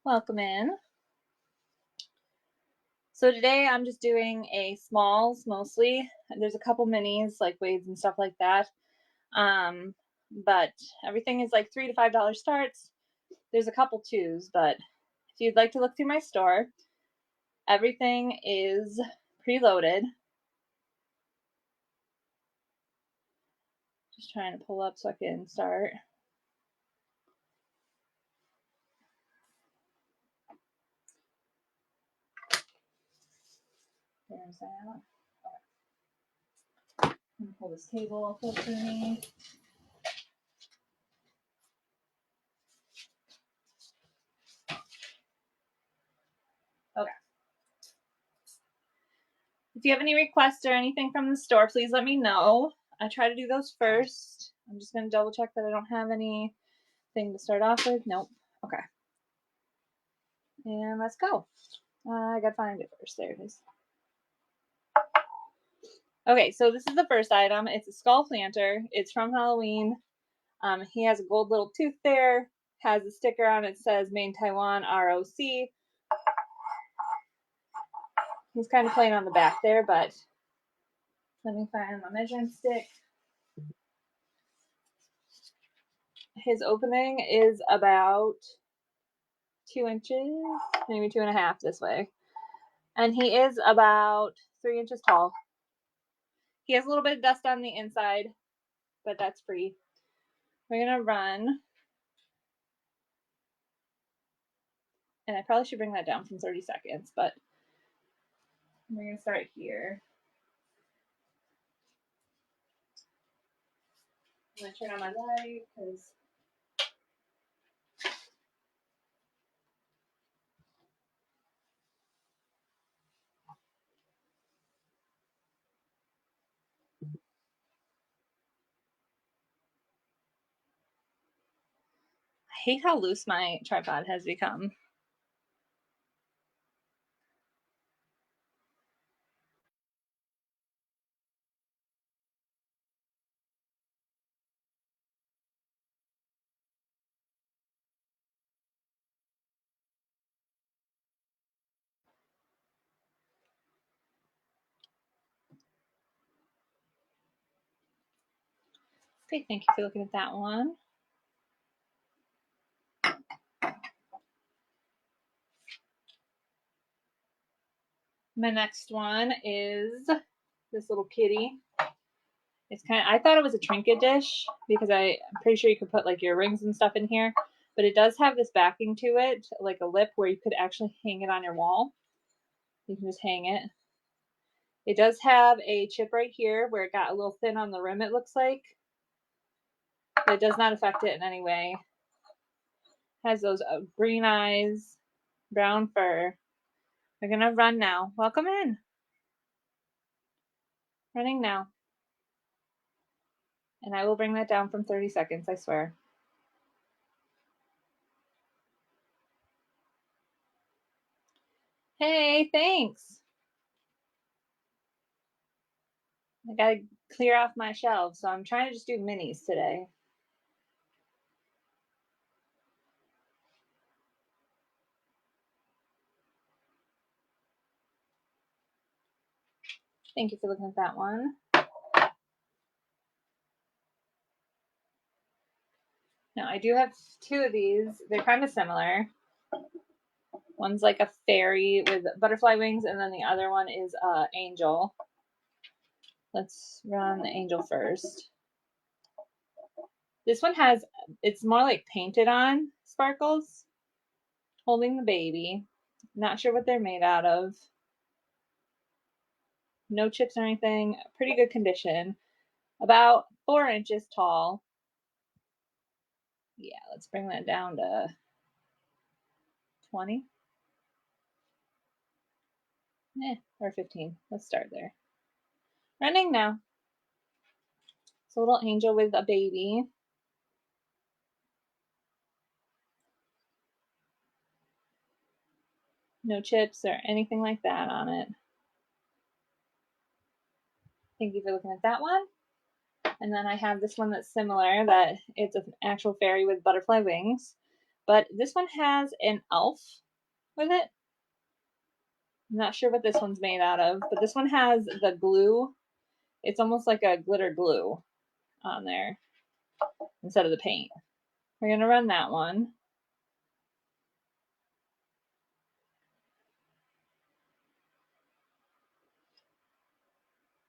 Welcome in. So today I'm just doing a smalls mostly. There's a couple minis like weights and stuff like that. But everything is like $3 to $5 starts. There's a couple twos, but if you'd like to look through my store, everything is preloaded. Just trying to pull up so I can start. There's that. Okay. I'm gonna pull this table close to me. Okay. If you have any requests or anything from the store, please let me know. I try to do those first. I'm just going to double check that I don't have anything to start off with. Nope. Okay. And let's go. I got to find it first. There it is. Okay, so this is the first item. It's a skull planter. It's from Halloween. He has a gold little tooth there. Has a sticker on it that says Maine Taiwan ROC. He's kind of playing on the back there, but let me find my measuring stick. His opening is about 2 inches, maybe 2.5 this way. And he is about 3 inches tall. He has a little bit of dust on the inside, but that's free. We're gonna run. And I probably should bring that down from 30 seconds, but we're gonna start here. I'm gonna turn on my light because I hate how loose my tripod has become. Okay, thank you for looking at that one. My next one is this little kitty. It's I thought it was a trinket dish because I'm pretty sure you could put like your rings and stuff in here, but it does have this backing to it, like a lip where you could actually hang it on your wall. You can just hang it. It does have a chip right here where it got a little thin on the rim, it looks like. But it does not affect it in any way. Has those green eyes, brown fur. We're gonna run now. Welcome in. Running now. And I will bring that down from 30 seconds, I swear. Hey, thanks. I gotta clear off my shelves, so I'm trying to just do minis today. Thank you for looking at that one. Now, I do have two of these. They're kind of similar. One's like a fairy with butterfly wings, and then the other one is angel. Let's run the angel first. This one has, it's more like painted on sparkles. Holding the baby. Not sure what they're made out of. No chips or anything. Pretty good condition. About 4 inches tall. Yeah, let's bring that down to 20. Or 15. Let's start there. Running now. It's a little angel with a baby. No chips or anything like that on it. Thank you for looking at that one. And then I have this one that's similar, that it's an actual fairy with butterfly wings. But this one has an elf with it. I'm not sure what this one's made out of, but this one has the glue. It's almost like a glitter glue on there instead of the paint. We're going to run that one.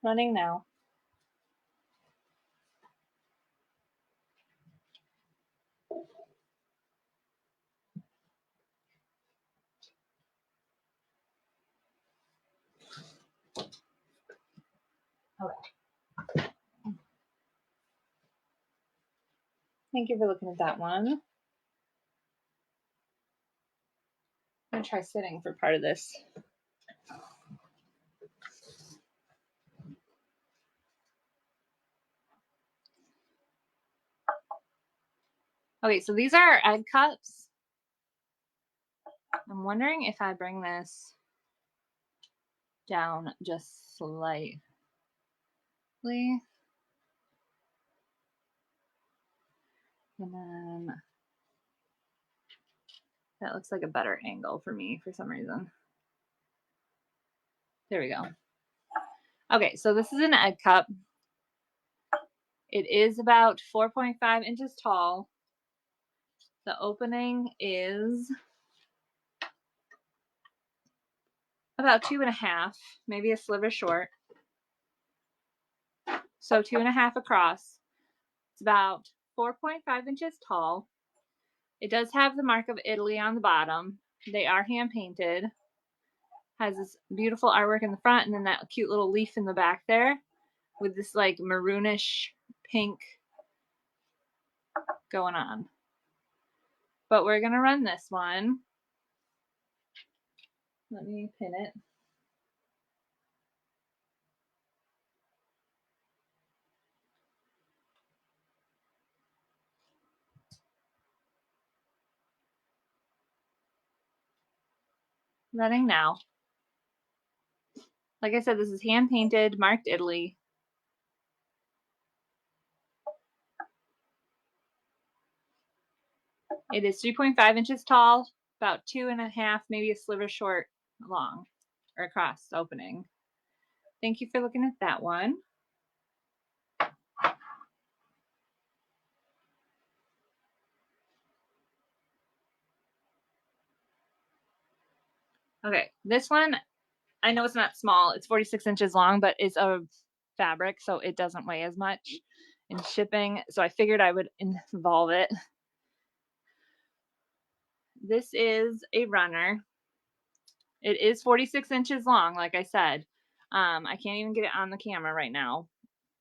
Running now. Okay. Thank you for looking at that one. I'm going to try sitting for part of this. Okay, so these are our egg cups. I'm wondering if I bring this down just slightly. And then that looks like a better angle for me for some reason. There we go. Okay, so this is an egg cup. It is about 4.5 inches tall. The opening is about 2.5, maybe a sliver short. So 2.5 across. It's about 4.5 inches tall. It does have the mark of Italy on the bottom. They are hand painted. Has this beautiful artwork in the front and then that cute little leaf in the back there with this like maroonish pink going on. But we're going to run this one. Let me pin it. Running now. Like I said, this is hand painted, marked Italy. It is 3.5 inches tall, about 2.5, maybe a sliver short long or across opening. Thank you for looking at that one. Okay, this one, I know it's not small. It's 46 inches long, but it's a fabric, so it doesn't weigh as much in shipping. So I figured I would involve it. This is a runner. It is 46 inches long, like I said. I can't even get it on the camera right now.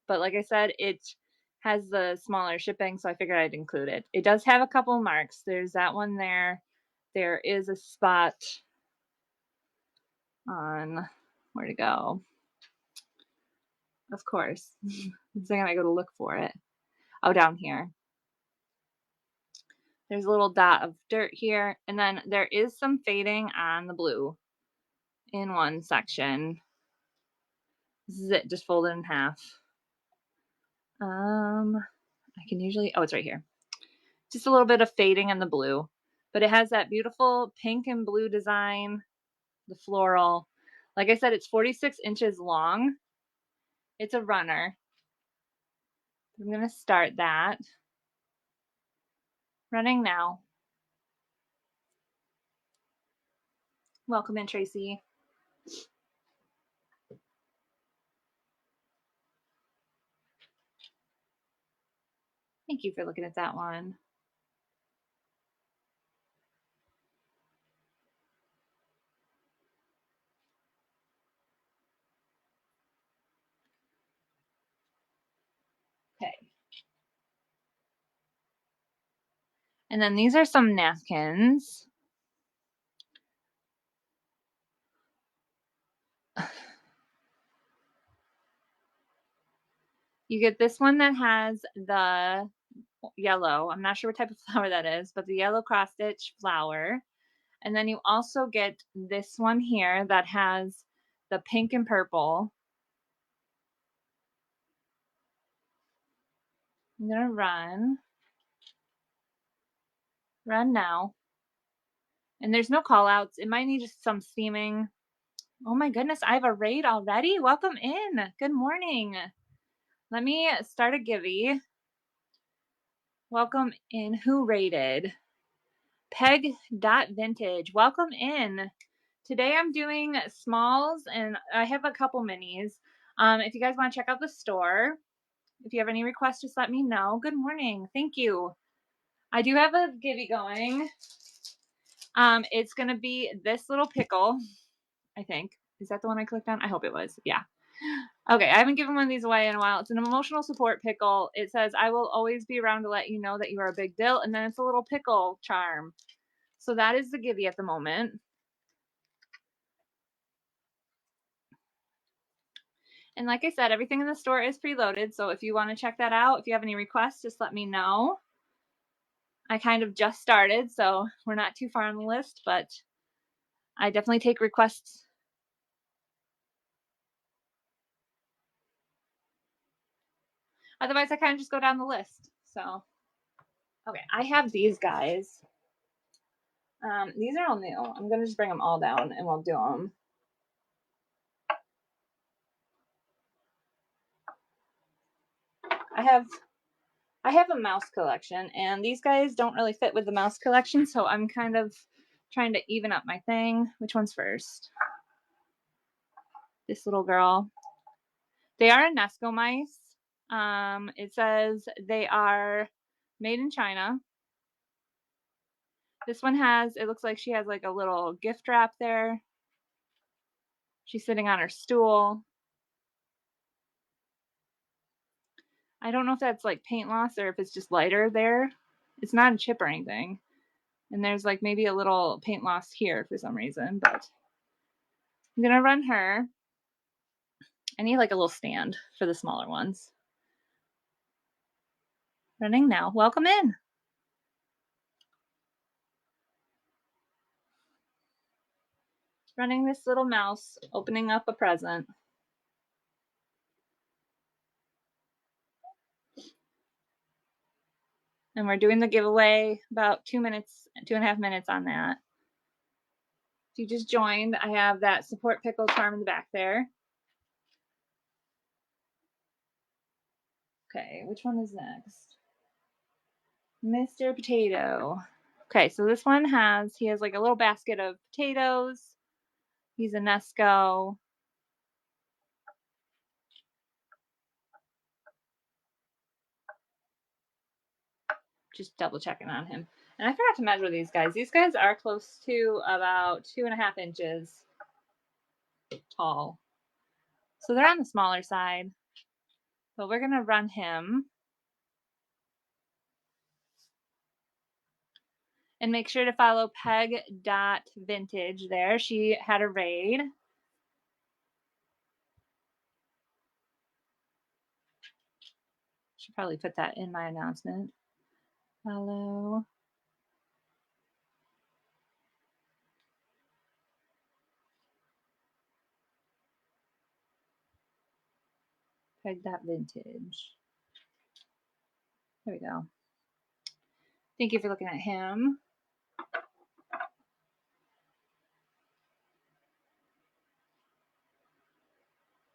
But like I said, it has the smaller shipping, so I figured I'd include it. It does have a couple marks. There's that one there. There is a spot on where to go. Of course. I'm saying I go to look for it. Oh, down here. There's a little dot of dirt here, and then there is some fading on the blue in one section. This is it, just folded in half. I can usually, oh, it's right here. Just a little bit of fading in the blue, but it has that beautiful pink and blue design, the floral. Like I said, it's 46 inches long. It's a runner. I'm going to start that. Running now. Welcome in, Tracy. Thank you for looking at that one. Okay. And then these are some napkins. You get this one that has the yellow. I'm not sure what type of flower that is, but the yellow cross stitch flower. And then you also get this one here that has the pink and purple. I'm going to run. Run now. And there's no call outs. It might need just some steaming. Oh my goodness, I have a raid already. Welcome in. Good morning. Let me start a givey. Welcome in. Who raided? Peg.vintage. Welcome in. Today I'm doing smalls and I have a couple minis. If you guys want to check out the store, if you have any requests, just let me know. Good morning. Thank you. I do have a givey going. It's going to be this little pickle, I think. Is that the one I clicked on? I hope it was. Yeah. Okay, I haven't given one of these away in a while. It's an emotional support pickle. It says, I will always be around to let you know that you are a big deal. And then it's a little pickle charm. So that is the givey at the moment. And like I said, everything in the store is preloaded. So if you want to check that out, if you have any requests, just let me know. I kind of just started, so we're not too far on the list, but I definitely take requests. Otherwise, I kind of just go down the list. So, okay, I have these guys. These are all new. I'm going to just bring them all down and we'll do them. I have a mouse collection, and these guys don't really fit with the mouse collection, so I'm kind of trying to even up my thing. Which one's first? This little girl. They are Nesco mice. It says they are made in China. This one has, it looks like she has like a little gift wrap there. She's sitting on her stool. I don't know if that's like paint loss or if it's just lighter there. It's not a chip or anything. And there's like maybe a little paint loss here for some reason, but I'm gonna run her. I need like a little stand for the smaller ones. Running now. Welcome in. Running this little mouse, opening up a present. And we're doing the giveaway about 2.5 minutes on that. If you just joined, I have that support pickle charm in the back there. Okay, which one is next? Mr. Potato. Okay, so this one he has like a little basket of potatoes. He's a Nesco. Just double checking on him. And I forgot to measure these guys. These guys are close to about 2.5 inches tall. So they're on the smaller side. But we're going to run him. And make sure to follow peg.vintage there. She had a raid. Should probably put that in my announcement. Follow. Peg.vintage. There we go. Thank you for looking at him.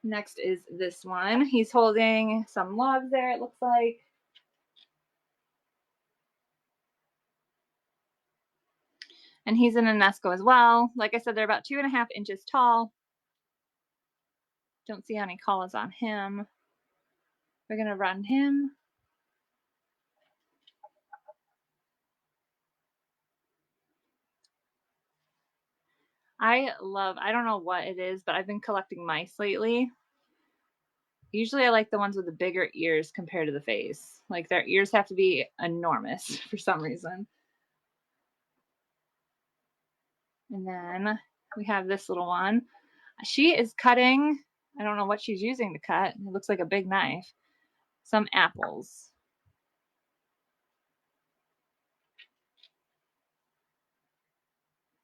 Next is this one. He's holding some logs there, it looks like. And he's in a Nesco as well. Like I said, they're about 2.5 inches tall. Don't see any calls on him. We're going to run him. I don't know what it is, but I've been collecting mice lately. Usually I like the ones with the bigger ears compared to the face. Like their ears have to be enormous for some reason. And then we have this little one. She is cutting, I don't know what she's using to cut. It looks like a big knife. Some apples.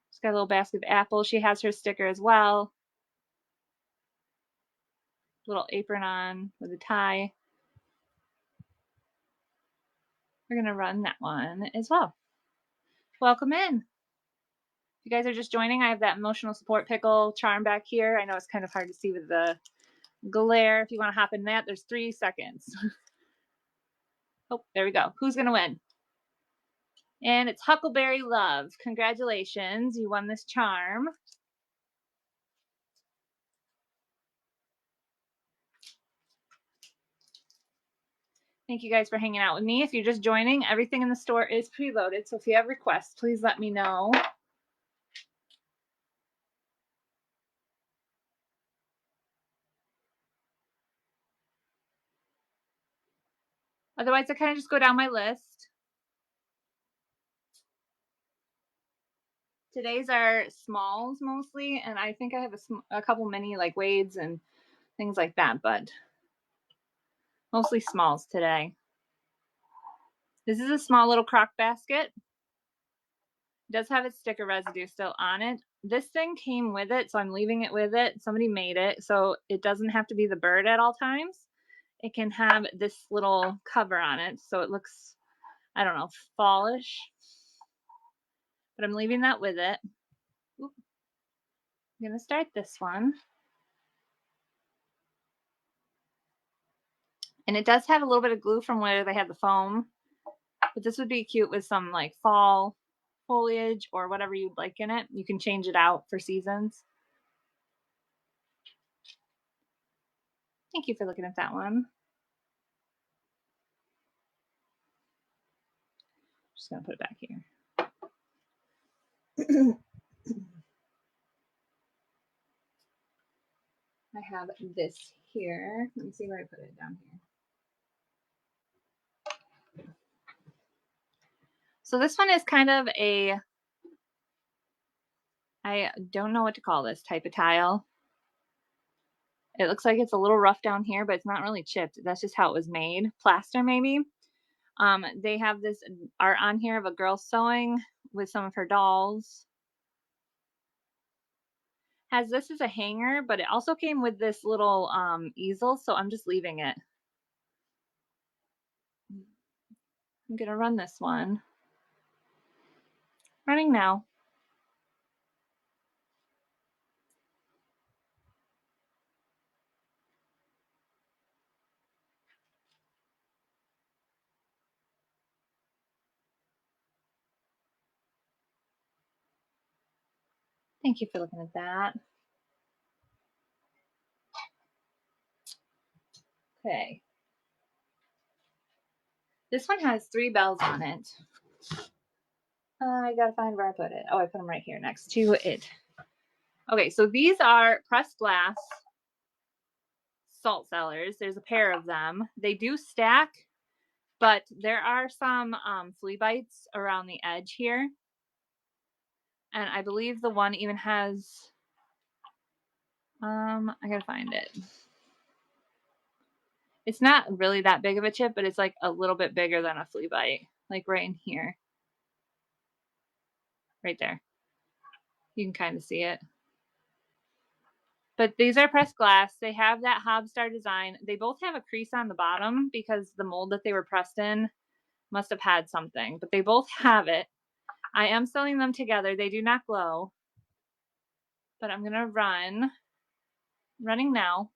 She's got a little basket of apples. She has her sticker as well. Little apron on with a tie. We're going to run that one as well. Welcome in. If you guys are just joining, I have that emotional support pickle charm back here. I know it's kind of hard to see with the glare. If you want to hop in that, there's 3 seconds. Oh, there we go. Who's going to win? And it's Huckleberry Love. Congratulations. You won this charm. Thank you guys for hanging out with me. If you're just joining, everything in the store is preloaded. So if you have requests, please let me know. Otherwise, I kind of just go down my list. Today's are smalls mostly, and I think I have a couple mini like Wades and things like that, but mostly smalls today. This is a small little crock basket. It does have its sticker residue still on it. This thing came with it, so I'm leaving it with it. Somebody made it, so it doesn't have to be the bird at all times. It can have this little cover on it, so it looks, I don't know, fallish. But I'm leaving that with it. Oop. I'm going to start this one. And it does have a little bit of glue from where they had the foam. But this would be cute with some like fall foliage or whatever you'd like in it. You can change it out for seasons. Thank you for looking at that one. Just going to put it back here. I have this here. Let me see where I put it down here. So this one is kind of a, I don't know what to call this type of tile. It looks like it's a little rough down here, but it's not really chipped. That's just how it was made. Plaster maybe. They have this art on here of a girl sewing with some of her dolls. Has this as a hanger, but it also came with this little easel, so I'm just leaving it. I'm gonna run this one. Running now. Thank you for looking at that. Okay. This one has 3 bells on it. I gotta find where I put it. Oh, I put them right here next to it. Okay, so these are pressed glass salt cellars. There's a pair of them. They do stack, but there are some flea bites around the edge here. And I believe the one even has, I gotta find it. It's not really that big of a chip, but it's like a little bit bigger than a flea bite, like right in here. Right there. You can kind of see it. But these are pressed glass. They have that Hobstar design. They both have a crease on the bottom because the mold that they were pressed in must have had something, but they both have it. I am selling them together. They do not glow, but I'm going to running now.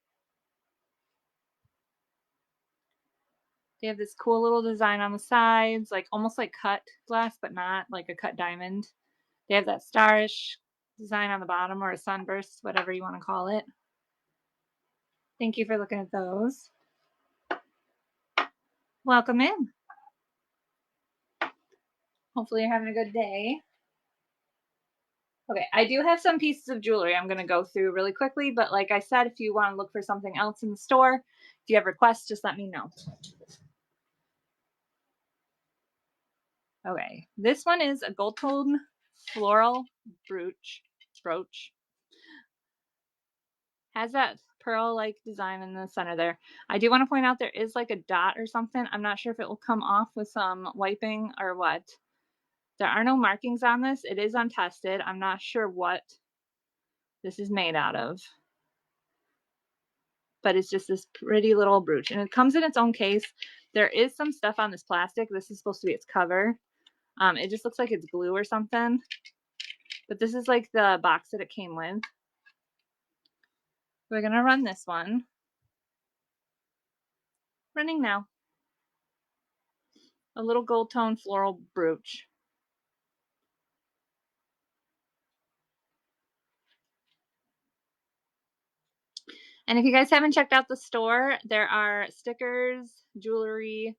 They have this cool little design on the sides, like almost like cut glass, but not like a cut diamond. They have that starish design on the bottom, or a sunburst, whatever you want to call it. Thank you for looking at those. Welcome in. Hopefully you're having a good day. Okay, I do have some pieces of jewelry I'm going to go through really quickly, but like I said, if you want to look for something else in the store, if you have requests, just let me know. Okay, this one is a gold tone floral brooch. Has that pearl-like design in the center there. I do want to point out there is like a dot or something. I'm not sure if it will come off with some wiping or what. There are no markings on this. It is untested. I'm not sure what this is made out of. But it's just this pretty little brooch. And it comes in its own case. There is some stuff on this plastic. This is supposed to be its cover. It just looks like it's glue or something. But this is like the box that it came with. We're going to run this one. Running now. A little gold tone floral brooch. And if you guys haven't checked out the store, there are stickers, jewelry,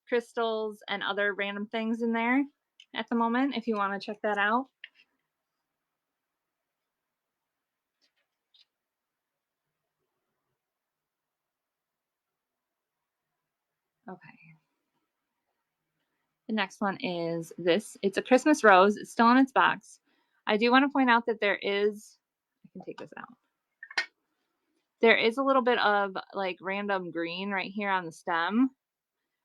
crystals, and other random things in there at the moment if you want to check that out. Okay. The next one is this. It's a Christmas rose. It's still in its box. I do want to point out that there is, I can take this out. There is a little bit of like random green right here on the stem.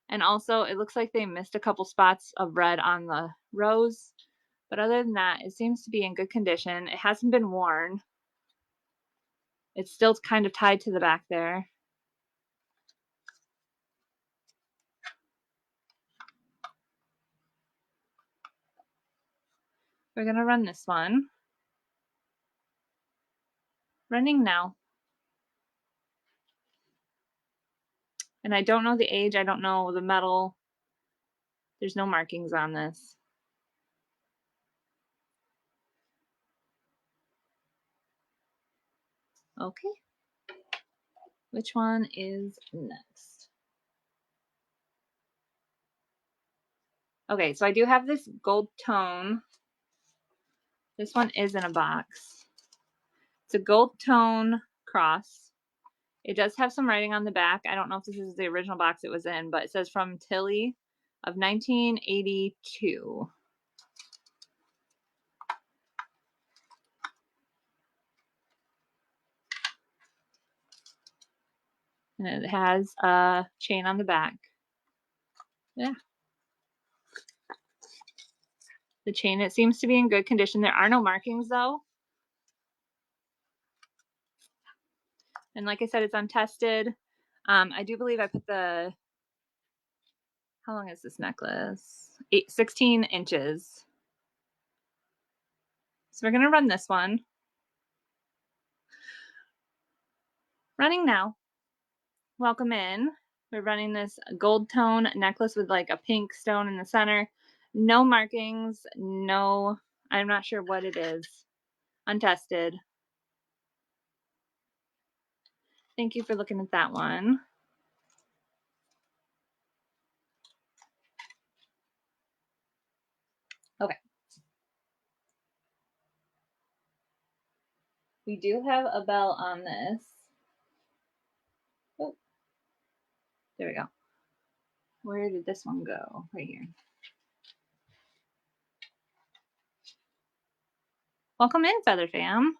And also it looks like they missed a couple spots of red on the rose. But other than that, it seems to be in good condition. It hasn't been worn. It's still kind of tied to the back there. We're going to run this one. Running now. And I don't know the age. I don't know the metal. There's no markings on this. Okay. Which one is next? Okay, so I do have this gold tone. This one is in a box. It's a gold tone cross. It does have some writing on the back. I don't know if this is the original box it was in, but it says from Tilly of 1982. And it has a chain on the back. Yeah. The chain, it seems to be in good condition. There are no markings though. And like I said, it's untested. I do believe I put the, how long is this necklace? 16 inches. So we're going to run this one. Running now. Welcome in. We're running this gold tone necklace with like a pink stone in the center. No markings, no, I'm not sure what it is. Untested. Thank you for looking at that one. Okay. We do have a bell on this. Oh, there we go. Where did this one go? Right here. Welcome in, Feather Fam.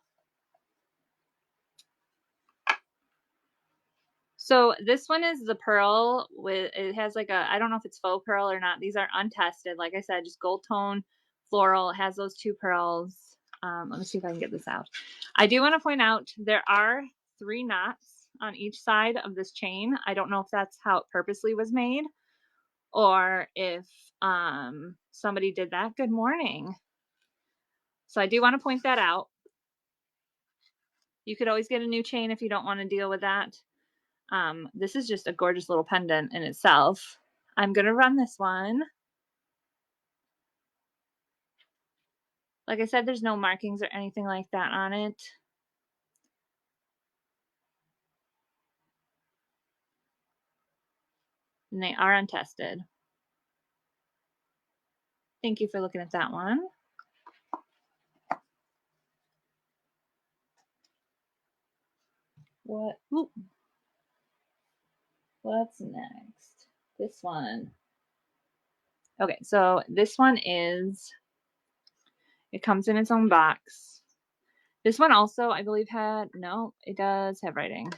So this one is the pearl with, it has like a, I don't know if it's faux pearl or not. These are untested. Like I said, just gold tone floral. It has those two pearls. Let me see if I can get this out. I do want to point out there are 3 knots on each side of this chain. I don't know if that's how it purposely was made or if somebody did that. Good morning. So I do want to point that out. You could always get a new chain if you don't want to deal with that. This is just a gorgeous little pendant in itself. I'm going to run this one. Like I said, there's no markings or anything like that on it. And they are untested. Thank you for looking at that one. What's next? This one. Okay, so this one is, it comes in its own box. This one also, I believe had, no, it does have writing. It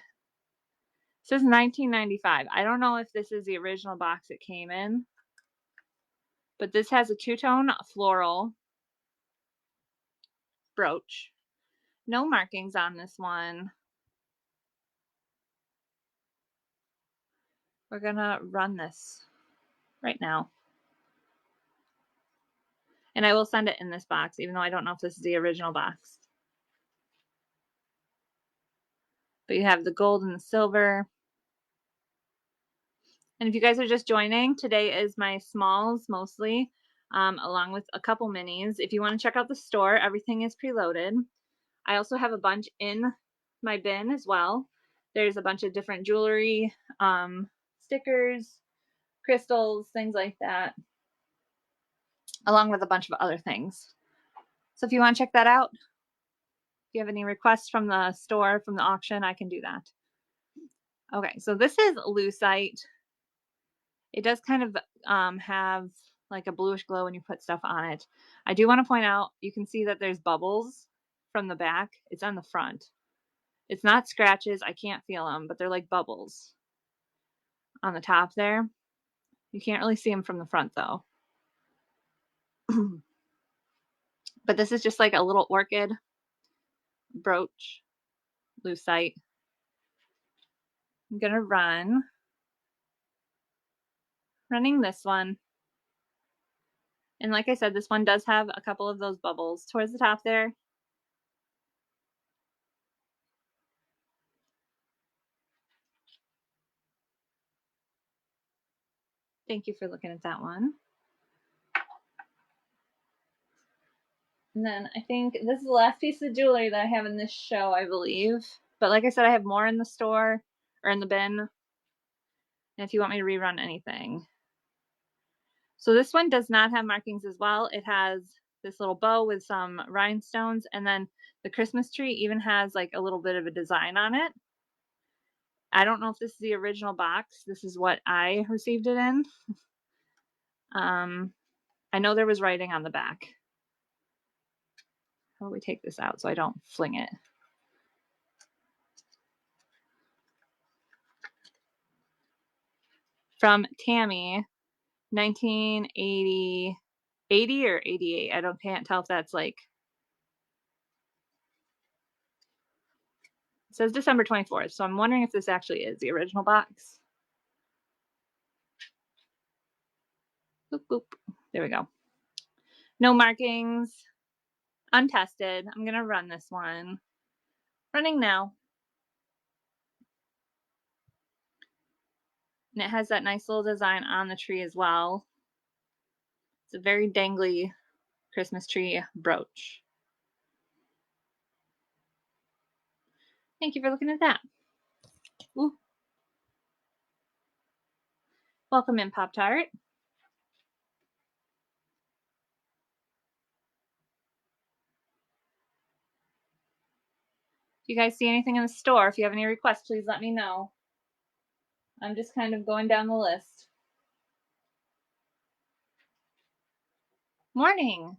says 1995. I don't know if this is the original box it came in, but this has a 2-tone floral brooch. No markings on this one. We're gonna run this right now. And I will send it in this box, even though I don't know if this is the original box. But you have the gold and the silver. And if you guys are just joining, today is my smalls mostly, along with a couple minis. If you want to check out the store, everything is preloaded. I also have a bunch in my bin as well. There's a bunch of different jewelry, stickers, crystals, things like that, along with a bunch of other things. So if you want to check that out, if you have any requests from the store, from the auction, I can do that. Okay, so this is lucite. It does kind of have like a bluish glow when you put stuff on it. I do want to point out, you can see that there's bubbles from the back. It's on the front. It's not scratches. I can't feel them, but they're like bubbles on the top there. You can't really see them from the front though. But this is just like a little orchid brooch, lucite. I'm going to running this one. And like I said, this one does have a couple of those bubbles towards the top there. Thank you for looking at that one. And then I think this is the last piece of jewelry that I have in this show, I believe. But like I said, I have more in the store or in the bin. And if you want me to rerun anything. So this one does not have markings as well. It has this little bow with some rhinestones, and then the Christmas tree even has like a little bit of a design on it. I don't know if this is the original box. This is what I received it in. I know there was writing on the back. How do we take this out so I don't fling it? From Tammy, 1980, 80 or 88. I can't tell if that's like, it says December 24th. So I'm wondering if this actually is the original box. Boop, boop. There we go. No markings, untested. I'm going to run this one. Running now. And it has that nice little design on the tree as well. It's a very dangly Christmas tree brooch. Thank you for looking at that. Ooh. Welcome in, Pop-Tart. If you guys see anything in the store, if you have any requests, please let me know. I'm just kind of going down the list. Morning.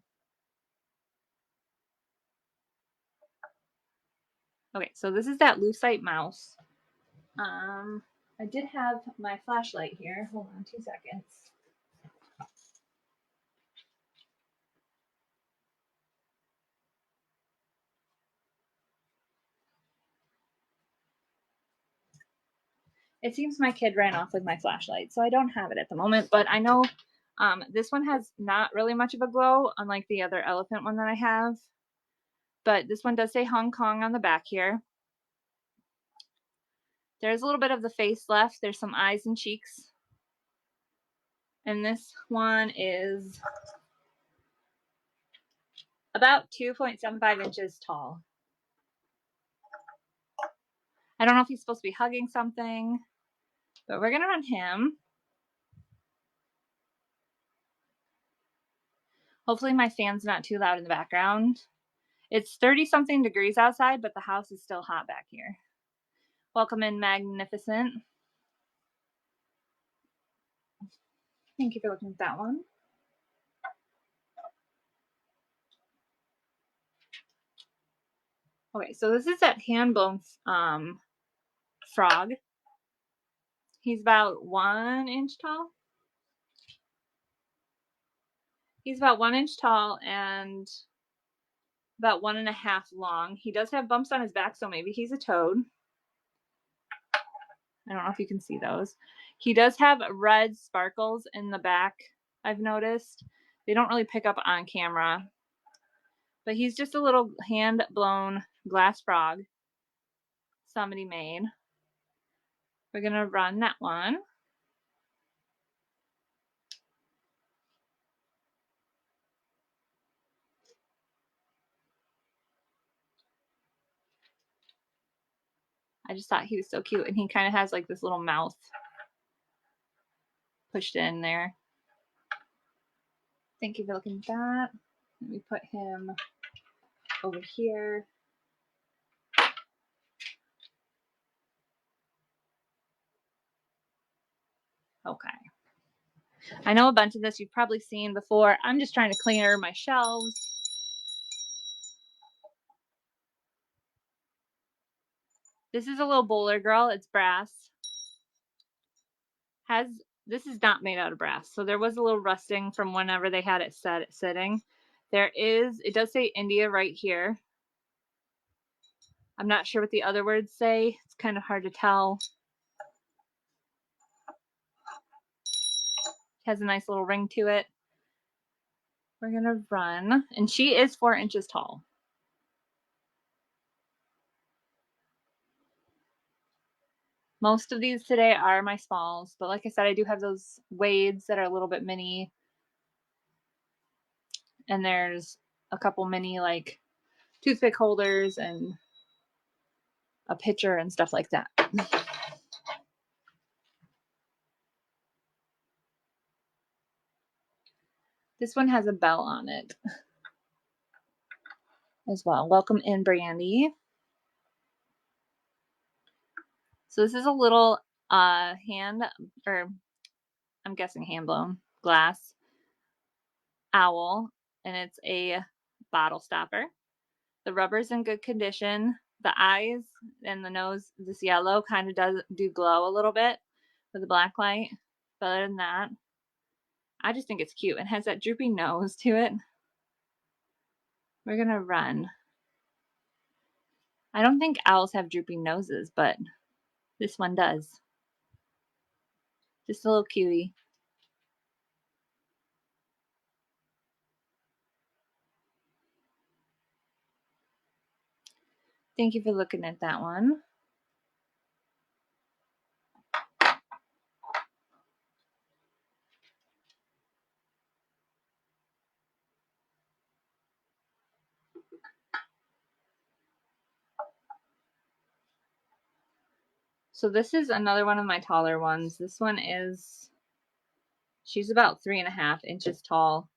Okay, so this is that lucite mouse. I did have my flashlight here. Hold on 2 seconds. It seems my kid ran off with my flashlight, so I don't have it at the moment, but I know this one has not really much of a glow, unlike the other elephant one that I have. But this one does say Hong Kong on the back here. There's a little bit of the face left. There's some eyes and cheeks. And this one is about 2.75 inches tall. I don't know if he's supposed to be hugging something, but we're going to run him. Hopefully my fan's not too loud in the background. It's 30-something degrees outside, but the house is still hot back here. Welcome in, Magnificent. Thank you for looking at that one. Okay, so this is that hand-blown frog. He's about 1 inch tall. He's about 1 inch tall and about 1.5 long. He does have bumps on his back, so maybe he's a toad. I don't know if you can see those. He does have red sparkles in the back, I've noticed. They don't really pick up on camera. But he's just a little hand-blown glass frog somebody made. We're going to run that one. I just thought he was so cute, and he kind of has like this little mouth pushed in there. Thank you for looking at that. Let me put him over here. Okay. I know a bunch of this you've probably seen before. I'm just trying to clear my shelves. This is a little bowler girl. It's brass. This is not made out of brass. So there was a little rusting from whenever they had it sitting. It does say India right here. I'm not sure what the other words say. It's kind of hard to tell. It has a nice little ring to it. We're going to run. And she is 4 inches tall. Most of these today are my smalls. But like I said, I do have those wades that are a little bit mini. And there's a couple mini like toothpick holders and a pitcher and stuff like that. This one has a bell on it as well. Welcome in, Brandy. So this is a little hand, or I'm guessing hand blown glass owl, and it's a bottle stopper. The rubber's in good condition. The eyes and the nose, this yellow, kind of do glow a little bit with the black light. But other than that, I just think it's cute. It has that droopy nose to it. We're gonna run. I don't think owls have droopy noses, but this one does. Just a little cutie. Thank you for looking at that one. So this is another one of my taller ones. This one she's about 3.5 inches tall.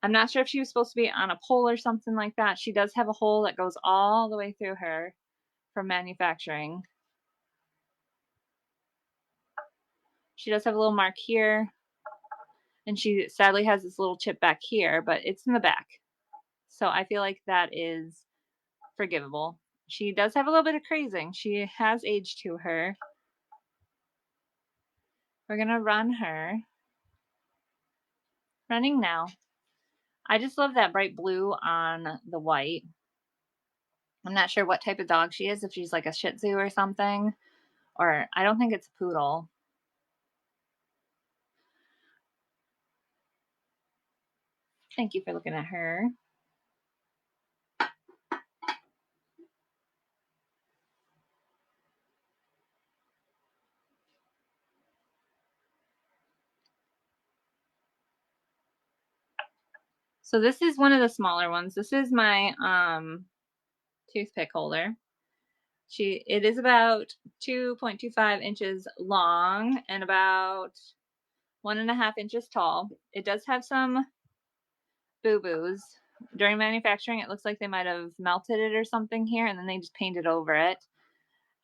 I'm not sure if she was supposed to be on a pole or something like that. She does have a hole that goes all the way through her from manufacturing. She does have a little mark here. And she sadly has this little chip back here, but it's in the back. So I feel like that is forgivable. She does have a little bit of crazing. She has age to her. We're going to run her. Running now. I just love that bright blue on the white. I'm not sure what type of dog she is, if she's like a Shih Tzu or something. Or I don't think it's a poodle. Thank you for looking at her. So this is one of the smaller ones. This is my toothpick holder. It is about 2.25 inches long and about 1.5 inches tall. It does have some boo-boos. During manufacturing, it looks like they might have melted it or something here, and then they just painted over it.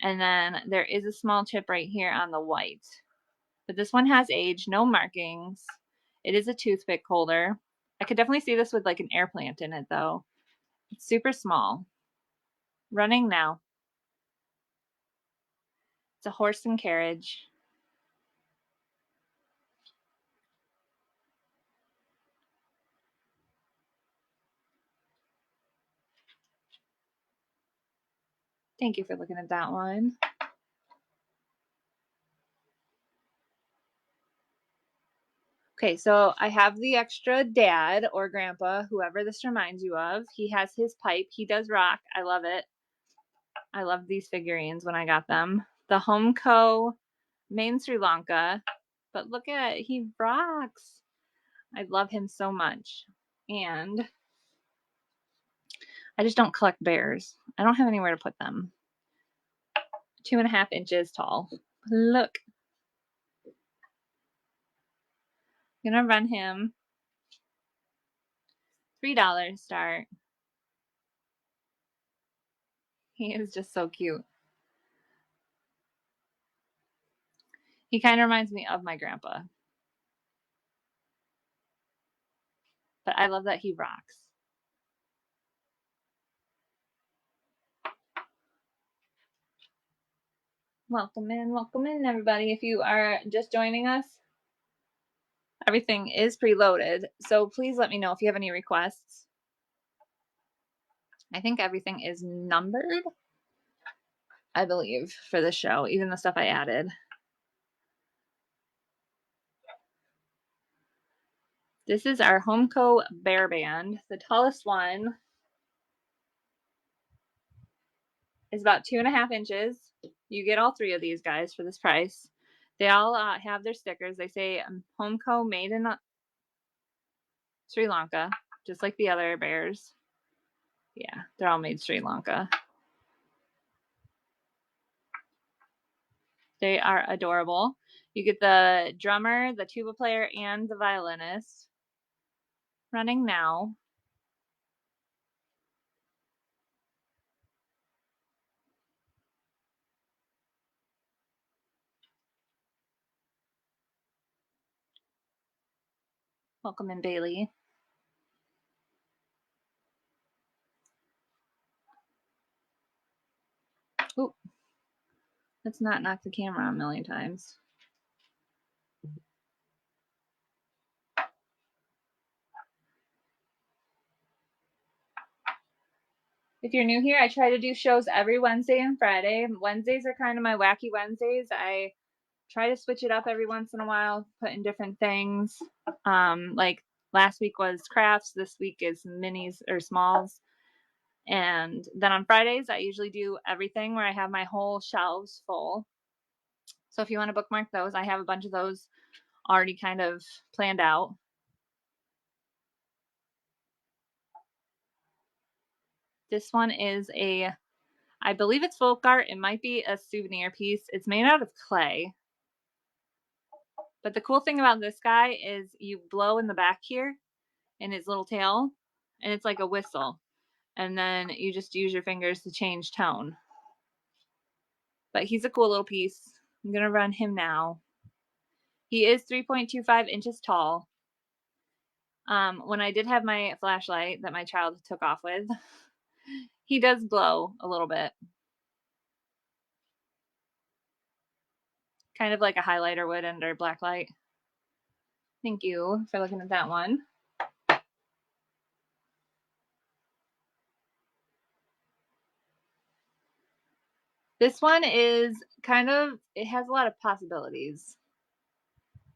And then there is a small chip right here on the white. But this one has age, no markings. It is a toothpick holder. I could definitely see this with like an air plant in it, though. It's super small. Running now. It's a horse and carriage. Thank you for looking at that one. Okay, so I have the extra dad or grandpa, whoever this reminds you of. He has his pipe. He does rock. I love it. I love these figurines when I got them. The Homeco Main Sri Lanka. But look at it. He rocks. I love him so much. And I just don't collect bears. I don't have anywhere to put them. 2.5 inches tall. Look. I'm gonna run him $3 start. He is just so cute. He kind of reminds me of my grandpa. But I love that he rocks. Welcome in, everybody. If you are just joining us, everything is preloaded. So please let me know if you have any requests. I think everything is numbered, I believe, for the show, even the stuff I added. This is our Homeco Bear Band. The tallest one is about 2.5 inches. You get all 3 of these guys for this price. They all have their stickers. They say Homeco made in Sri Lanka, just like the other bears. Yeah, they're all made Sri Lanka. They are adorable. You get the drummer, the tuba player, and the violinist. Running now. Welcome in, Bailey. Ooh. Let's not knock the camera a million times. If you're new here, I try to do shows every Wednesday and Friday. Wednesdays are kind of my wacky Wednesdays. I try to switch it up every once in a while, put in different things. Like last week was crafts. This week is minis or smalls. And then on Fridays, I usually do everything where I have my whole shelves full. So if you want to bookmark those, I have a bunch of those already kind of planned out. This one is I believe it's folk art. It might be a souvenir piece. It's made out of clay. But the cool thing about this guy is you blow in the back here in his little tail, and it's like a whistle. And then you just use your fingers to change tone. But he's a cool little piece. I'm going to run him now. He is 3.25 inches tall. When I did have my flashlight that my child took off with, he does glow a little bit. Kind of like a highlighter would under black light. Thank you for looking at that one. This one is it has a lot of possibilities.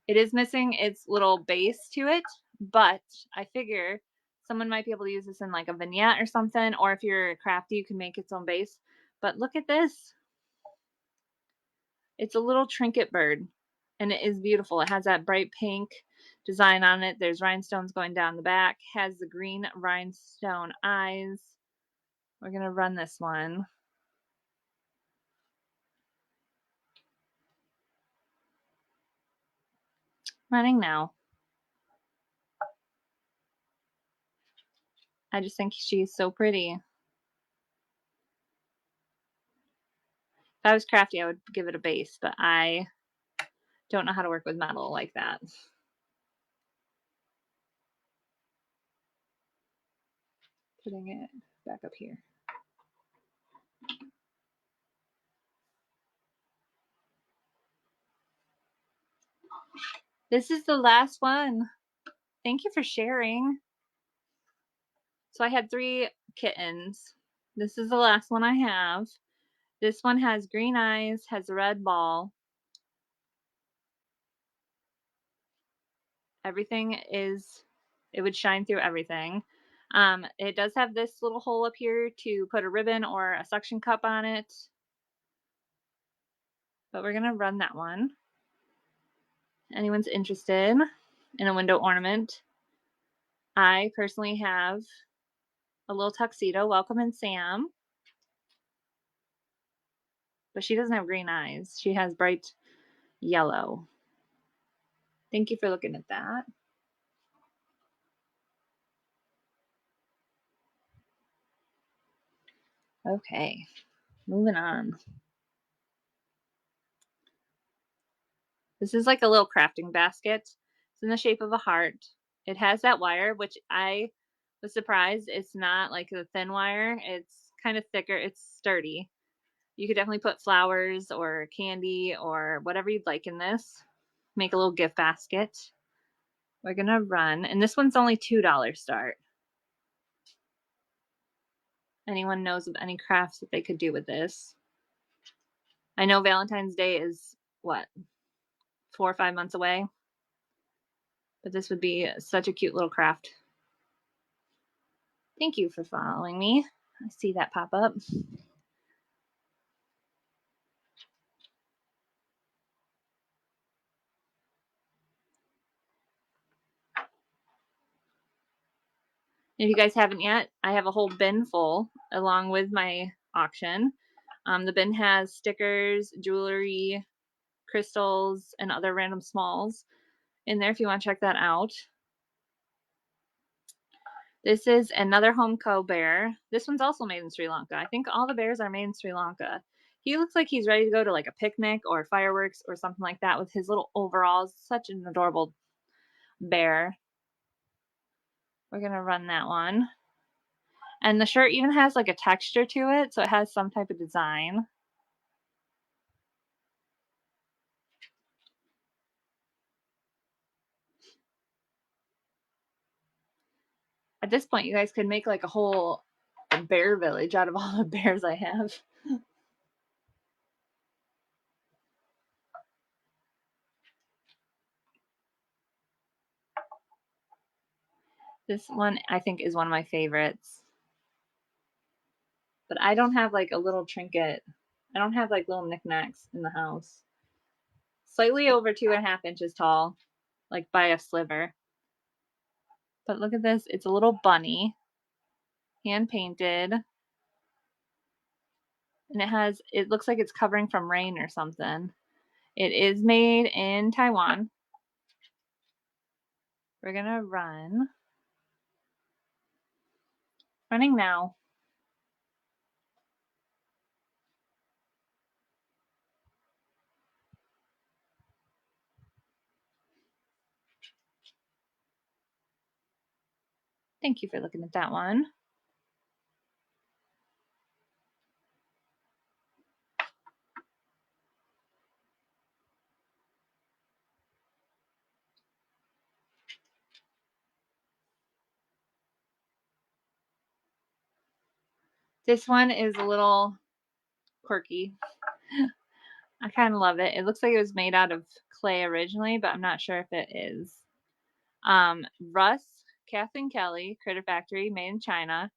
It is missing its little base to it, but I figure someone might be able to use this in like a vignette or something, or if you're crafty, you can make its own base. But look at this. It's a little trinket bird, and it is beautiful. It has that bright pink design on it. There's rhinestones going down the back, has the green rhinestone eyes. We're going to run this one. Running now. I just think she's so pretty. If I was crafty, I would give it a base, but I don't know how to work with metal like that. Putting it back up here. This is the last one. Thank you for sharing. So I had 3 kittens. This is the last one I have. This one has green eyes, has a red ball. everything is, it would shine through everything. It does have this little hole up here to put a ribbon or a suction cup on it, but we're gonna run that one. Anyone's interested in a window ornament? I personally have a little tuxedo. Welcome in, Sam. But she doesn't have green eyes. She has bright yellow. Thank you for looking at that. Okay, moving on. This is like a little crafting basket. It's in the shape of a heart. It has that wire, which I was surprised it's not like the thin wire. It's kind of thicker. It's sturdy. You could definitely put flowers or candy or whatever you'd like in this. Make a little gift basket. We're gonna run, and this one's only $2 start. Anyone knows of any crafts that they could do with this? I know Valentine's Day is what, 4 or 5 months away, but this would be such a cute little craft. Thank you for following me. I see that pop up. If you guys haven't yet, I have a whole bin full along with my auction. The bin has stickers, jewelry, crystals, and other random smalls in there if you want to check that out. This is another Homeco bear. This one's also made in Sri Lanka. I think all the bears are made in Sri Lanka. He looks like he's ready to go to like a picnic or fireworks or something like that with his little overalls. Such an adorable bear. We're going to run that one. And the shirt even has like a texture to it, so it has some type of design. At this point, you guys could make like a whole bear village out of all the bears I have. This one I think is one of my favorites. But I don't have like a little trinket. I don't have like little knickknacks in the house. Slightly over 2.5 inches tall, like by a sliver. But look at this. It's a little bunny, hand painted. And it looks like it's covering from rain or something. It is made in Taiwan. We're gonna run. Running now. Thank you for looking at that one. This one is a little quirky. I kind of love it. It looks like it was made out of clay originally, but I'm not sure if it is. Russ, Kathleen Kelly, Critter Factory, made in China.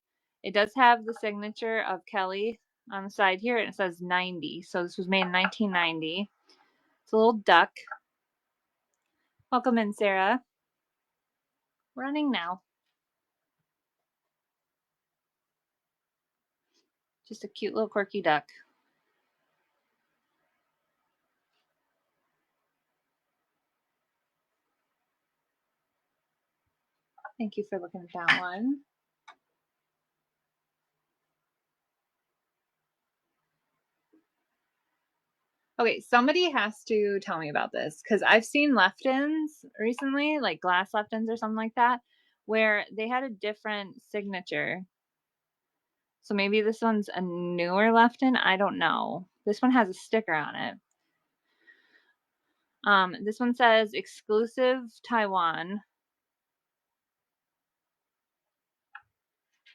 It does have the signature of Kelly on the side here, and it says 90. So this was made in 1990. It's a little duck. Welcome in, Sarah. Running now. Just a cute little quirky duck. Thank you for looking at that one. Okay, somebody has to tell me about this because I've seen left-ins recently, like glass left-ins or something like that, where they had a different signature. So maybe this one's a newer left-in. I don't know. This one has a sticker on it. This one says exclusive Taiwan.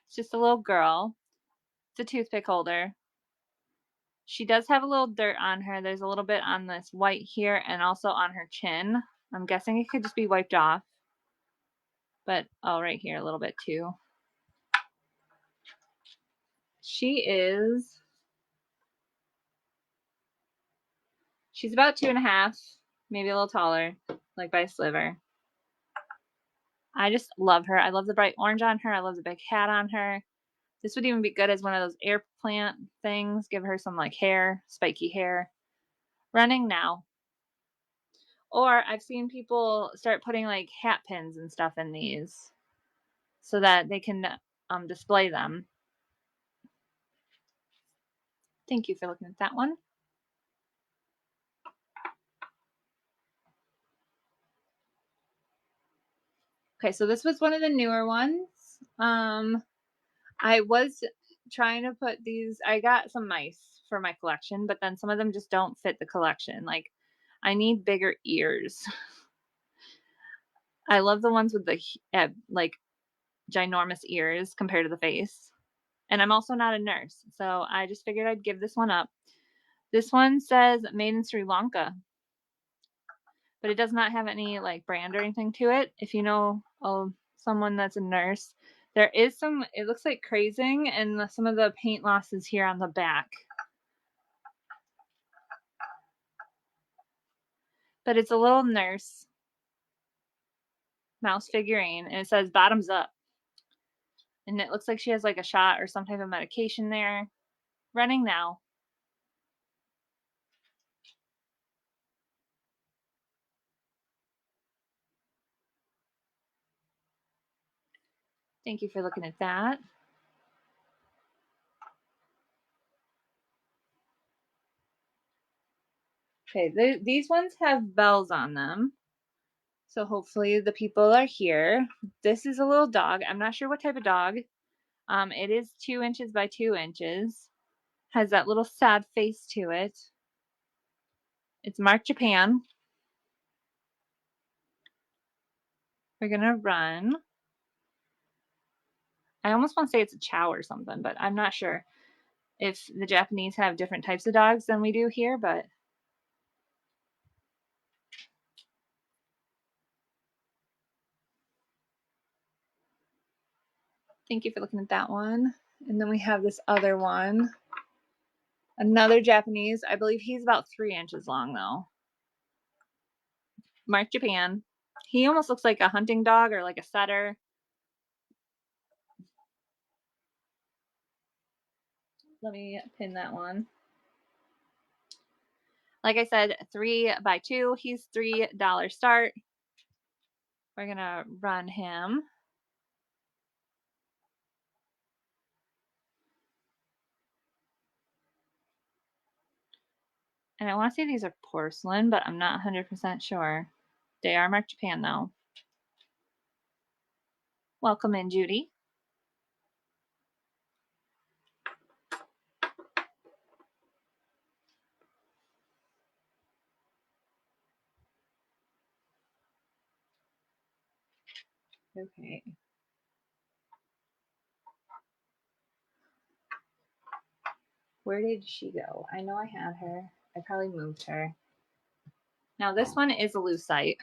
It's just a little girl. It's a toothpick holder. She does have a little dirt on her. There's a little bit on this white here and also on her chin. I'm guessing it could just be wiped off. but right here a little bit too. She's about 2.5, maybe a little taller, like by a sliver. I just love her. I love the bright orange on her. I love the big hat on her. This would even be good as one of those air plant things. Give her some like hair, spiky hair. Running now. Or I've seen people start putting like hat pins and stuff in these so that they can display them. Thank you for looking at that one. Okay, so this was one of the newer ones. I was trying to put these, I got some mice for my collection, but then some of them just don't fit the collection. Like, I need bigger ears. I love the ones with the like ginormous ears compared to the face. And I'm also not a nurse, so I just figured I'd give this one up. This one says made in Sri Lanka, but it does not have any like brand or anything to it. If you know someone that's a nurse, there is some, it looks like crazing and some of the paint losses here on the back. But it's a little nurse mouse figurine, and it says bottoms up. And it looks like she has like a shot or some type of medication there. Running now. Thank you for looking at that. Okay, these ones have bells on them. So hopefully the people are here. This is a little dog. I'm not sure what type of dog. It is 2 inches by 2 inches. Has that little sad face to it. It's marked Japan. We're gonna run. I almost want to say it's a chow or something, but I'm not sure if the Japanese have different types of dogs than we do here, but thank you for looking at that one. And then we have this other one. Another Japanese. I believe he's about 3 inches long though. Marked Japan. He almost looks like a hunting dog or like a setter. Let me pin that one. Like I said, 3 by 2. He's $3 start. We're gonna run him. And I want to say these are porcelain, but I'm not 100% sure. They are marked Japan though. Welcome in, Judy. Okay. Where did she go? I know I had her. I probably moved her. Now this one is a lucite.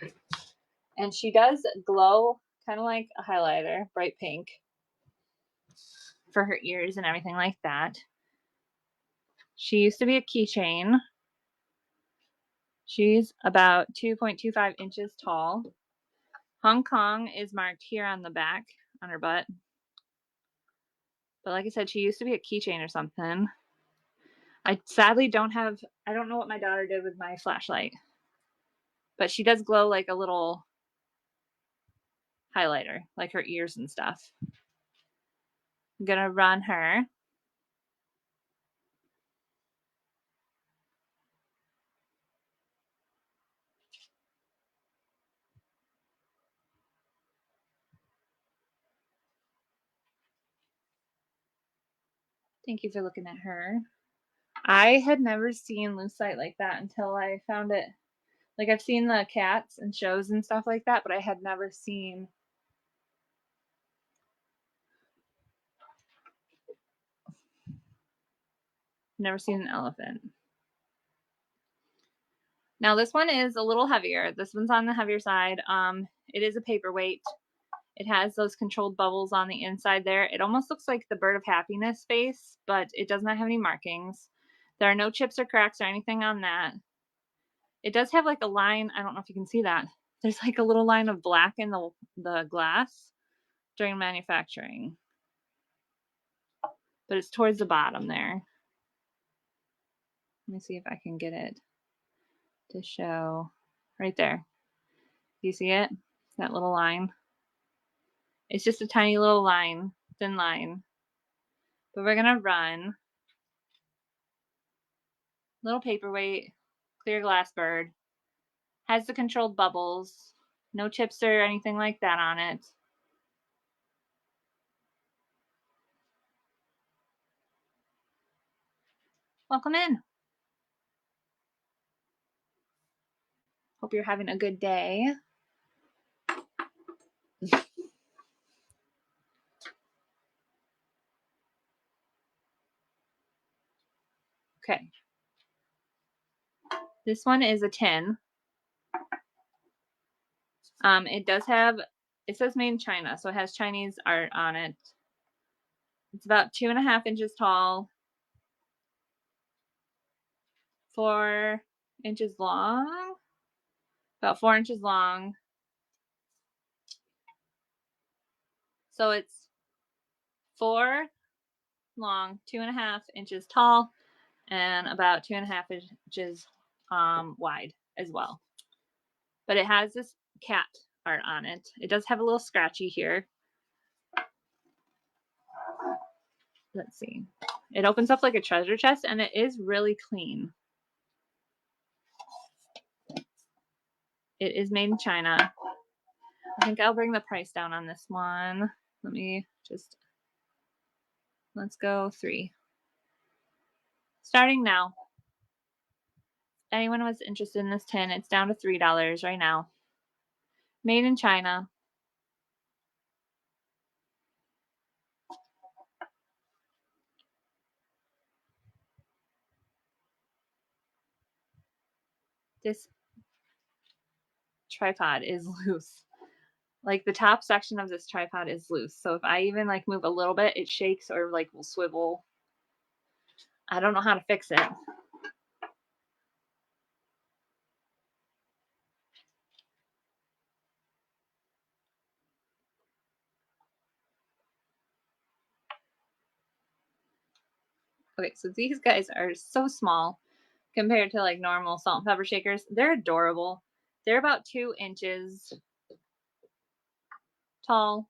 And she does glow kind of like a highlighter, bright pink, for her ears and everything like that. She used to be a keychain. She's about 2.25 inches tall. Hong Kong is marked here on the back, on her butt. But like I said, she used to be a keychain or something. I sadly don't know what my daughter did with my flashlight. But she does glow like a little highlighter, like her ears and stuff. I'm gonna run her. Thank you for looking at her. I had never seen lucite like that until I found it. Like I've seen the cats and shows and stuff like that, but I had never seen an elephant. Now this one is a little heavier. This one's on the heavier side. It is a paperweight. It has those controlled bubbles on the inside there. It almost looks like the Bird of Happiness face, but it does not have any markings. There are no chips or cracks or anything on that. It does have like a line. I don't know if you can see that. There's like a little line of black in the glass during manufacturing. But it's towards the bottom there. Let me see if I can get it to show right there. Do you see it? That little line. It's just a tiny little line, thin line. But we're gonna run little paperweight, clear glass bird. Has the controlled bubbles. No chips or anything like that on it. Welcome in. Hope you're having a good day. Okay. This one is a tin. It does have, it says made in China, so it has Chinese art on it. It's about 2.5 inches tall, 4 inches long, about 4 inches long. So it's 4 long, 2.5 inches tall, and about 2.5 inches wide as well. But it has this cat art on it. It does have a little scratchy here. Let's see. It opens up like a treasure chest, and it is really clean. It is made in China. I think I'll bring the price down on this one. Let's go 3. Starting now. If anyone was interested in this tin, it's down to $3 right now. Made in China. This tripod is loose. Like the top section of this tripod is loose. So if I even like move a little bit, it shakes or like will swivel. I don't know how to fix it. Okay, so these guys are so small compared to like normal salt and pepper shakers. They're adorable. They're about 2 inches tall.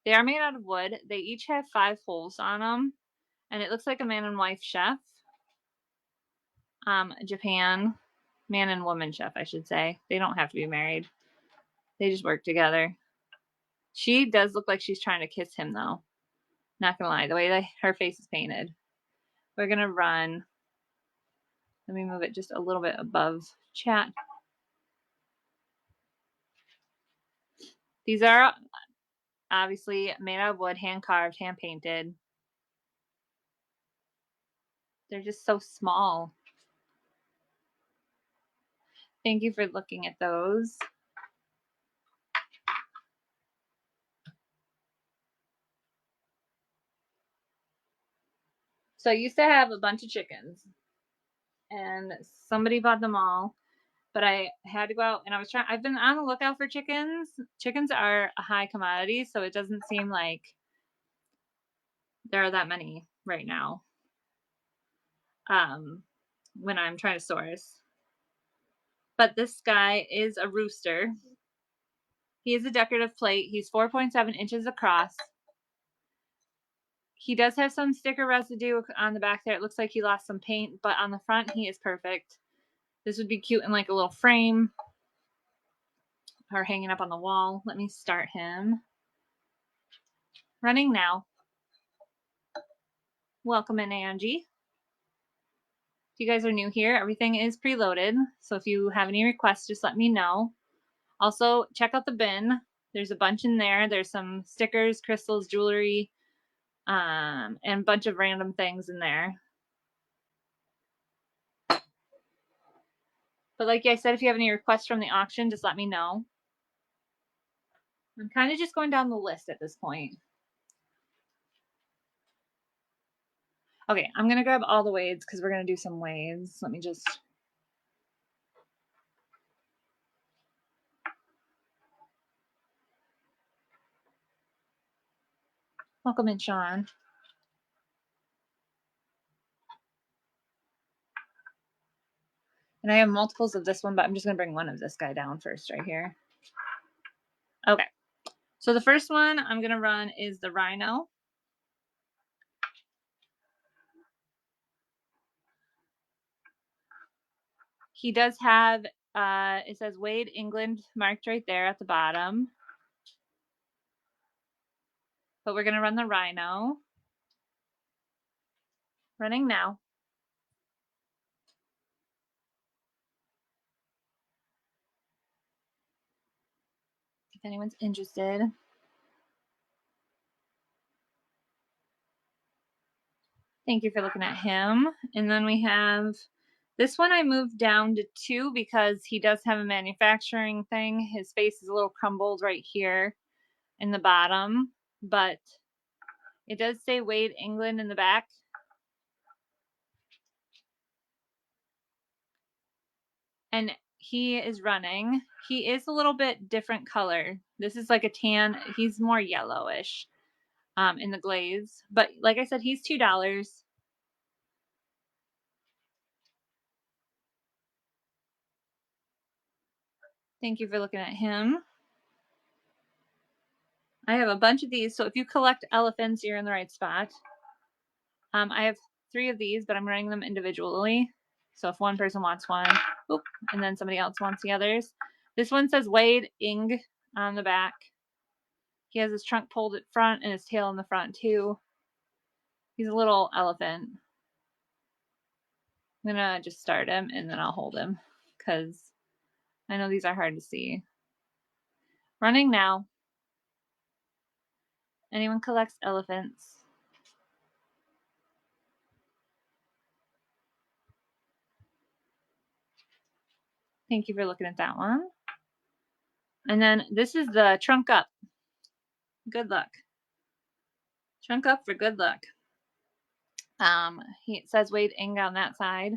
They are made out of wood. They each have 5 holes on them. And it looks like a man and wife chef. Japan. Man and woman chef, I should say. They don't have to be married. They just work together. She does look like she's trying to kiss him, though. Not gonna lie, the way her face is painted. We're gonna run. Let me move it just a little bit above chat. These are obviously made out of wood, hand carved, hand painted. They're just so small. Thank you for looking at those. So I used to have a bunch of chickens, and somebody bought them all, but I had to go out and I've been on the lookout for chickens. Chickens are a high commodity, so it doesn't seem like there are that many right now. When I'm trying to source. But this guy is a rooster. He is a decorative plate. He's 4.7 inches across. He does have some sticker residue on the back there. It looks like he lost some paint, but on the front, he is perfect. This would be cute in like a little frame or hanging up on the wall. Let me start him. Running now. Welcome in, Angie. If you guys are new here, everything is preloaded. So if you have any requests, just let me know. Also, check out the bin. There's a bunch in there. There's some stickers, crystals, jewelry, and a bunch of random things in there. But like I said, if you have any requests from the auction, just let me know. I'm kind of just going down the list at this point. Okay, I'm gonna grab all the wades because we're gonna do some wades. Let me just. Welcome in, Sean. And I have multiples of this one, but I'm just gonna bring one of this guy down first right here. Okay, so the first one I'm gonna run is the rhino. He does have, it says Wade, England marked right there at the bottom. But we're gonna run the rhino. Running now. If anyone's interested. Thank you for looking at him. And then we have this one I moved down to 2 because he does have a manufacturing thing. His face is a little crumbled right here in the bottom, but it does say Wade, England in the back. And he is running. He is a little bit different color. This is like a tan. He's more yellowish in the glaze. But like I said, he's $2. Thank you for looking at him. I have a bunch of these, so if you collect elephants, you're in the right spot. I have 3 of these, but I'm running them individually. So if one person wants one, whoop, and then somebody else wants the others. This one says Wade Ing on the back. He has his trunk pulled at front and his tail in the front too. He's a little elephant. I'm gonna just start him and then I'll hold him because I know these are hard to see. Running now. Anyone collects elephants? Thank you for looking at that one. And then this is the trunk up. Good luck. Trunk up for good luck. It says Wade Ing on that side.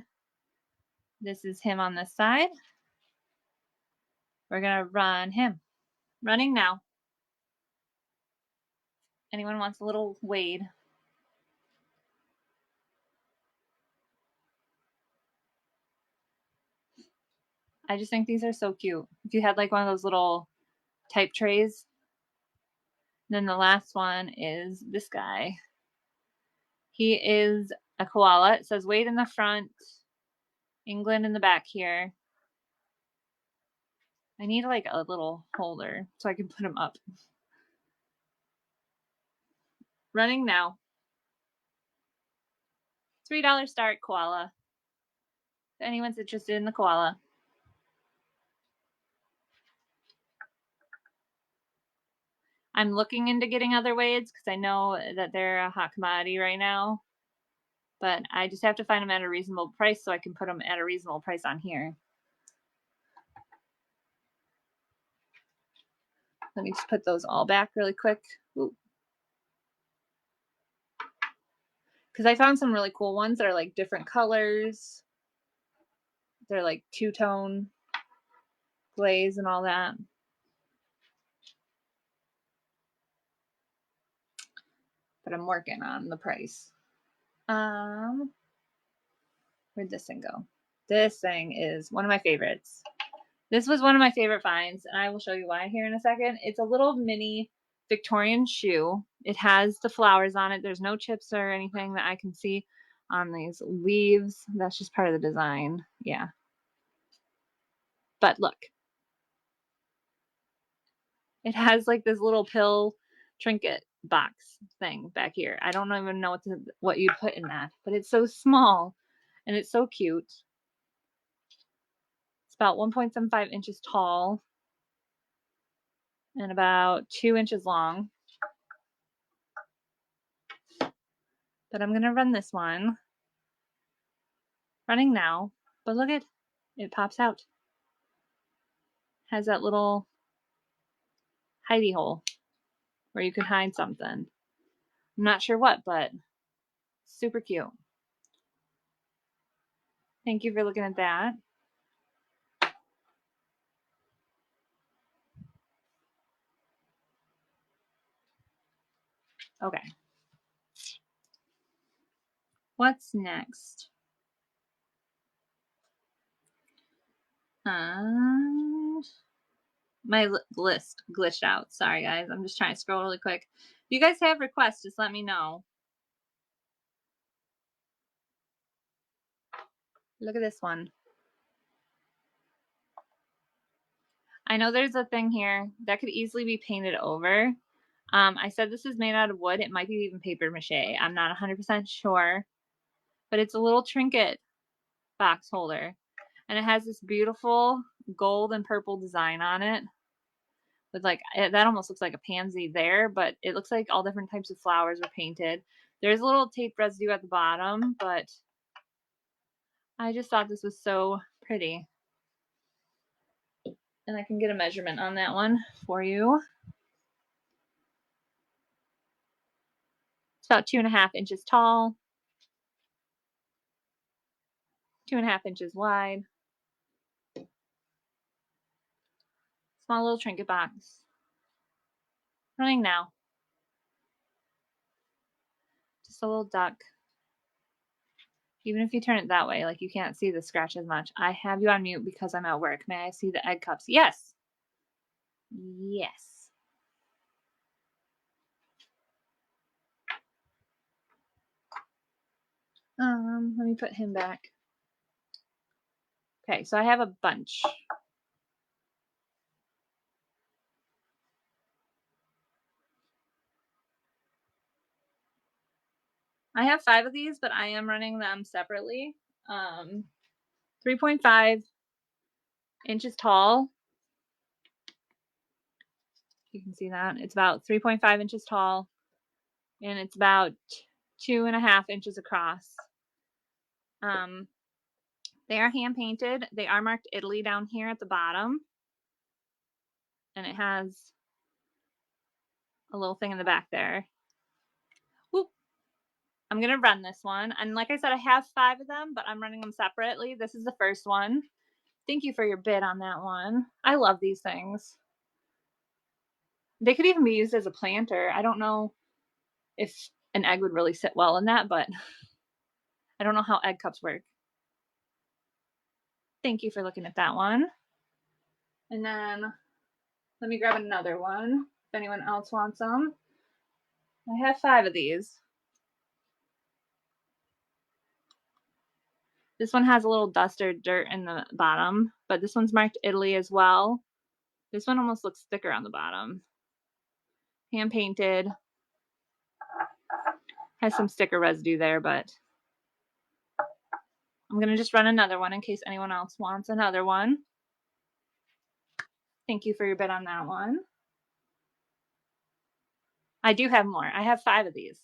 This is him on this side. We're gonna run him. Running now. Anyone wants a little Wade? I just think these are so cute. If you had like one of those little type trays. Then the last one is this guy. He is a koala. It says Wade in the front, England in the back here. I need like a little holder so I can put him up. Running now. $3 start koala. If anyone's interested in the koala. I'm looking into getting other Wades because I know that they're a hot commodity right now. But I just have to find them at a reasonable price so I can put them at a reasonable price on here. Let me just put those all back really quick. Because I found some really cool ones that are like different colors. They're like two-tone glaze and all that. But I'm working on the price. Where'd this thing go? This thing is one of my favorites. This was one of my favorite finds, and I will show you why here in a second. It's a little mini Victorian shoe. It has the flowers on it. There's no chips or anything that I can see on these leaves. That's just part of the design. Yeah. But look. It has like this little pill trinket box thing back here. I don't even know what you'd put in that, but it's so small and it's so cute. It's about 1.75 inches tall and about 2 inches long. But I'm going to run this one. Running now. But look at it pops out. Has that little hidey hole where you can hide something. I'm not sure what, but super cute. Thank you for looking at that. Okay. What's next? My list glitched out. Sorry, guys. I'm just trying to scroll really quick. If you guys have requests, just let me know. Look at this one. I know there's a thing here that could easily be painted over. I said this is made out of wood. It might be even paper mache. I'm not 100% sure. But it's a little trinket box holder. And it has this beautiful gold and purple design on it. With like, that almost looks like a pansy there, but it looks like all different types of flowers were painted. There's a little tape residue at the bottom, but I just thought this was so pretty. And I can get a measurement on that one for you. It's about 2.5 inches tall, 2.5 inches wide. Small little trinket box. Running now. Just a little duck. Even if you turn it that way, like you can't see the scratch as much. I have you on mute because I'm at work. May I see the egg cups? Yes. Yes. Let me put him back. Okay, so I have a bunch. I have 5 of these, but I am running them separately. 3.5 inches tall. You can see that. It's about 3.5 inches tall, and it's about 2.5 inches across. They are hand painted. They are marked Italy down here at the bottom. And it has a little thing in the back there. Whoop. I'm going to run this one. And like I said, I have 5 of them, but I'm running them separately. This is the first one. Thank you for your bid on that one. I love these things. They could even be used as a planter. I don't know if an egg would really sit well in that, but I don't know how egg cups work. Thank you for looking at that one. And then let me grab another one if anyone else wants them. I have 5 of these. This one has a little dust or dirt in the bottom, but this one's marked Italy as well. This one almost looks thicker on the bottom. Hand painted. Has some sticker residue there, but I'm going to just run another one in case anyone else wants another one. Thank you for your bid on that one. I do have more. I have 5 of these.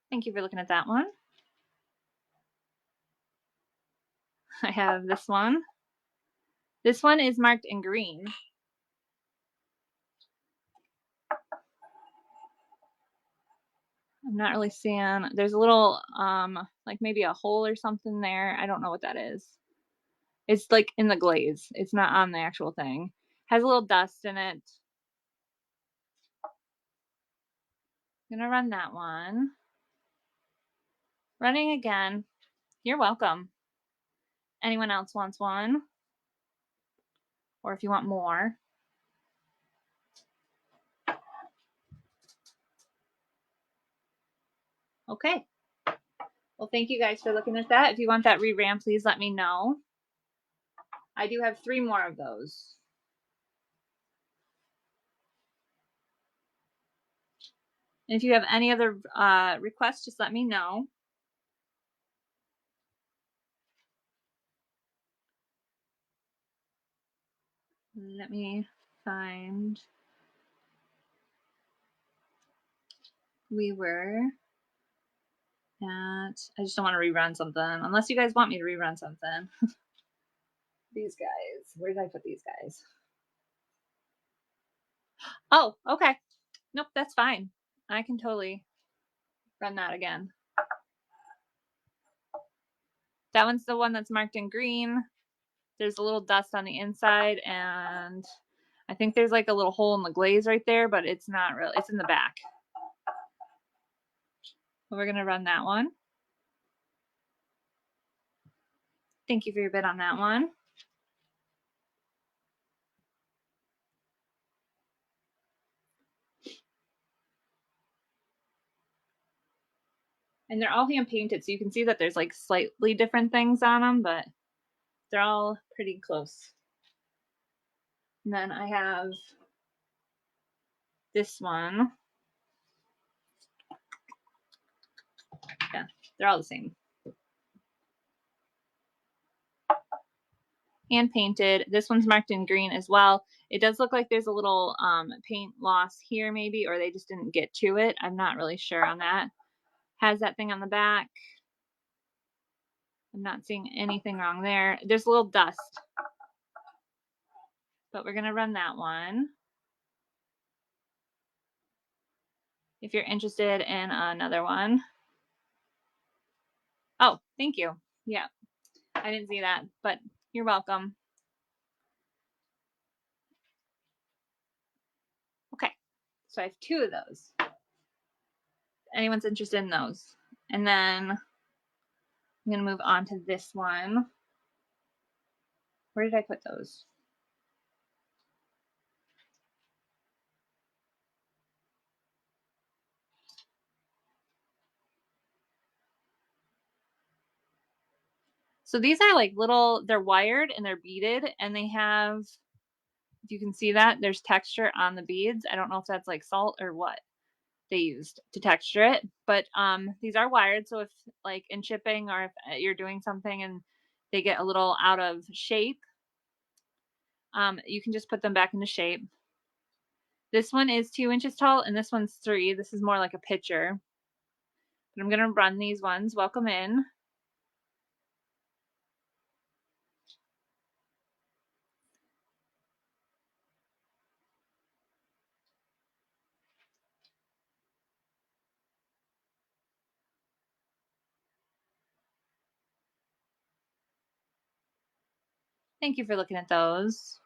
Thank you for looking at that one. I have this one. This one is marked in green. I'm not really seeing, there's a little, like maybe a hole or something there. I don't know what that is. It's like in the glaze. It's not on the actual thing. Has a little dust in it. I'm gonna run that one. Running again. You're welcome. Anyone else wants one? Or if you want more. Okay. Well, thank you guys for looking at that. If you want that reran, please let me know. I do have 3 more of those. And if you have any other requests, just let me know. Let me find. We were I just don't want to rerun something unless you guys want me to rerun something. These guys, where did I put these guys? Oh, okay. Nope, that's fine. I can totally run that again. That one's the one that's marked in green. There's a little dust on the inside, and I think there's like a little hole in the glaze right there, but it's not really, it's in the back. So we're gonna run that one. Thank you for your bid on that one. And they're all hand painted, so you can see that there's like slightly different things on them, but they're all pretty close. And then I have this one. Yeah, they're all the same. Hand painted. This one's marked in green as well. It does look like there's a little paint loss here maybe, or they just didn't get to it. I'm not really sure on that. Has that thing on the back. I'm not seeing anything wrong there. There's a little dust, but we're gonna run that one. If you're interested in another one. Oh, thank you. Yeah, I didn't see that, but you're welcome. Okay, so I have 2 of those. If anyone's interested in those. And then I'm gonna move on to this one. Where did I put those? So these are like little, they're wired and they're beaded, and they have, if you can see that, there's texture on the beads. I don't know if that's like salt or what they used to texture it, but these are wired, so if like in shipping or if you're doing something and they get a little out of shape, you can just put them back into shape. This one is 2 inches tall and this one's 3. This is more like a picture. But I'm gonna run these ones. Welcome in. Thank you for looking at those.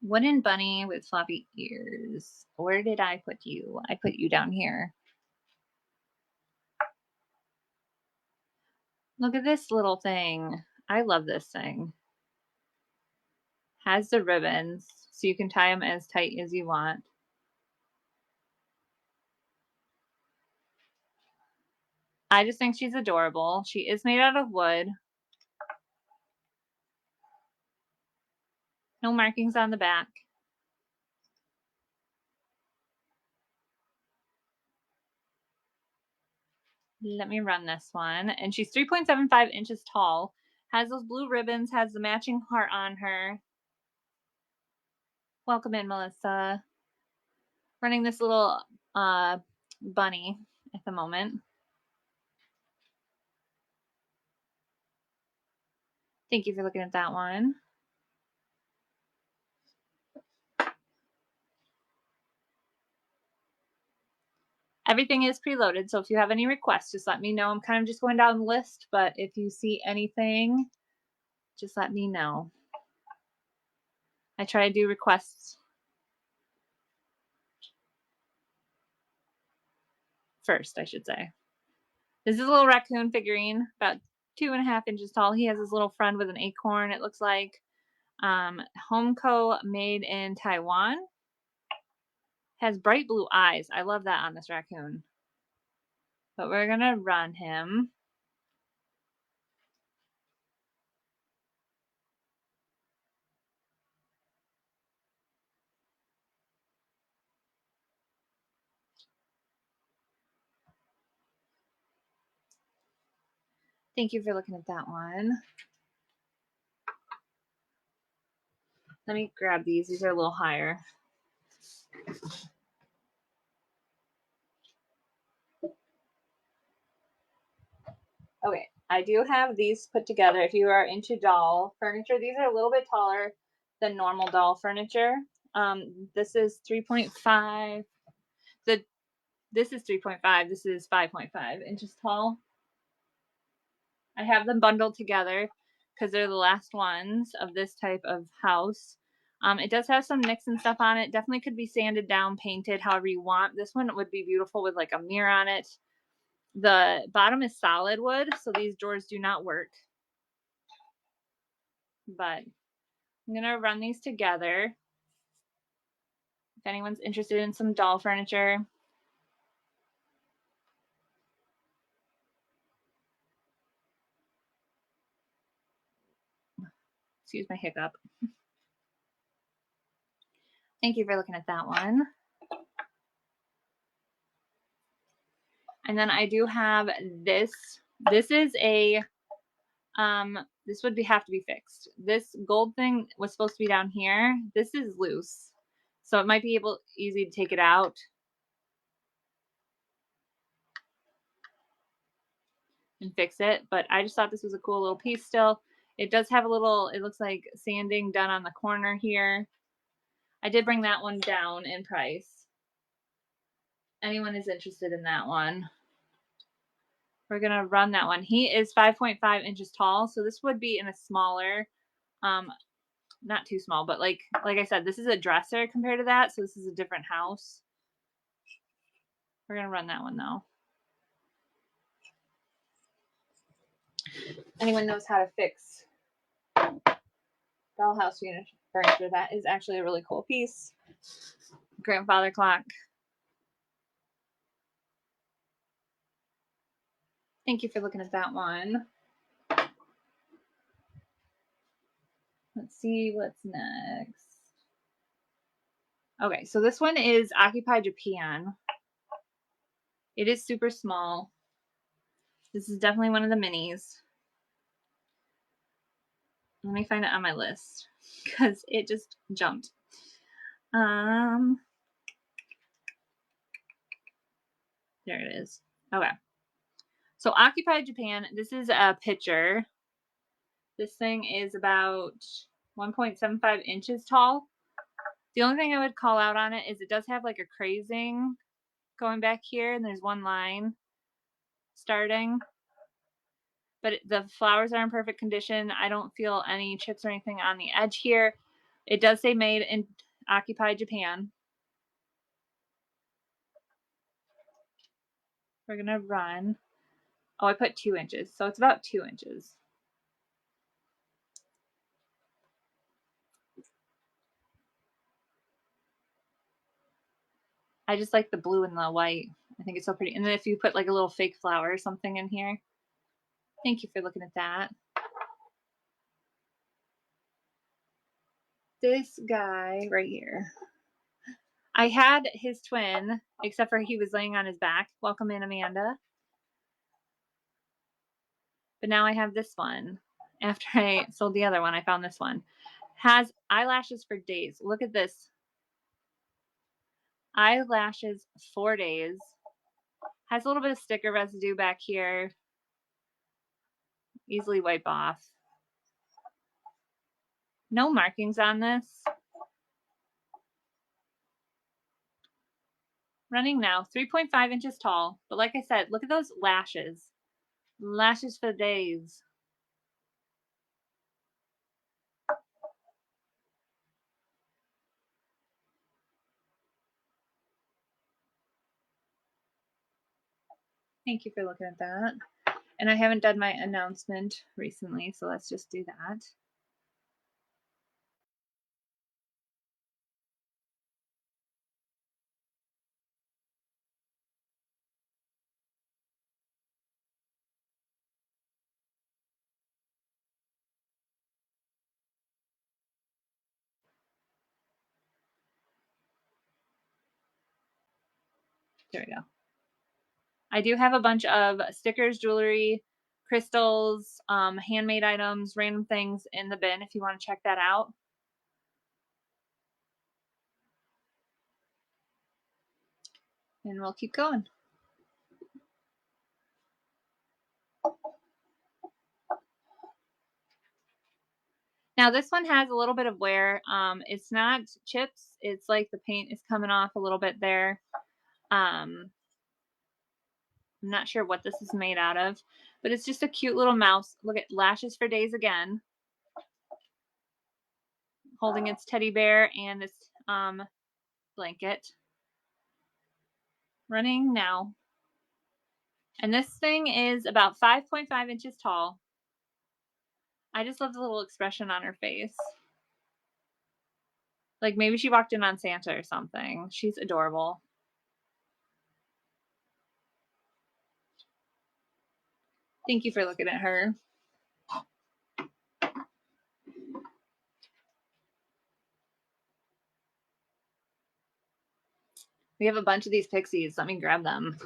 Wooden bunny with floppy ears. Where did I put you? I put you down here. Look at this little thing. I love this thing. Has the ribbons, so you can tie them as tight as you want. I just think she's adorable. She is made out of wood. No markings on the back. Let me run this one. And she's 3.75 inches tall. Has those blue ribbons, has the matching heart on her. Welcome in, Melissa. Running this little bunny at the moment. Thank you for looking at that one. Everything is preloaded, so if you have any requests, just let me know. I'm kind of just going down the list, but if you see anything, just let me know. I try to do requests first, I should say. This is a little raccoon figurine, about 2.5 inches tall. He has his little friend with an acorn, it looks like. Homeco, made in Taiwan. Has bright blue eyes. I love that on this raccoon. But we're gonna run him. Thank you for looking at that one. Let me grab these. These are a little higher. Okay, I do have these put together. If you are into doll furniture, these are a little bit taller than normal doll furniture. This is 3.5. This is 3.5. This is 5.5 inches tall. I have them bundled together because they're the last ones of this type of house. It does have some nicks and stuff on it. Definitely could be sanded down, painted, however you want. This one would be beautiful with like a mirror on it. The bottom is solid wood, so these doors do not work. But I'm going to run these together. If anyone's interested in some doll furniture. Excuse my hiccup. Thank you for looking at that one. And then I do have this. This is a, this would have to be fixed. This gold thing was supposed to be down here. This is loose. So it might be easy to take it out. And fix it. But I just thought this was a cool little piece still. It does have a little, it looks like sanding done on the corner here. I did bring that one down in price. Anyone is interested in that one, we're going to run that one. He is 5.5 inches tall, so this would be in a smaller, not too small, but like I said, this is a dresser compared to that, so this is a different house. We're going to run that one though. Anyone knows how to fix dollhouse furniture, that is actually a really cool piece. Grandfather clock. Thank you for looking at that one. Let's see what's next. Okay, so this one is Occupy Japan. It is super small. This is definitely one of the minis. Let me find it on my list because it just jumped. There it is. Okay. So Occupy Japan, this is a picture. This thing is about 1.75 inches tall. The only thing I would call out on it is it does have like a crazing going back here, and there's one line starting. But the flowers are in perfect condition. I don't feel any chips or anything on the edge here. It does say made in Occupy Japan. We're going to run. Oh, I put 2 inches, so it's about 2 inches. I just like the blue and the white. I think it's so pretty. And then if you put like a little fake flower or something in here. Thank you for looking at that. This guy right here. I had his twin, except for he was laying on his back. Welcome in, Amanda. But now I have this one. After I sold the other one, I found this one. Has eyelashes for days. Look at this. Eyelashes 4 days. Has a little bit of sticker residue back here. Easily wipe off. No markings on this. Running now, 3.5 inches tall. But like I said, look at those lashes. Lashes for days. Thank you for looking at that. And I haven't done my announcement recently, so let's just do that. There we go. I do have a bunch of stickers, jewelry, crystals, handmade items, random things in the bin if you want to check that out. And we'll keep going. Now this one has a little bit of wear. It's not chips. It's like the paint is coming off a little bit there. I'm not sure what this is made out of, but it's just a cute little mouse. Look at Lashes for Days again. Holding its teddy bear and its blanket. Running now. And this thing is about 5.5 inches tall. I just love the little expression on her face. Like maybe she walked in on Santa or something. She's adorable. Thank you for looking at her. We have a bunch of these pixies. Let me grab them.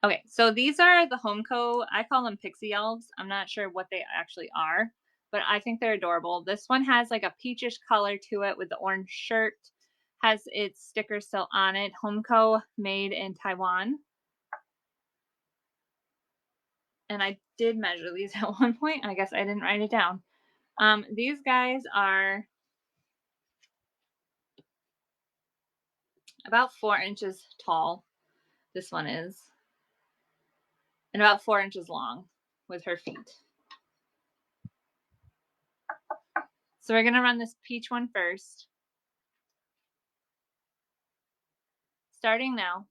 Okay, so these are the Homeco. I call them pixie elves. I'm not sure what they actually are, but I think they're adorable. This one has like a peachish color to it with the orange shirt. Has its sticker still on it. Homeco, made in Taiwan. And I did measure these at one point. I guess I didn't write it down. These guys are about 4 inches tall. This one is. And about 4 inches long with her feet. So we're going to run this peach one first. Starting now.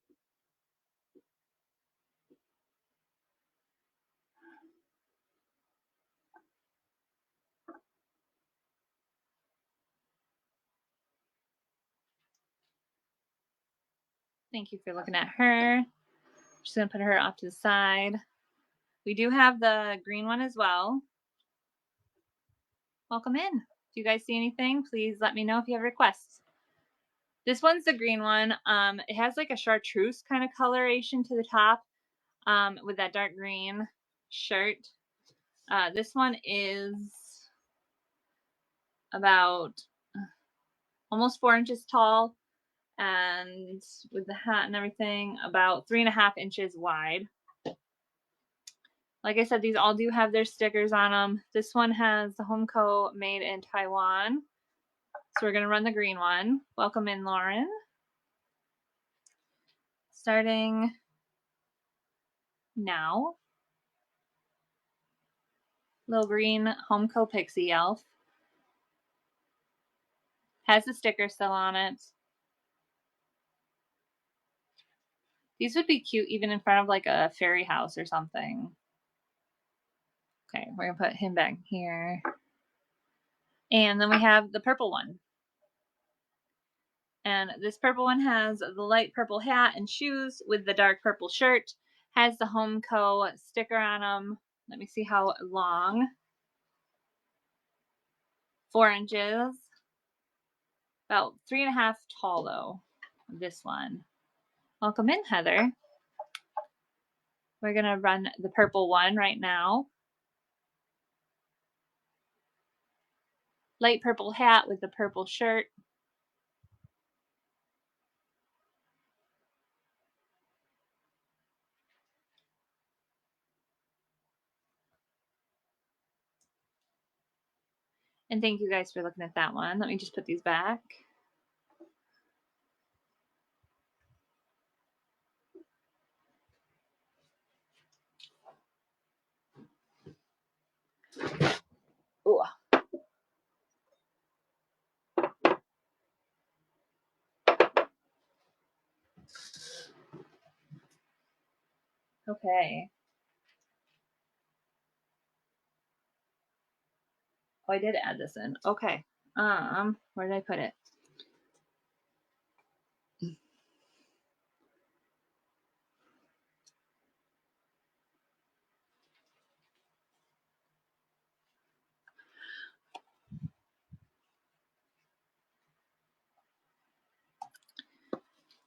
Thank you for looking at her. Just going to put her off to the side. We do have the green one as well. Welcome in. If you guys see anything, please let me know if you have requests. This one's the green one. It has like a chartreuse kind of coloration to the top with that dark green shirt. This one is about almost 4 inches tall, and with the hat and everything, about 3.5 inches wide. Like I said, these all do have their stickers on them. This one has the Homeco, made in Taiwan. So we're going to run the green one. Welcome in, Lauren. Starting now. Little green Homeco pixie elf. Has the sticker still on it. These would be cute even in front of like a fairy house or something. Okay, we're going to put him back here. And then we have the purple one. And this purple one has the light purple hat and shoes with the dark purple shirt. Has the Homeco sticker on them. Let me see how long. 4 inches. About 3.5 tall though. This one. Welcome in, Heather. We're going to run the purple one right now. Light purple hat with the purple shirt. And thank you guys for looking at that one. Let me just put these back. Ooh. Okay. Oh, I did add this in. Okay. Where did I put it?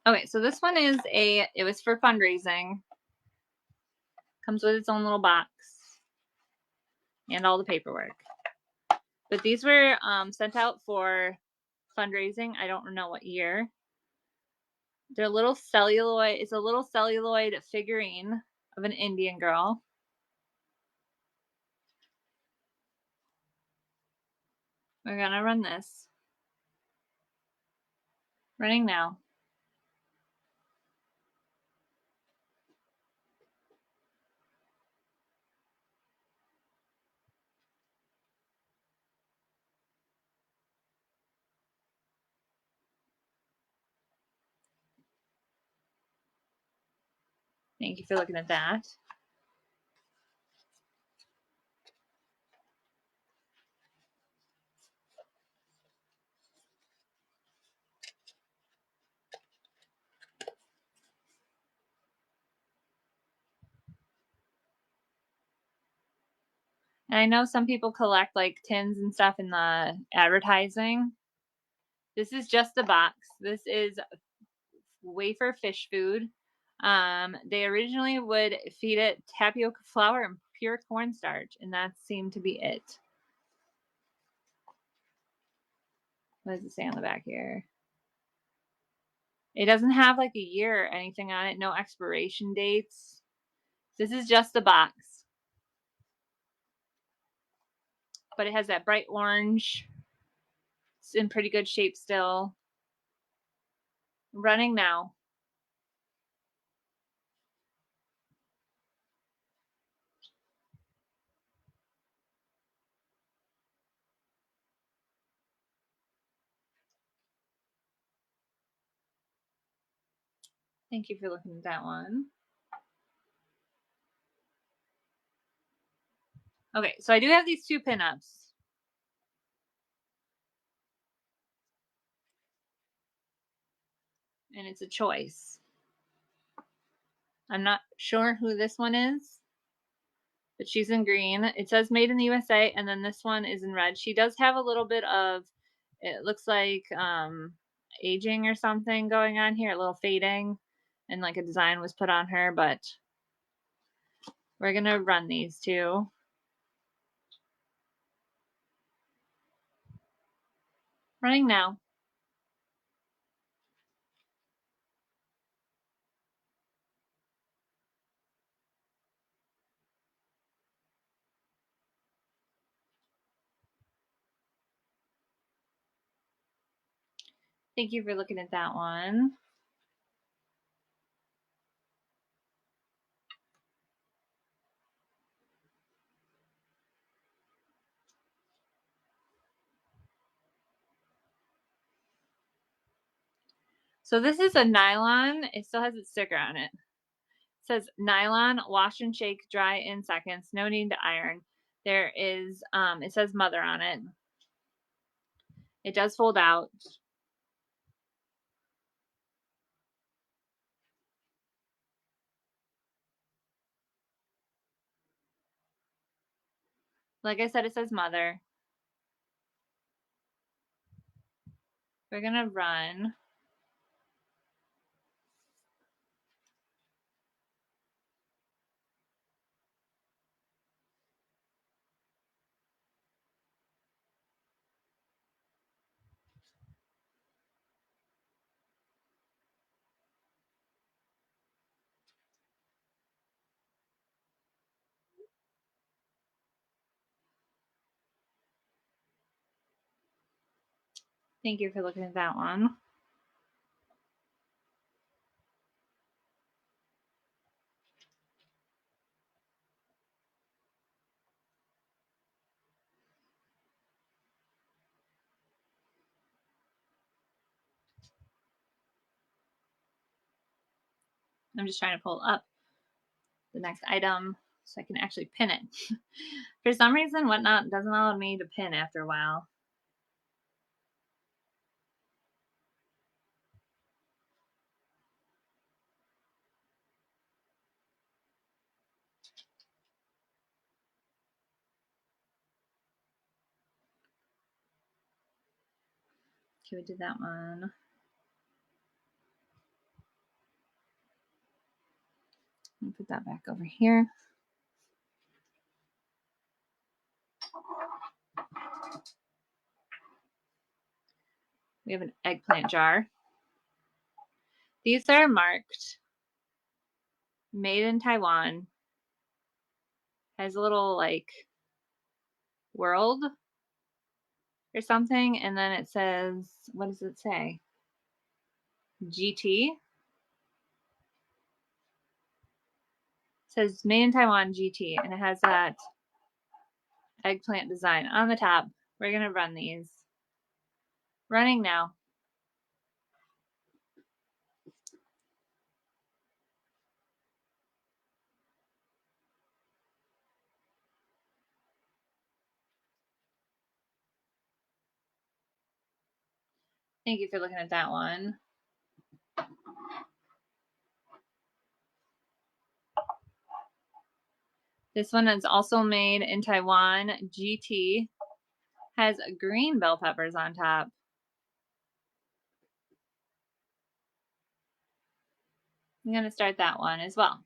Okay, so this one is it was for fundraising. Comes with its own little box and all the paperwork. But these were sent out for fundraising. I don't know what year. They're little celluloid. It's a little celluloid figurine of an Indian girl. We're gonna run this. Running now. Thank you for looking at that. And I know some people collect like tins and stuff in the advertising. This is just a box. This is wafer fish food. They originally would feed it tapioca flour and pure cornstarch, and that seemed to be it. What does it say on the back here? It doesn't have like a year or anything on it, no expiration dates. This is just a box. But it has that bright orange. It's in pretty good shape still. Running now. Thank you for looking at that one. Okay, so I do have these two pinups. And it's a choice. I'm not sure who this one is, but she's in green. It says made in the USA, and then this one is in red. She does have a little bit of, it looks like aging or something going on here, a little fading, and like a design was put on her, but we're gonna run these two. Running now. Thank you for looking at that one. So this is a nylon. It still has its sticker on it. It says nylon, wash and shake, dry in seconds. No need to iron. There is, it says mother on it. It does fold out. Like I said, it says mother. We're gonna run. Thank you for looking at that one. I'm just trying to pull up the next item so I can actually pin it. For some reason, Whatnot doesn't allow me to pin after a while. Okay, we did that one. Put that back over here. We have an eggplant jar. These are marked made in Taiwan. Has a little like world or something, and then it says, what does it say? GT. It says made in Taiwan GT, and it has that eggplant design on the top. We're gonna run these. Running now. Thank you for looking at that one. This one is also made in Taiwan. GT has green bell peppers on top. I'm going to start that one as well.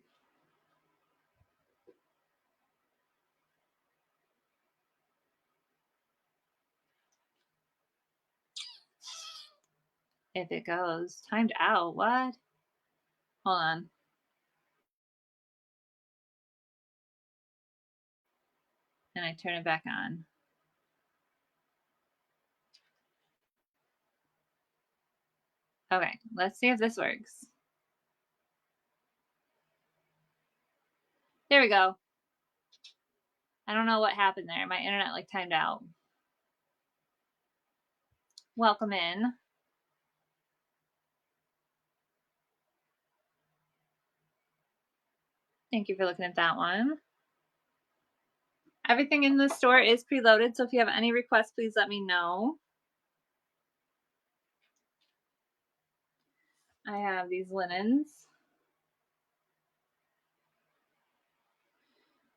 If it goes. Timed out. What? Hold on. And I turn it back on. Okay, let's see if this works. There we go. I don't know what happened there. My internet like timed out. Welcome in. Thank you for looking at that one. Everything in the store is preloaded, so if you have any requests, please let me know. I have these linens.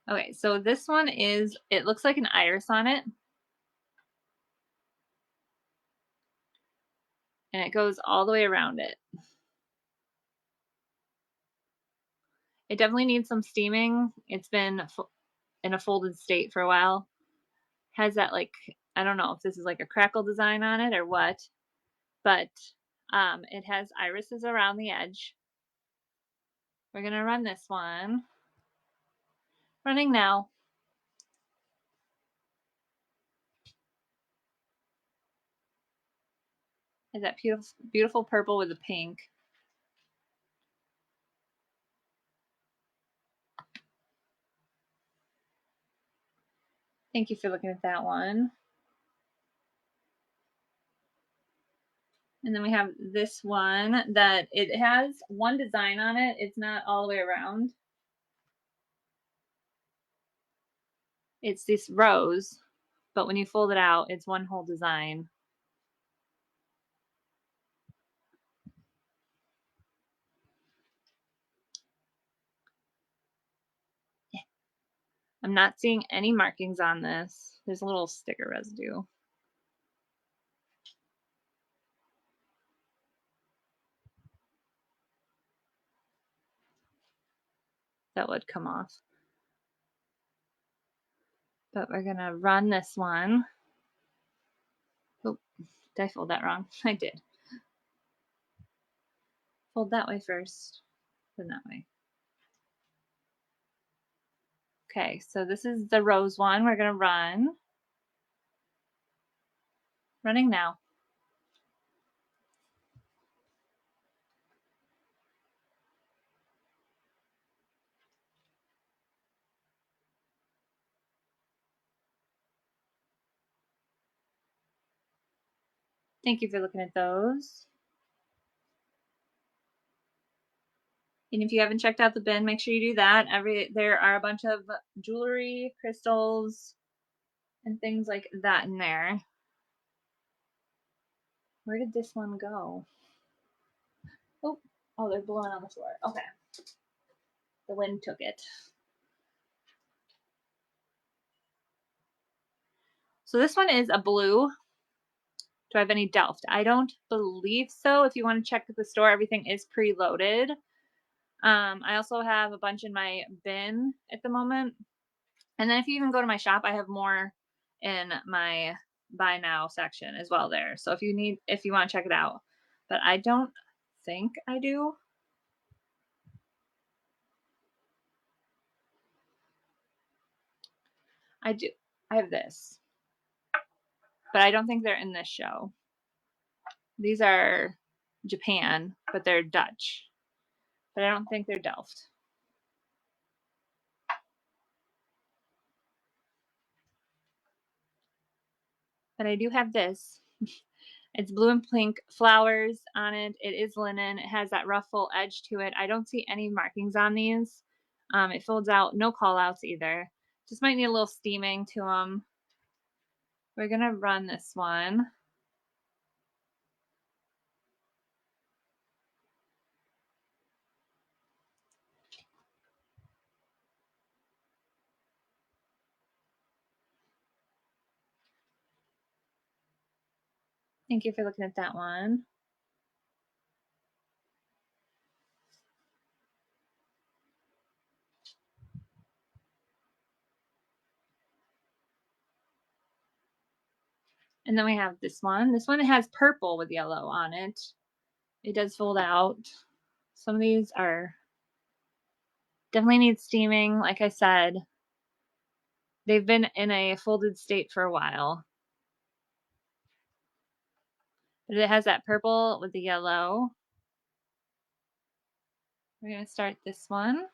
Okay, so this one is, it looks like an iris on it. And it goes all the way around it. It definitely needs some steaming. It's been in a folded state for a while. Has that like, I don't know if this is like a crackle design on it or what, but it has irises around the edge. We're going to run this one. Running now. Is that beautiful, beautiful purple with the pink. Thank you for looking at that one. And then we have this one that it has one design on it. It's not all the way around. It's this rose, but when you fold it out, it's one whole design. I'm not seeing any markings on this. There's a little sticker residue. That would come off. But we're gonna run this one. Oh, did I fold that wrong? I did. Fold that way first, then that way. Okay, so this is the rose one we're gonna run. Running now. Thank you for looking at those. And if you haven't checked out the bin, make sure you do that. There are a bunch of jewelry, crystals, and things like that in there. Where did this one go? Oh, they're blowing on the floor. Okay. The wind took it. So this one is a blue. Do I have any Delft? I don't believe so. If you want to check the store, everything is preloaded. I also have a bunch in my bin at the moment. And then if you even go to my shop, I have more in my buy now section as well there. So if you want to check it out, but I don't think I do. I do. I have this, but I don't think they're in this show. These are Japan, but they're Dutch, but I don't think they're Delft. But I do have this. It's blue and pink flowers on it. It is linen. It has that ruffle edge to it. I don't see any markings on these. It folds out, no call outs either. Just might need a little steaming to them. We're gonna run this one. Thank you for looking at that one. And then we have this one. This one has purple with yellow on it. It does fold out. Some of these are definitely need steaming. Like I said, they've been in a folded state for a while. But it has that purple with the yellow. We're going to start this one.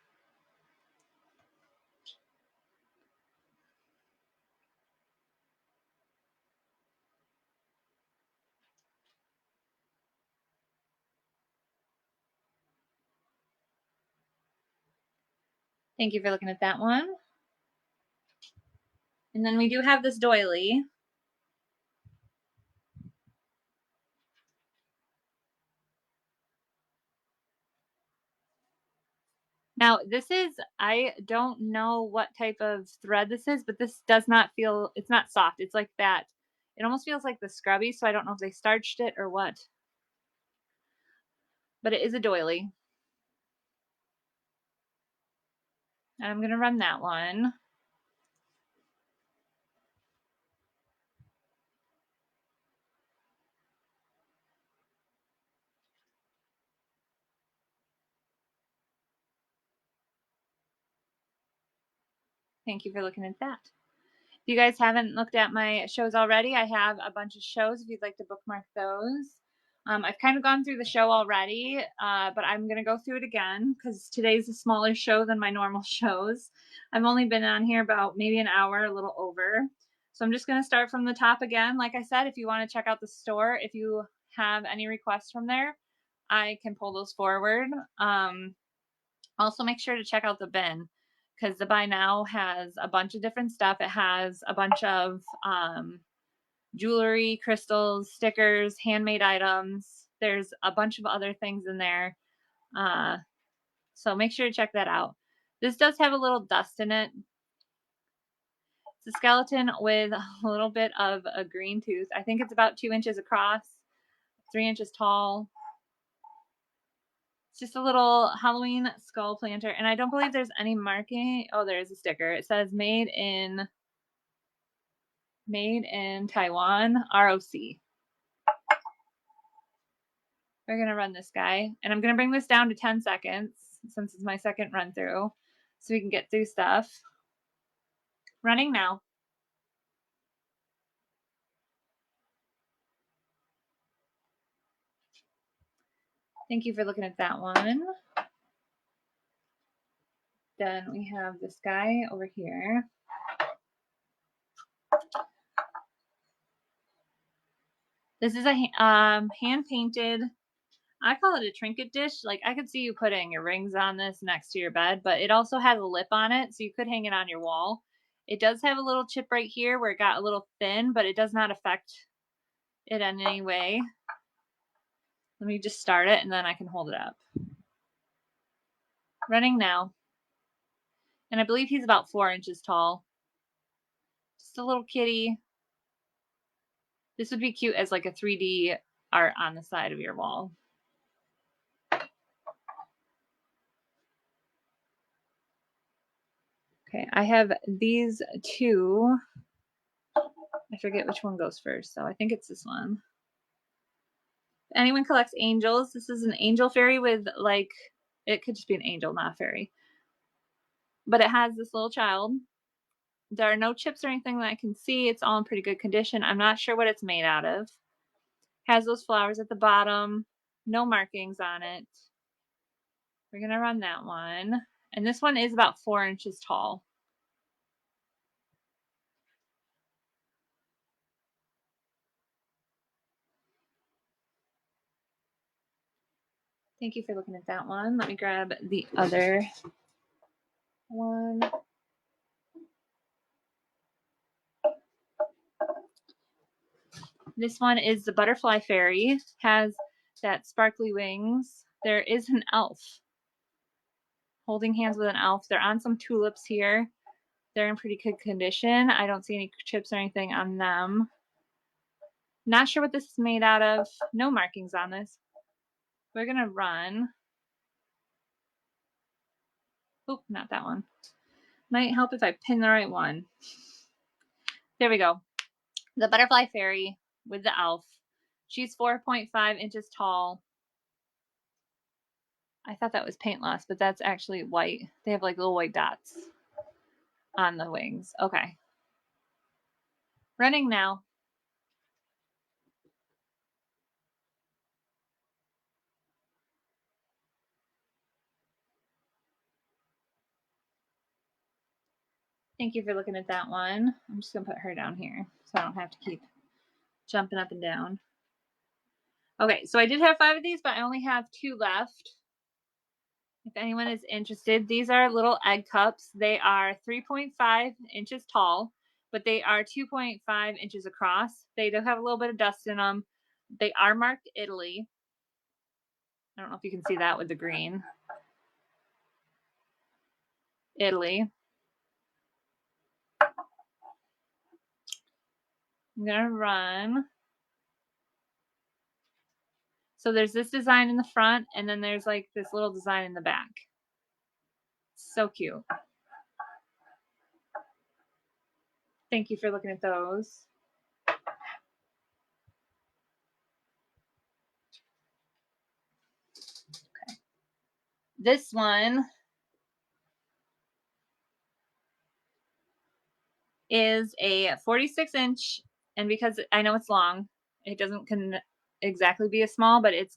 Thank you for looking at that one. And then we do have this doily. Now, this is, I don't know what type of thread this is, but this does not feel, it's not soft. It's like that. It almost feels like the scrubby, so I don't know if they starched it or what. But it is a doily. I'm going to run that one. Thank you for looking at that. If you guys haven't looked at my shows already, I have a bunch of shows if you'd like to bookmark those. I've kind of gone through the show already, but I'm going to go through it again because today's a smaller show than my normal shows. I've only been on here about maybe an hour, a little over. So I'm just going to start from the top again. Like I said, if you want to check out the store, if you have any requests from there, I can pull those forward. Also, make sure to check out the bin because the buy now has a bunch of different stuff. It has a bunch of jewelry, crystals, stickers, handmade items. There's a bunch of other things in there. So make sure to check that out. This does have a little dust in it. It's a skeleton with a little bit of a green tooth. I think it's about 2 inches across, 3 inches tall. It's just a little Halloween skull planter. And I don't believe there's any marking. Oh, there's a sticker. It says made in Taiwan, ROC. We're going to run this guy. And I'm going to bring this down to 10 seconds since it's my second run through so we can get through stuff. Running now. Thank you for looking at that one. Then we have this guy over here. This is a hand-painted, I call it a trinket dish. Like, I could see you putting your rings on this next to your bed, but it also has a lip on it, so you could hang it on your wall. It does have a little chip right here where it got a little thin, but it does not affect it in any way. Let me just start it, and then I can hold it up. Running now. And I believe he's about 4 inches tall. Just a little kitty. This would be cute as like a 3D art on the side of your wall. Okay, I have these two. I forget which one goes first, so I think it's this one. If anyone collects angels, this is an angel fairy with like, it could just be an angel, not a fairy. But it has this little child. There are no chips or anything that I can see. It's all in pretty good condition. I'm not sure what it's made out of. Has those flowers at the bottom. No markings on it. We're going to run that one. And this one is about 4 inches tall. Thank you for looking at that one. Let me grab the other one. This one is the butterfly fairy. Has that sparkly wings. There is an elf holding hands with an elf. They're on some tulips here. They're in pretty good condition. I don't see any chips or anything on them. Not sure what this is made out of. No markings on this. We're going to run. Oh, not that one. Might help if I pin the right one. There we go. The butterfly fairy with the elf. She's 4.5 inches tall. I thought that was paint loss, but that's actually white. They have like little white dots on the wings. Okay. Running now. Thank you for looking at that one. I'm just going to put her down here so I don't have to keep jumping up and down. Okay, so I did have 5 of these, but I only have 2 left. If anyone is interested, these are little egg cups. They are 3.5 inches tall, but they are 2.5 inches across. They do have a little bit of dust in them. They are marked Italy. I don't know if you can see that with the green. Italy. I'm going to run. So there's this design in the front, and then there's like this little design in the back. So cute. Thank you for looking at those. Okay. This one is a 46-inch, and because I know it's long, it doesn't exactly be a small, but it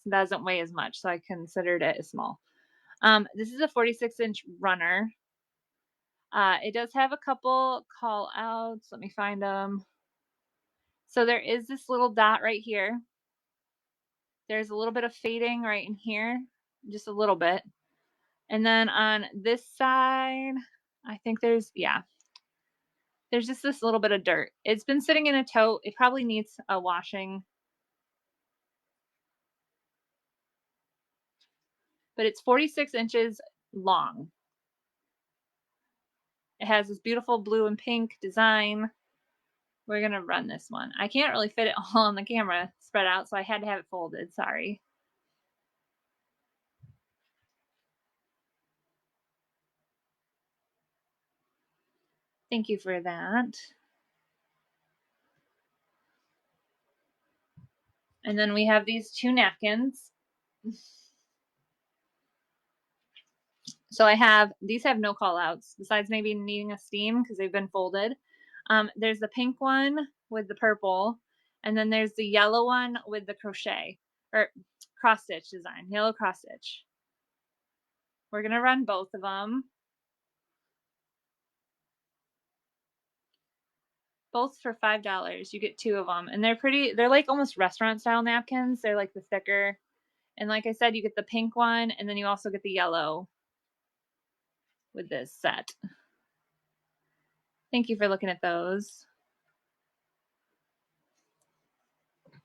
doesn't weigh as much, so I considered it as small. This is a 46-inch runner. It does have a couple call outs. Let me find them. So there is this little dot right here. There's a little bit of fading right in here, just a little bit. And then on this side, I think there's just this little bit of dirt. It's been sitting in a tote. It probably needs a washing. But it's 46 inches long. It has this beautiful blue and pink design. We're going to run this one. I can't really fit it all on the camera spread out, so I had to have it folded. Sorry. Thank you for that. And then we have these 2 napkins. So these have no call outs besides maybe needing a steam because they've been folded. There's the pink one with the purple, and then there's the yellow one with the crochet or cross stitch design, yellow cross stitch. We're going to run both of them. Both for $5. You get 2 of them, and they're like almost restaurant style napkins. They're like the thicker. And like I said, you get the pink one, and then you also get the yellow with this set. Thank you for looking at those. Let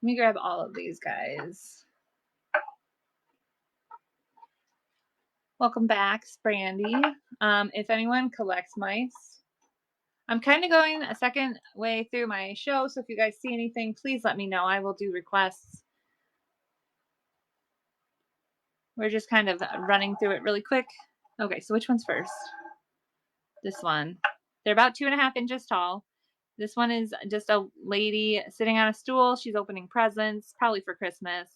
me grab all of these guys. Welcome back, Brandy. If anyone collects mice, I'm kind of going a second way through my show, so if you guys see anything, please let me know. I will do requests. We're just kind of running through it really quick. Okay, so which one's first? This one. They're about 2.5 inches tall. This one is just a lady sitting on a stool. She's opening presents, probably for Christmas.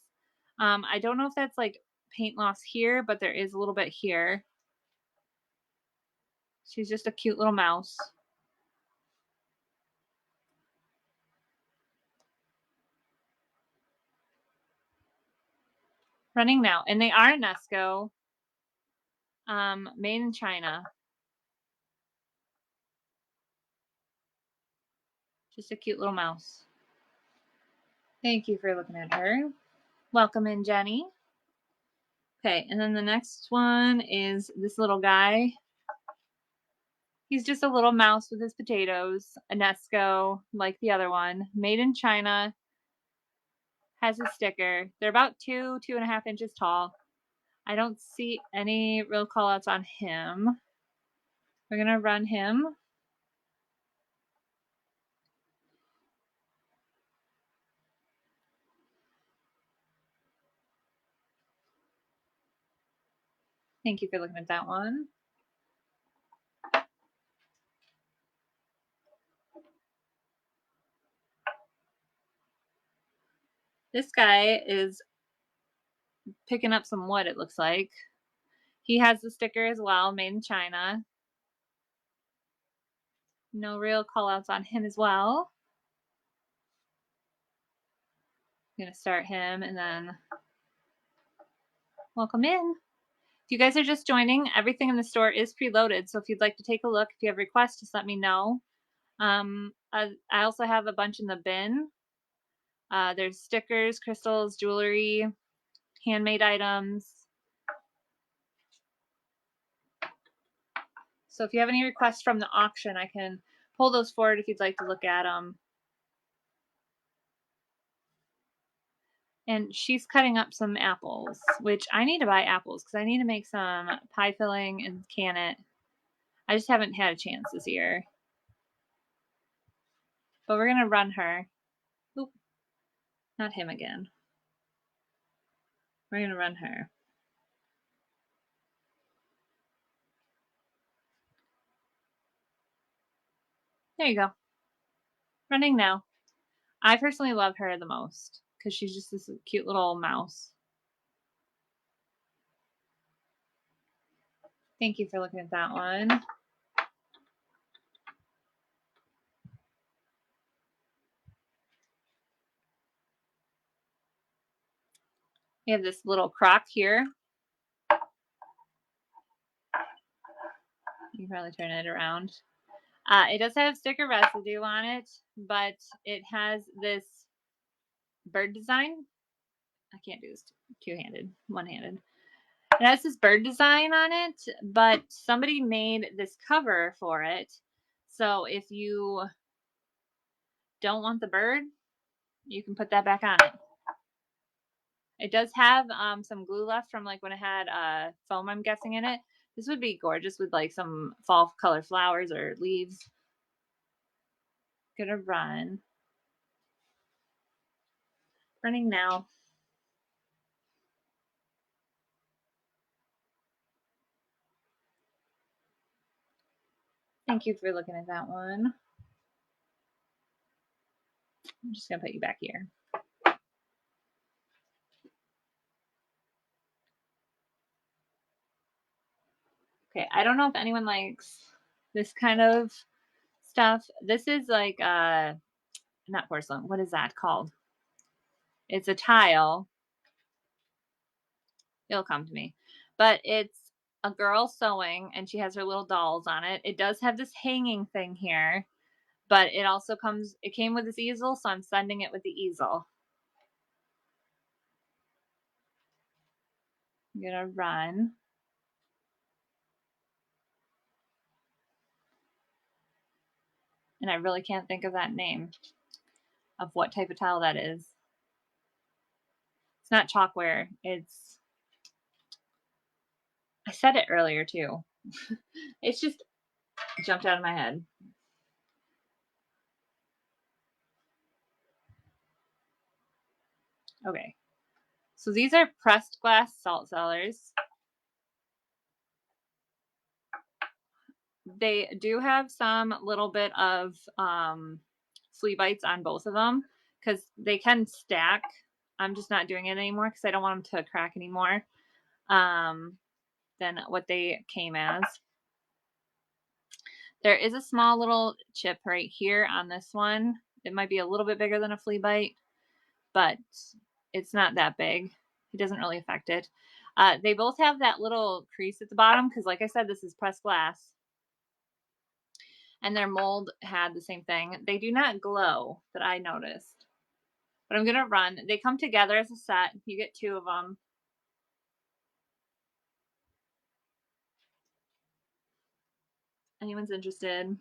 I don't know if that's like paint loss here, but there is a little bit here. She's just a cute little mouse. Running now. And they are UNESCO. Made in China. Just a cute little mouse. Thank you for looking at her. Welcome in, Jenny. Okay, and then the next one is this little guy. He's just a little mouse with his potatoes. UNESCO, like the other one. Made in China. Has a sticker. They're about 2.5 inches tall. I don't see any real call outs on him. We're going to run him. Thank you for looking at that one. This guy is picking up some wood, it looks like. He has the sticker as well, made in China. No real call outs on him as well. I'm going to start him and then welcome in. If you guys are just joining, everything in the store is preloaded. So if you'd like to take a look, if you have requests, just let me know. I also have a bunch in the bin. There's stickers, crystals, jewelry, handmade items. So if you have any requests from the auction, I can pull those forward if you'd like to look at them. And she's cutting up some apples, which I need to buy apples because I need to make some pie filling and can it. I just haven't had a chance this year. But we're going to run her. Oop, not him again. We're going to run her. There you go. Running now. I personally love her the most because she's just this cute little mouse. Thank you for looking at that one. We have this little crock here. You can probably turn it around. It does have sticker residue on it, but it has this bird design. I can't do this two-handed, one-handed. It has this bird design on it, but somebody made this cover for it. So if you don't want the bird, you can put that back on it. It does have some glue left from like when it had foam, I'm guessing, in it. This would be gorgeous with like some fall color flowers or leaves. Gonna run. Running now. Thank you for looking at that one. I'm just gonna put you back here. Okay, I don't know if anyone likes this kind of stuff. This is like not porcelain. What is that called? It's a tile. It'll come to me. But it's a girl sewing and she has her little dolls on it. It does have this hanging thing here, but it also came with this easel, so I'm sending it with the easel. I'm gonna run. And I really can't think of that name of what type of tile that is. It's not chalkware. I said it earlier too. It's just jumped out of my head. Okay. So these are pressed glass salt cellars. They do have some little bit of flea bites on both of them because they can stack. I'm just not doing it anymore because I don't want them to crack anymore than what they came as. There is a small little chip right here on this one. It might be a little bit bigger than a flea bite, but it's not that big. It doesn't really affect it. They both have that little crease at the bottom because, like I said, this is pressed glass. And their mold had the same thing. They do not glow that I noticed. But I'm going to run. They come together as a set. You get 2 of them. Anyone's interested?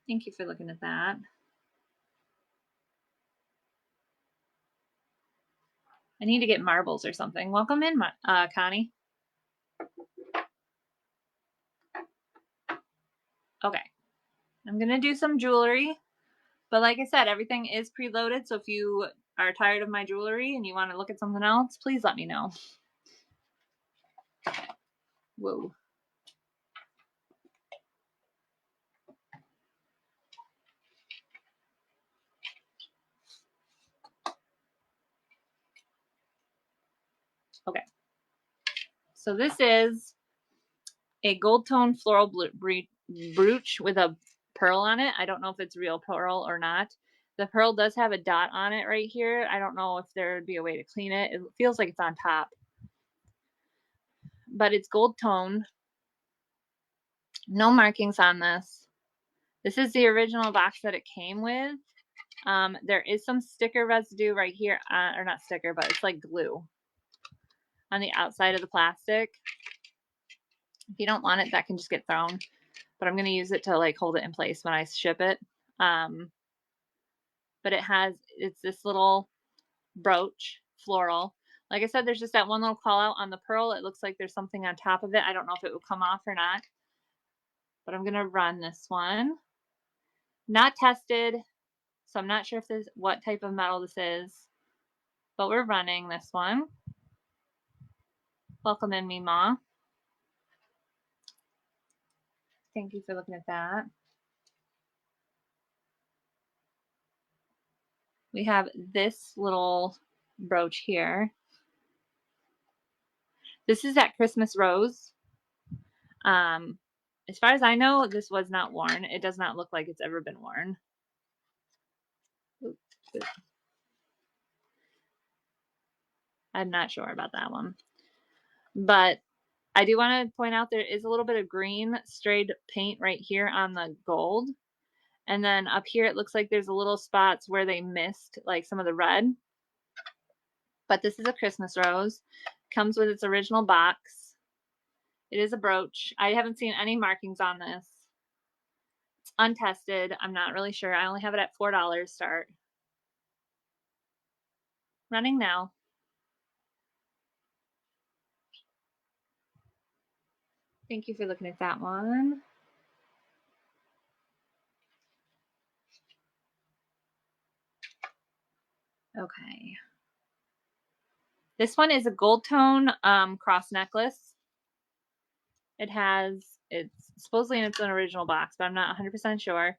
Thank you for looking at that. I need to get marbles or something. Welcome in, Connie. Okay. I'm going to do some jewelry. But like I said, everything is preloaded. So if you are tired of my jewelry and you want to look at something else, please let me know. Whoa. Okay. So this is a gold tone floral brooch with a pearl on it. I don't know if it's real pearl or not. The pearl does have a dot on it right here. I don't know if there would be a way to clean it. It feels like it's on top. But it's gold tone. No markings on this. This is the original box that it came with. There is some sticker residue right here, or not sticker, but it's like glue on the outside of the plastic. If you don't want it, that can just get thrown. But I'm going to use it to like hold it in place when I ship it. But it's this little brooch, floral. Like I said, there's just that one little call out on the pearl. It looks like there's something on top of it. I don't know if it will come off or not. But I'm going to run this one. Not tested, so I'm not sure if this what type of metal this is. But we're running this one. Welcome in, Mima. Thank you for looking at that. We have this little brooch here. This is that Christmas rose. As far as I know, this was not worn. It does not look like it's ever been worn. I'm not sure about that one. But I do want to point out there is a little bit of green strayed paint right here on the gold. And then up here, it looks like there's a little spots where they missed like some of the red. But this is a Christmas rose. Comes with its original box. It is a brooch. I haven't seen any markings on this. It's untested. I'm not really sure. I only have it at $4 start. Running now. Thank you for looking at that one. Okay. This one is a gold tone cross necklace. It's supposedly in its an original box, but I'm not 100% sure.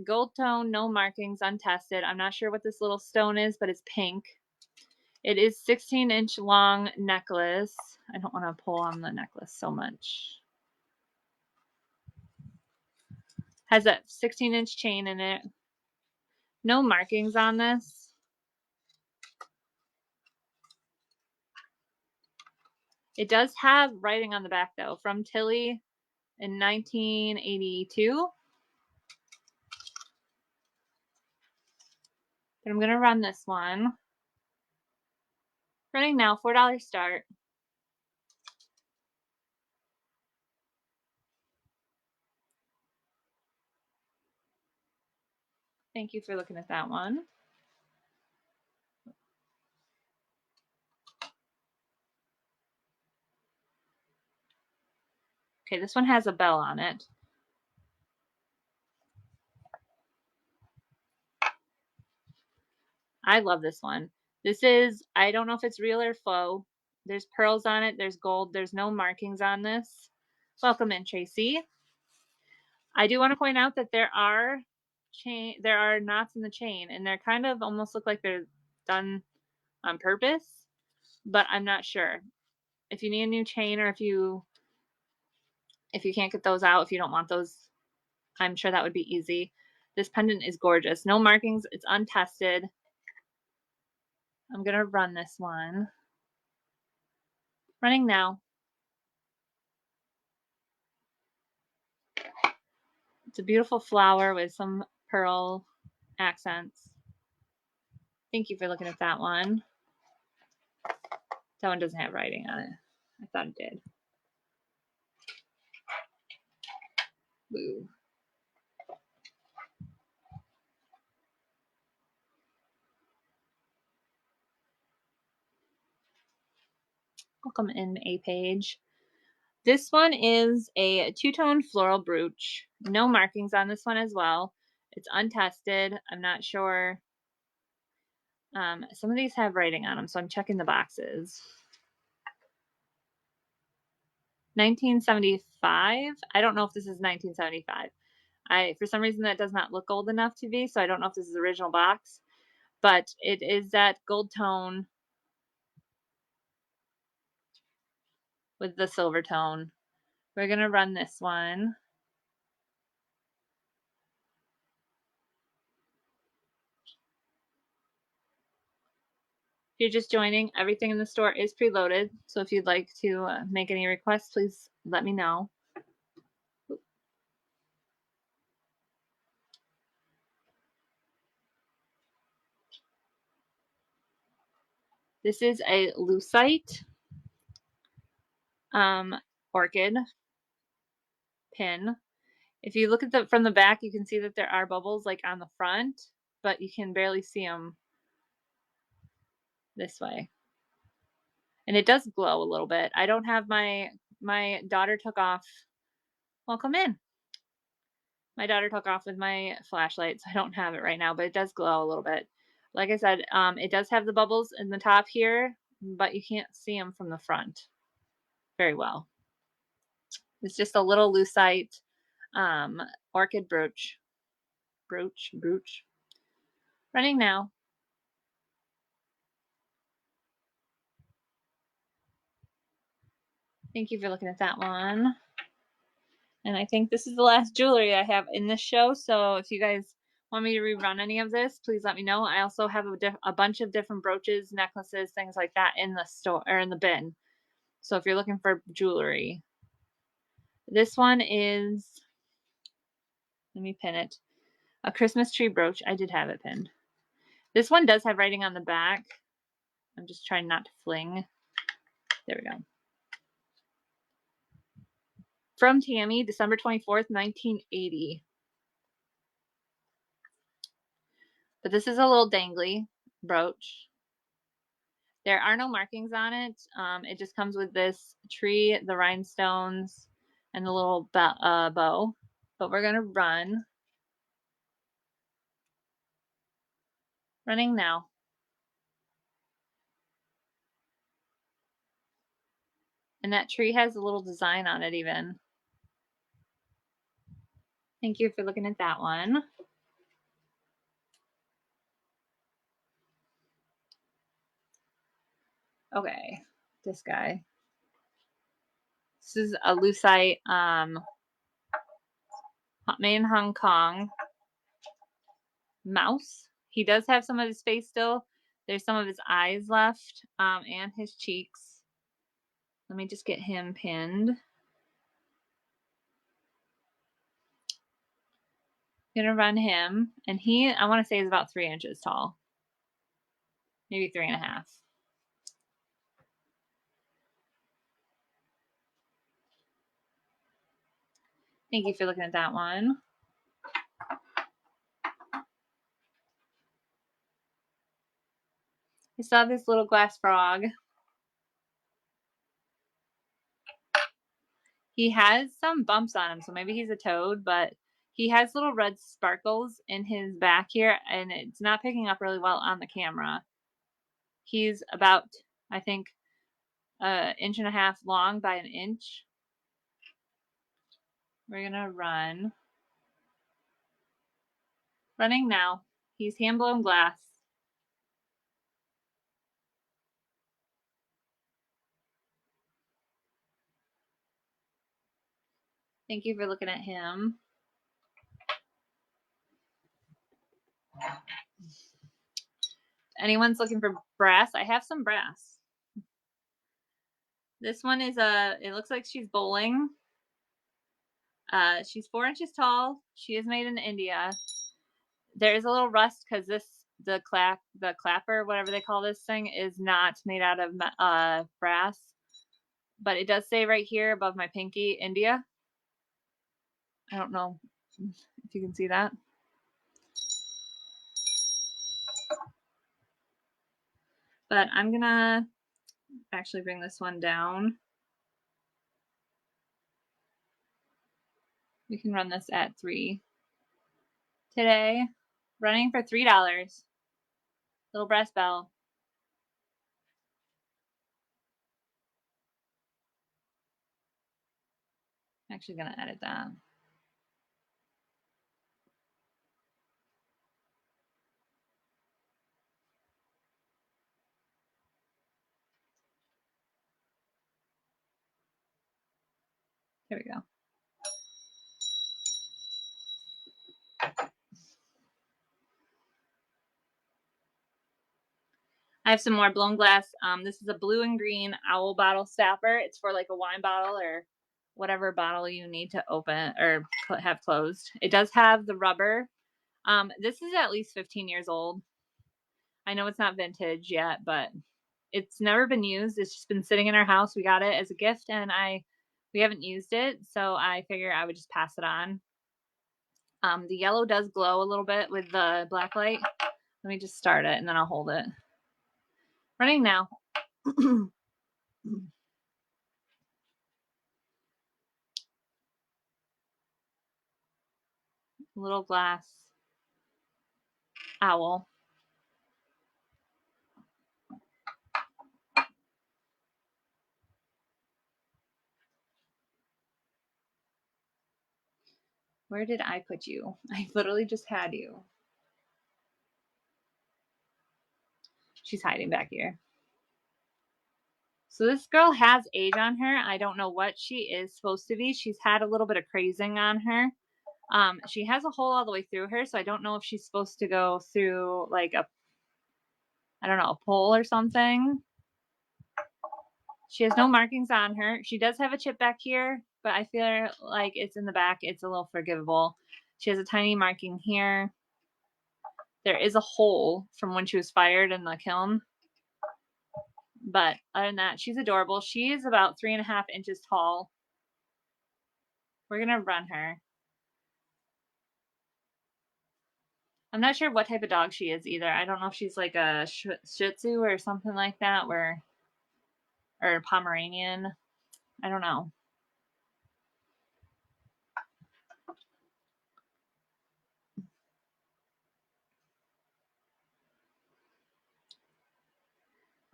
Gold tone, no markings, untested. I'm not sure what this little stone is, but it's pink. It is 16-inch long necklace. I don't want to pull on the necklace so much. Has that 16-inch chain in it. No markings on this. It does have writing on the back, though, from Tilly in 1982. But I'm going to run this one. Running now, $4 start. Thank you for looking at that one. Okay, this one has a bell on it. I love this one. This is, I don't know if it's real or faux. There's pearls on it. There's gold. There's no markings on this. Welcome in, Tracy. I do want to point out that there are knots in the chain, and they're kind of almost look like they're done on purpose, but I'm not sure. If you need a new chain, or if you can't get those out, if you don't want those, I'm sure that would be easy. This pendant is gorgeous. No markings. It's untested. I'm going to run this one. Running now. It's a beautiful flower with some pearl accents. Thank you for looking at that one. That one doesn't have writing on it. I thought it did. Blue. Welcome in, a page. This one is a two-tone floral brooch. No markings on this one as well. It's untested. I'm not sure. Some of these have writing on them, so I'm checking the boxes. 1975. I don't know if this is 1975. For some reason that does not look old enough to be, so I don't know if this is the original box, but it is that gold tone with the silver tone. We're going to run this one. If you're just joining, everything in the store is preloaded, so if you'd like to make any requests, please let me know. This is a lucite orchid pin. If you look at from the back, you can see that there are bubbles like on the front, but you can barely see them this way. And it does glow a little bit. I don't have my daughter took off. Welcome in. My daughter took off with my flashlight, so I don't have it right now, but it does glow a little bit. Like I said, it does have the bubbles in the top here, but you can't see them from the front very well. It's just a little lucite orchid brooch. Brooch. Running now. Thank you for looking at that one. And I think this is the last jewelry I have in this show. So if you guys want me to rerun any of this, please let me know. I also have a bunch of different brooches, necklaces, things like that in the store or in the bin. So if you're looking for jewelry, this one is, let me pin it, a Christmas tree brooch. I did have it pinned. This one does have writing on the back. I'm just trying not to fling. There we go. From Tammy, December 24th, 1980. But this is a little dangly brooch. There are no markings on it. It just comes with this tree, the rhinestones, and the little bow. But we're going to run. Running now. And that tree has a little design on it even. Thank you for looking at that one. Okay, this guy. This is a lucite made in Hong Kong mouse. He does have some of his face still. There's some of his eyes left and his cheeks. Let me just get him pinned. I'm gonna run him, and I want to say is about 3 inches tall, maybe 3.5. Thank you for looking at that one. I saw this little glass frog. He has some bumps on him, so maybe he's a toad, but He has little red sparkles in his back here, and it's not picking up really well on the camera. He's about, I think, 1.5 inches long by 1 inch. We're gonna run. Running now. He's hand-blown glass. Thank you for looking at him. Anyone's looking for brass? I have some brass. This one is it looks like she's bowling. She's 4 inches tall. She is made in India. There is a little rust because the clapper, whatever they call this thing, is not made out of brass. But it does say right here above my pinky, India. I don't know if you can see that. But I'm gonna actually bring this one down. We can run this at 3 today. Running for $3. Little brass bell. I'm actually gonna edit that. There we go. I have some more blown glass. This is a blue and green owl bottle stopper. It's for like a wine bottle or whatever bottle you need to open or have closed. It does have the rubber. This is at least 15 years old. I know it's not vintage yet, but it's never been used. It's just been sitting in our house. We got it as a gift and we haven't used it. So I figure I would just pass it on. The yellow does glow a little bit with the black light. Let me just start it and then I'll hold it. Running now. Little glass owl. Where did I put you? I literally just had you. She's hiding back here. So this girl has age on her. I don't know what she is supposed to be. She's had a little bit of crazing on her. She has a hole all the way through her, so I don't know if she's supposed to go through like I don't know, a pole or something. She has no markings on her. She does have a chip back here, but I feel like it's in the back. It's a little forgivable. She has a tiny marking here. There is a hole from when she was fired in the kiln. But other than that, she's adorable. She is about 3.5 inches tall. We're going to run her. I'm not sure what type of dog she is either. I don't know if she's like a Shih Tzu or something like that, or a Pomeranian. I don't know.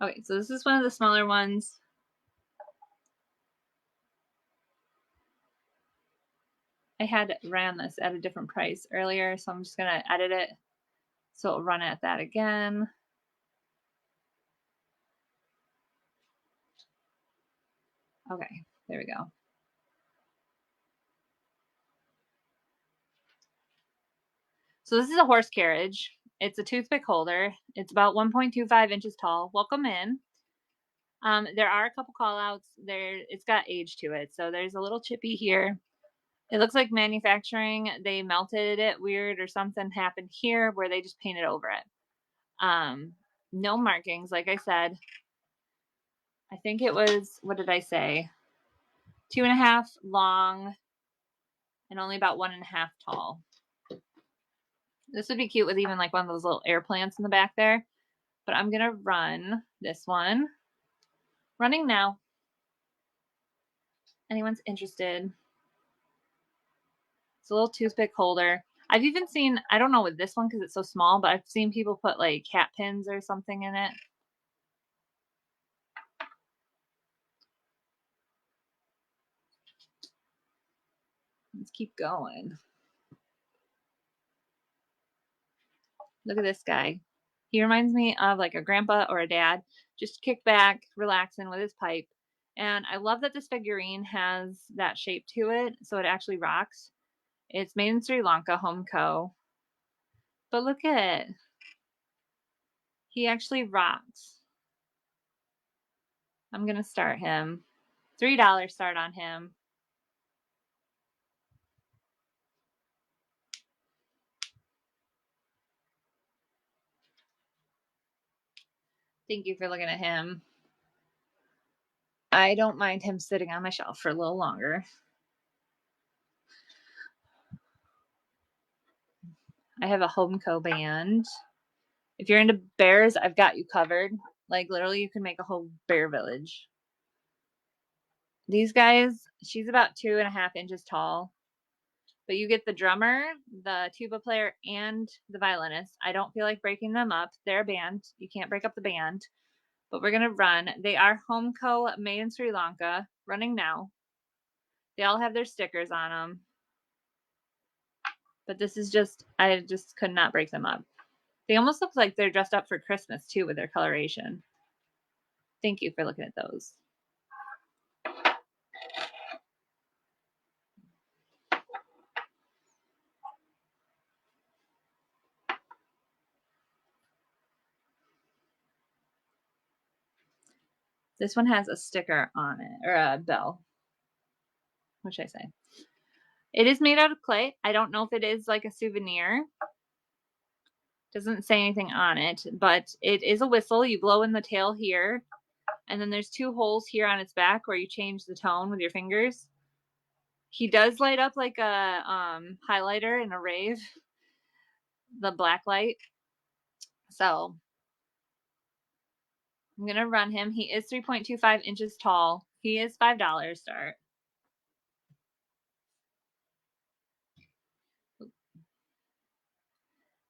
Okay, so this is one of the smaller ones. I had ran this at a different price earlier, so I'm just going to edit it so it'll run at that again. Okay, there we go. So this is a horse carriage. It's a toothpick holder. It's about 1.25 inches tall. Welcome in. There are a couple call outs there. It's got age to it. So there's a little chippy here. It looks like manufacturing. They melted it weird or something happened here where they just painted over it. No markings. Like I said, I think it was, what did I say? 2.5 long and only about 1.5 tall. This would be cute with even like one of those little air plants in the back there. But I'm going to run this one. Running now. Anyone's interested? It's a little toothpick holder. I've even seen, I don't know with this one because it's so small, but I've seen people put like hat pins or something in it. Let's keep going. Look at this guy. He reminds me of like a grandpa or a dad, just kick back, relaxing with his pipe. And I love that this figurine has that shape to it, so it actually rocks. It's made in Sri Lanka, Home Co. But look at it. He actually rocks. I'm going to start him. $3 start on him. Thank you for looking at him. I don't mind him sitting on my shelf for a little longer. I have a Home Co band. If you're into bears, I've got you covered. Like literally you can make a whole bear village. These guys, she's about 2.5 inches tall. But you get the drummer, the tuba player, and the violinist. I don't feel like breaking them up. They're a band. You can't break up the band. But we're going to run. They are Home Co. made in Sri Lanka. Running now. They all have their stickers on them. But this is just, I just could not break them up. They almost look like they're dressed up for Christmas too with their coloration. Thank you for looking at those. This one has a sticker on it, or a bell. What should I say? It is made out of clay. I don't know if it is like a souvenir. Doesn't say anything on it, but it is a whistle. You blow in the tail here, and then there's 2 holes here on its back where you change the tone with your fingers. He does light up like a highlighter in a rave, the black light. So I'm going to run him. He is 3.25 inches tall. He is $5 start.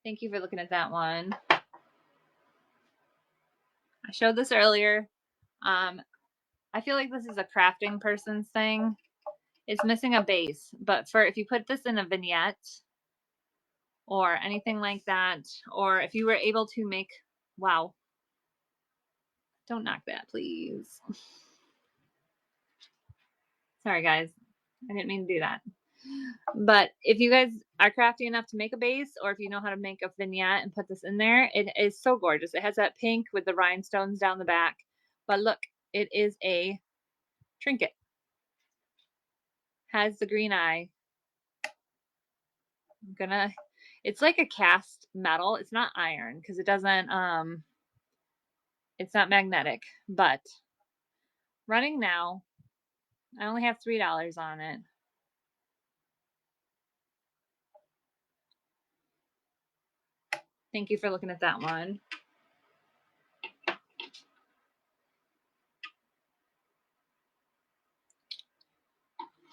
Thank you for looking at that one. I showed this earlier. I feel like this is a crafting person's thing. It's missing a base, but for if you put this in a vignette or anything like that, or if you were able to make, wow, don't knock that, please. Sorry, guys. I didn't mean to do that. But if you guys are crafty enough to make a base, or if you know how to make a vignette and put this in there, it is so gorgeous. It has that pink with the rhinestones down the back. But look, it is a trinket. Has the green eye. It's like a cast metal. It's not iron because it doesn't, it's not magnetic. But running now, I only have $3 on it. Thank you for looking at that one.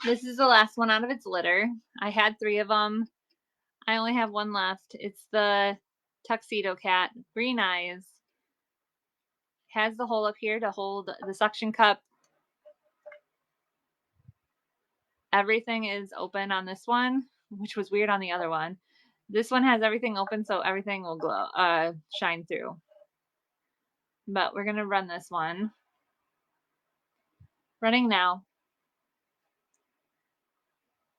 This is the last one out of its litter. I had 3 of them. I only have one left. It's the tuxedo cat, green eyes. Has the hole up here to hold the suction cup. Everything is open on this one, which was weird on the other one. This one has everything open, so everything will glow, shine through. But we're gonna run this one. Running now.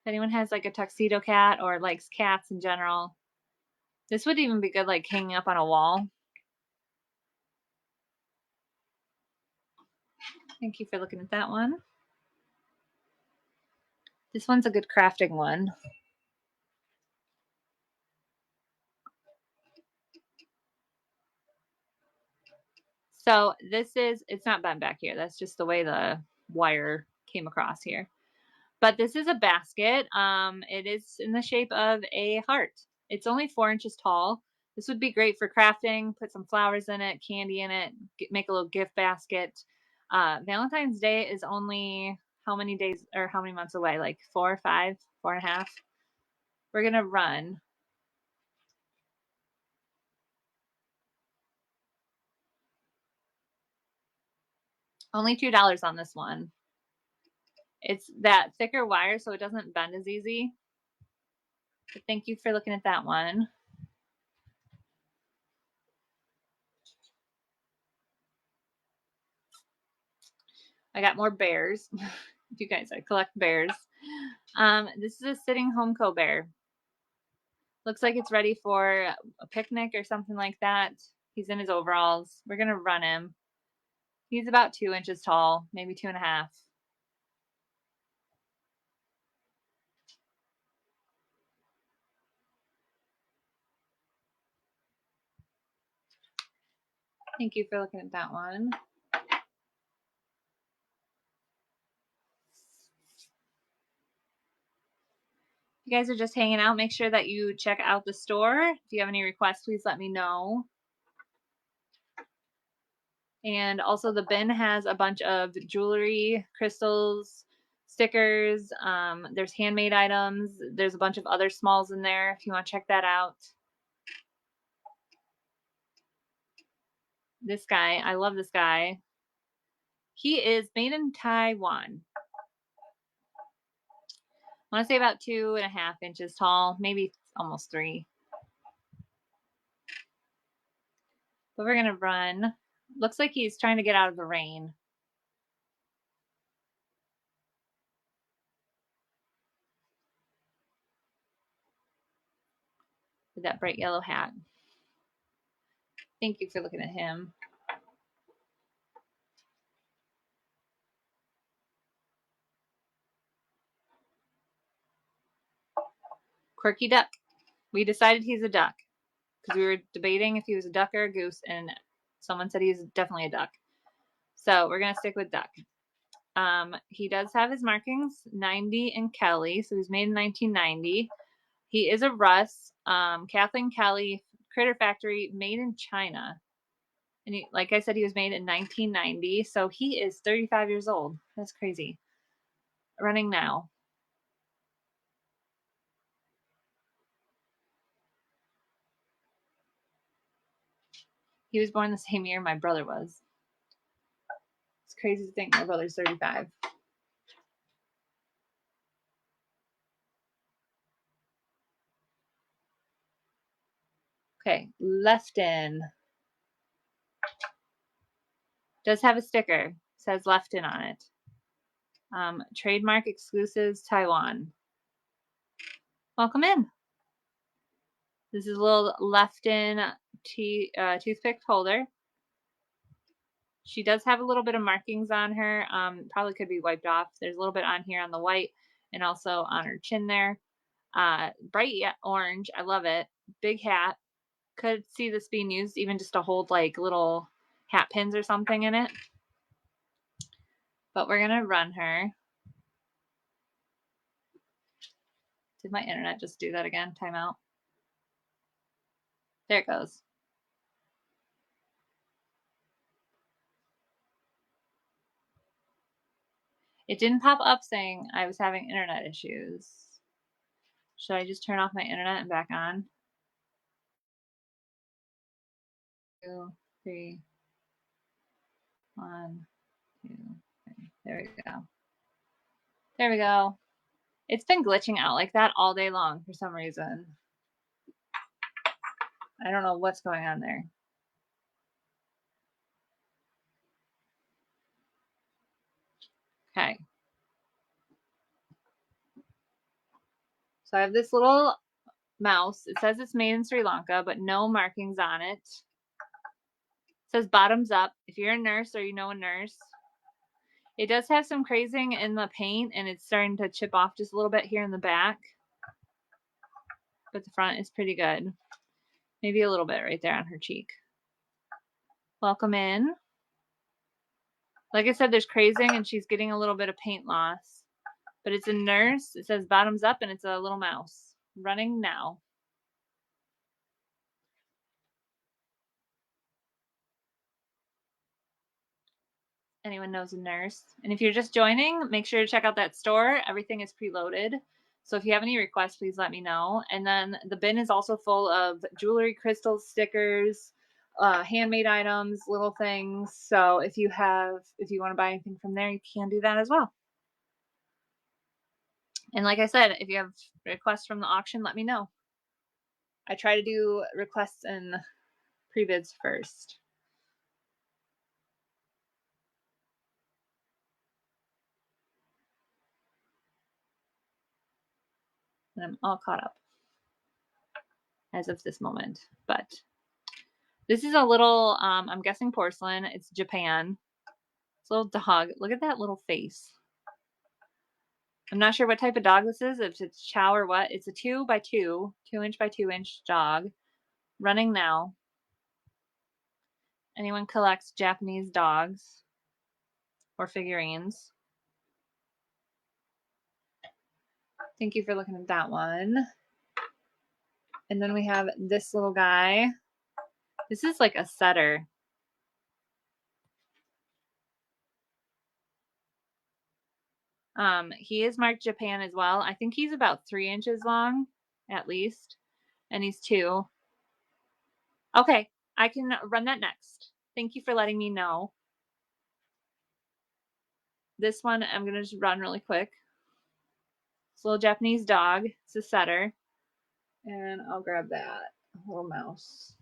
If anyone has like a tuxedo cat or likes cats in general, this would even be good like hanging up on a wall. Thank you for looking at that one. This one's a good crafting one. So this is, it's not bent back here. That's just the way the wire came across here. But this is a basket. It is in the shape of a heart. It's only 4 inches tall. This would be great for crafting. Put some flowers in it, candy in it, make a little gift basket. Valentine's Day is only how many days or how many months away? Like 4 or 5, 4.5. We're going to run. Only $2 on this one. It's that thicker wire, so it doesn't bend as easy. But thank you for looking at that one. I got more bears. If you guys collect bears. This is a sitting Homeco bear. Looks like it's ready for a picnic or something like that. He's in his overalls. We're going to run him. He's about 2 inches tall, maybe 2.5. Thank you for looking at that one. If you guys are just hanging out, make sure that you check out the store. If you have any requests, please let me know. And also the bin has a bunch of jewelry, crystals, stickers. There's handmade items. There's a bunch of other smalls in there if you want to check that out. This guy, I love this guy. He is made in Taiwan. I want to say about 2.5 inches tall, maybe almost 3. But we're going to run. Looks like he's trying to get out of the rain. With that bright yellow hat. Thank you for looking at him. Quirky duck. We decided he's a duck because we were debating if he was a duck or a goose, and someone said he's definitely a duck. So we're going to stick with duck. He does have his markings, 90 and Kelly, so he's made in 1990. He is a Russ, Kathleen Kelly, Critter Factory, made in China. And he, like I said, he was made in 1990, so he is 35 years old. That's crazy. Running now. He was born the same year my brother was. It's crazy to think my brother's 35. Okay, Lefton. Does have a sticker. It says Lefton on it. Trademark exclusives, Taiwan. Welcome in. This is a little Lefton toothpick holder. She does have a little bit of markings on her. Probably could be wiped off. There's a little bit on here on the white and also on her chin there. Bright orange. I love it. Big hat. Could see this being used even just to hold like little hat pins or something in it. But we're going to run her. Did my internet just do that again? Timeout. There it goes. It didn't pop up saying I was having internet issues. Should I just turn off my internet and back on? 2, 3. 1, 2, 3. There we go. There we go. It's been glitching out like that all day long for some reason. I don't know what's going on there. Okay. So I have this little mouse. It says it's made in Sri Lanka, but no markings on it. It says bottoms up. If you're a nurse or you know a nurse. It does have some crazing in the paint, and it's starting to chip off just a little bit here in the back. But the front is pretty good. Maybe a little bit right there on her cheek. Welcome in. Like I said, there's crazing, and she's getting a little bit of paint loss. But it's a nurse. It says bottoms up, and it's a little mouse. Running now. Anyone knows a nurse. And if you're just joining, make sure to check out that store. Everything is preloaded. So if you have any requests, please let me know. And then the bin is also full of jewelry, crystals, stickers, handmade items, little things. So if you want to buy anything from there, you can do that as well. And like I said, if you have requests from the auction, let me know. I try to do requests and pre-bids first. And I'm all caught up as of this moment. But this is a little, I'm guessing porcelain. It's Japan. It's a little dog. Look at that little face. I'm not sure what type of dog this is, if it's chow or what. It's a 2 inch by 2 inch dog. Running now. Anyone collects Japanese dogs or figurines? Thank you for looking at that one. And then we have this little guy. This is like a setter. He is marked Japan as well. I think he's about 3 inches long, at least. And he's 2. Okay, I can run that next. Thank you for letting me know. This one I'm going to just run really quick. It's a little Japanese dog. It's a setter. And I'll grab that little mouse.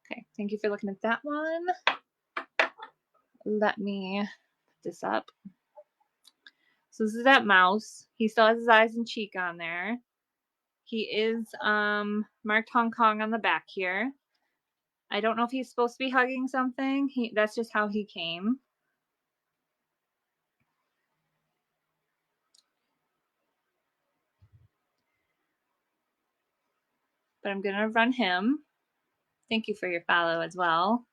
Okay, thank you for looking at that one. Let me put this up. So this is that mouse. He still has his eyes and cheek on there. He is marked Hong Kong on the back here. I don't know if he's supposed to be hugging something. That's just how he came. But I'm going to run him. Thank you for your follow as well.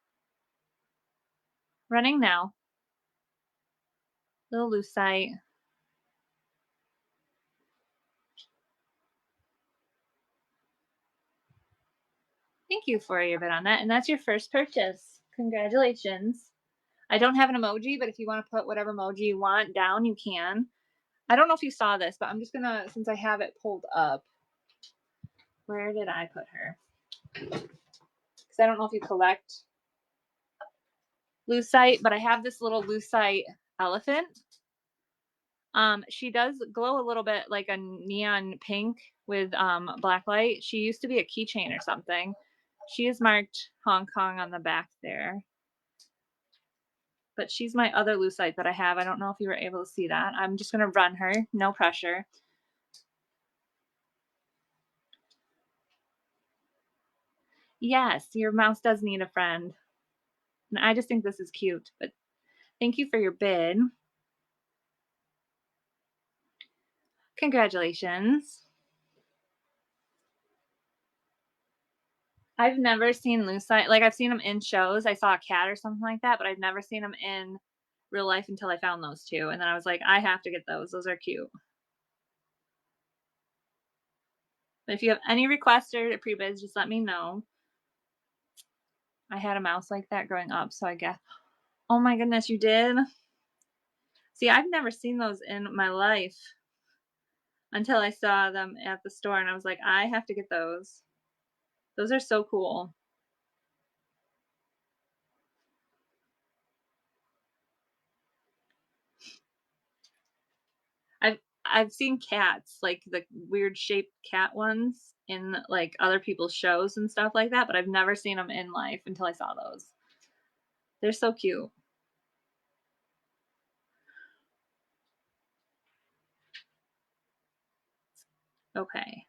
Running now. Little lucite. Thank you for your bid on that. And that's your first purchase. Congratulations. I don't have an emoji, but if you want to put whatever emoji you want down, you can. I don't know if you saw this, but I'm just going to, since I have it pulled up, where did I put her? Because I don't know if you collect lucite, but I have this little lucite elephant. She does glow a little bit like a neon pink with black light. She used to be a keychain or something. She is marked Hong Kong on the back there. But she's my other lucite that I have. I don't know if you were able to see that. I'm just going to run her. No pressure. Yes, your mouse does need a friend. And I just think this is cute. But thank you for your bid. Congratulations. I've never seen lucite. Like, I've seen them in shows. I saw a cat or something like that, but I've never seen them in real life until I found those two. And then I was like, I have to get those. Those are cute. But if you have any requests or pre-bids, just let me know. I had a mouse like that growing up, so I guess. Oh my goodness, you did? See, I've never seen those in my life until I saw them at the store, and I was like, I have to get those. Those are so cool. I've seen cats, like the weird shaped cat ones in like other people's shows and stuff like that, but I've never seen them in life until I saw those. They're so cute. Okay.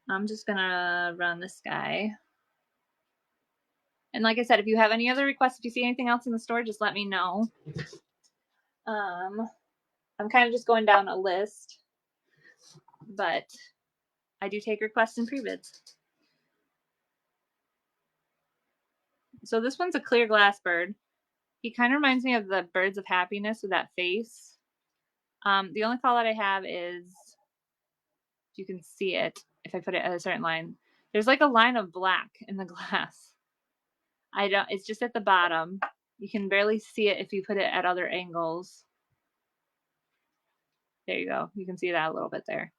I'm just gonna run this guy. And like I said, if you have any other requests, if you see anything else in the store, just let me know. I'm kind of just going down a list, but I do take requests and pre-bids. So this one's a clear glass bird. He kind of reminds me of the birds of happiness with that face. The only call that I have is, you can see it if I put it at a certain line. There's like a line of black in the glass. It's just at the bottom. You can barely see it if you put it at other angles. There you go. You can see that a little bit there.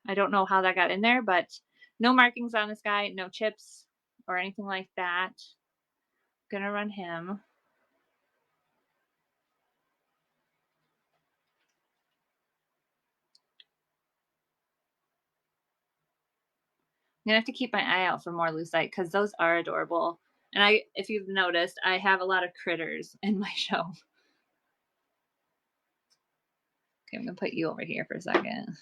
I don't know how that got in there, but no markings on this guy, no chips or anything like that. Gonna run him. I'm gonna have to keep my eye out for more lucite because those are adorable. And if you've noticed, I have a lot of critters in my show. Okay, I'm gonna put you over here for a second.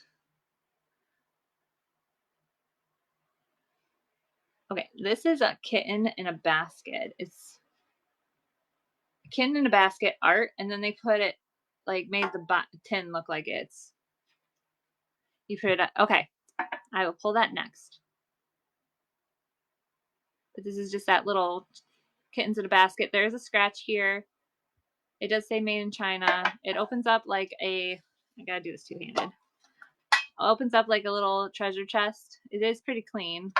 Okay, this is a kitten in a basket. It's a kitten in a basket art, and then they put it, like, made the tin look like it's. You put it, okay, I will pull that next. But this is just that little kittens in a basket. There's a scratch here. It does say made in China. It opens up like I gotta do this two-handed. It opens up like a little treasure chest. It is pretty clean.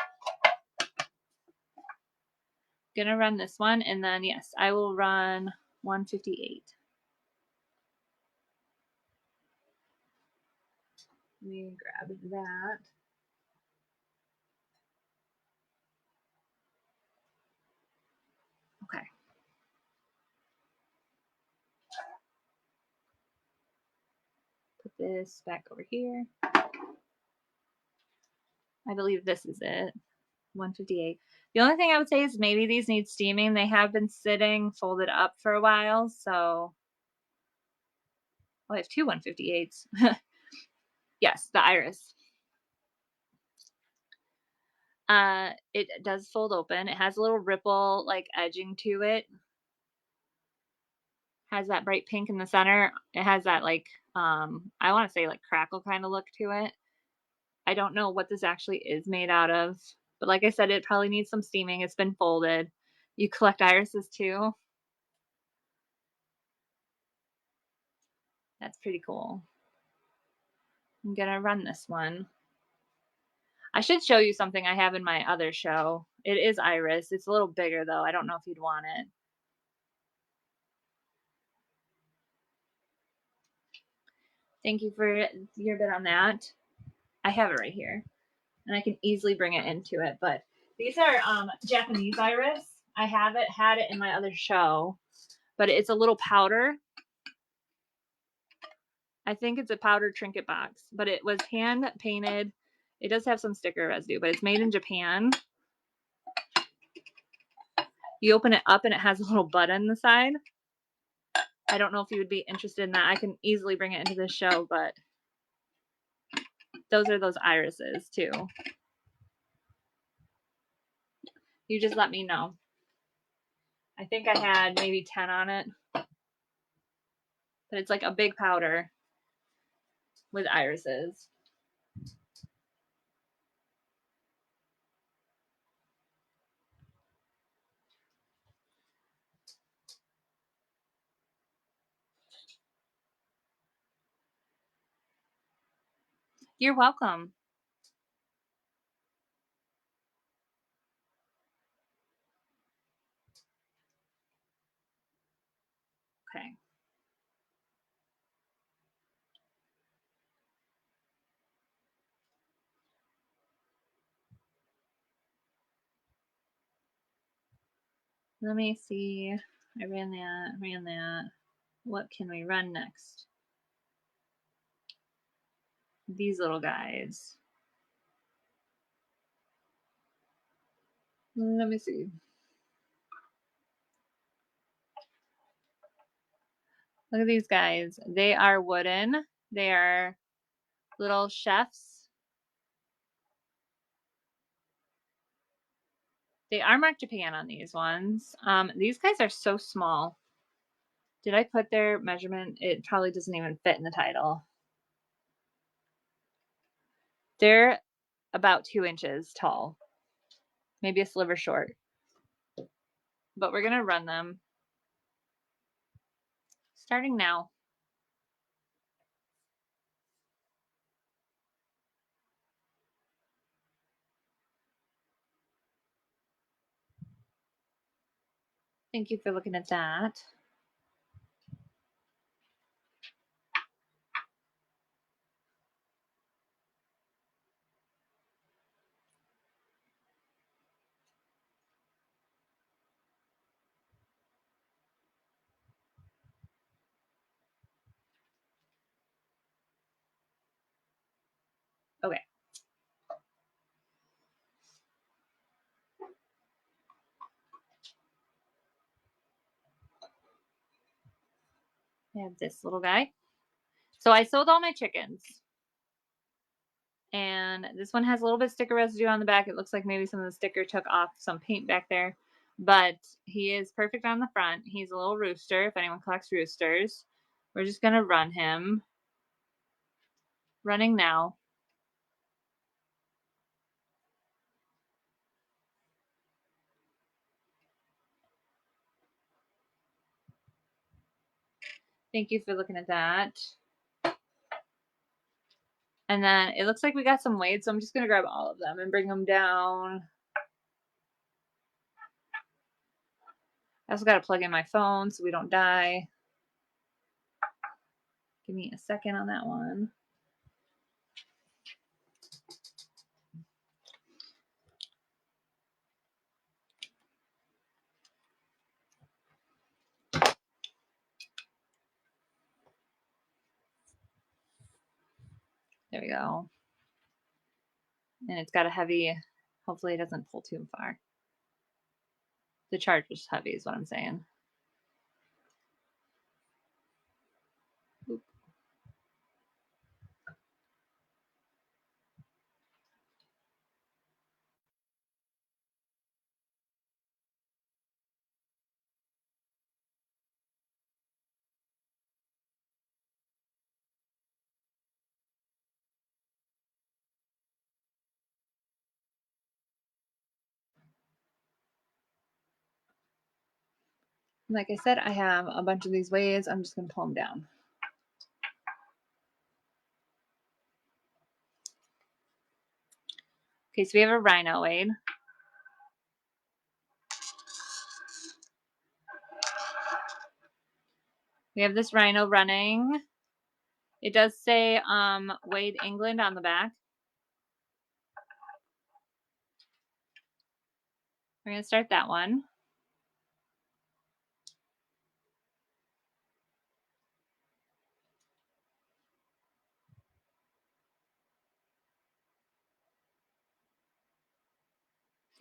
Gonna run this one, and then yes, I will run 158. Let me grab that. Okay. Put this back over here. I believe this is it. 158. The only thing I would say is maybe these need steaming. They have been sitting folded up for a while, so I have two 158s. Yes, the iris. It does fold open. It has a little ripple like edging to it. Has that bright pink in the center. It has that like I want to say like crackle kind of look to it. I don't know what this actually is made out of, but like I said, it probably needs some steaming. It's been folded. You collect irises too. That's pretty cool. I'm gonna run this one. I should show you something I have in my other show. It is iris. It's a little bigger though. I don't know if you'd want it. Thank you for your bit on that. I have it right here, and I can easily bring it into it. But these are Japanese iris. I had it in my other show, but it's a little powder. I think it's a powdered trinket box, but it was hand painted. It does have some sticker residue, but it's made in Japan. You open it up and it has a little bud on the side. I don't know if you would be interested in that. I can easily bring it into this show, but those are those irises too. You just let me know. I think I had maybe 10 on it, but it's like a big powder with irises. You're welcome. Okay. Let me see. I ran that. What can we run next? These little guys. Let me see. Look at these guys. They are wooden. They are little chefs. They are marked Japan on these ones. These guys are so small. Did I put their measurement? It probably doesn't even fit in the title. They're about 2 inches tall. Maybe a sliver short. But we're going to run them. Starting now. Thank you for looking at that. Okay. I have this little guy. So I sold all my chickens. And this one has a little bit of sticker residue on the back. It looks like maybe some of the sticker took off some paint back there. But he is perfect on the front. He's a little rooster, if anyone collects roosters. We're just going to run him. Running now. Thank you for looking at that. And then it looks like we got some weights, so I'm just going to grab all of them and bring them down. I also got to plug in my phone so we don't die. Give me a second on that one. There we go. And it's got a heavy, hopefully it doesn't pull too far. The charger's heavy is what I'm saying. Oop. Like I said, I have a bunch of these ways. I'm just going to pull them down. Okay, so we have a rhino weight. We have this rhino running. It does say Wade England on the back. We're going to start that one.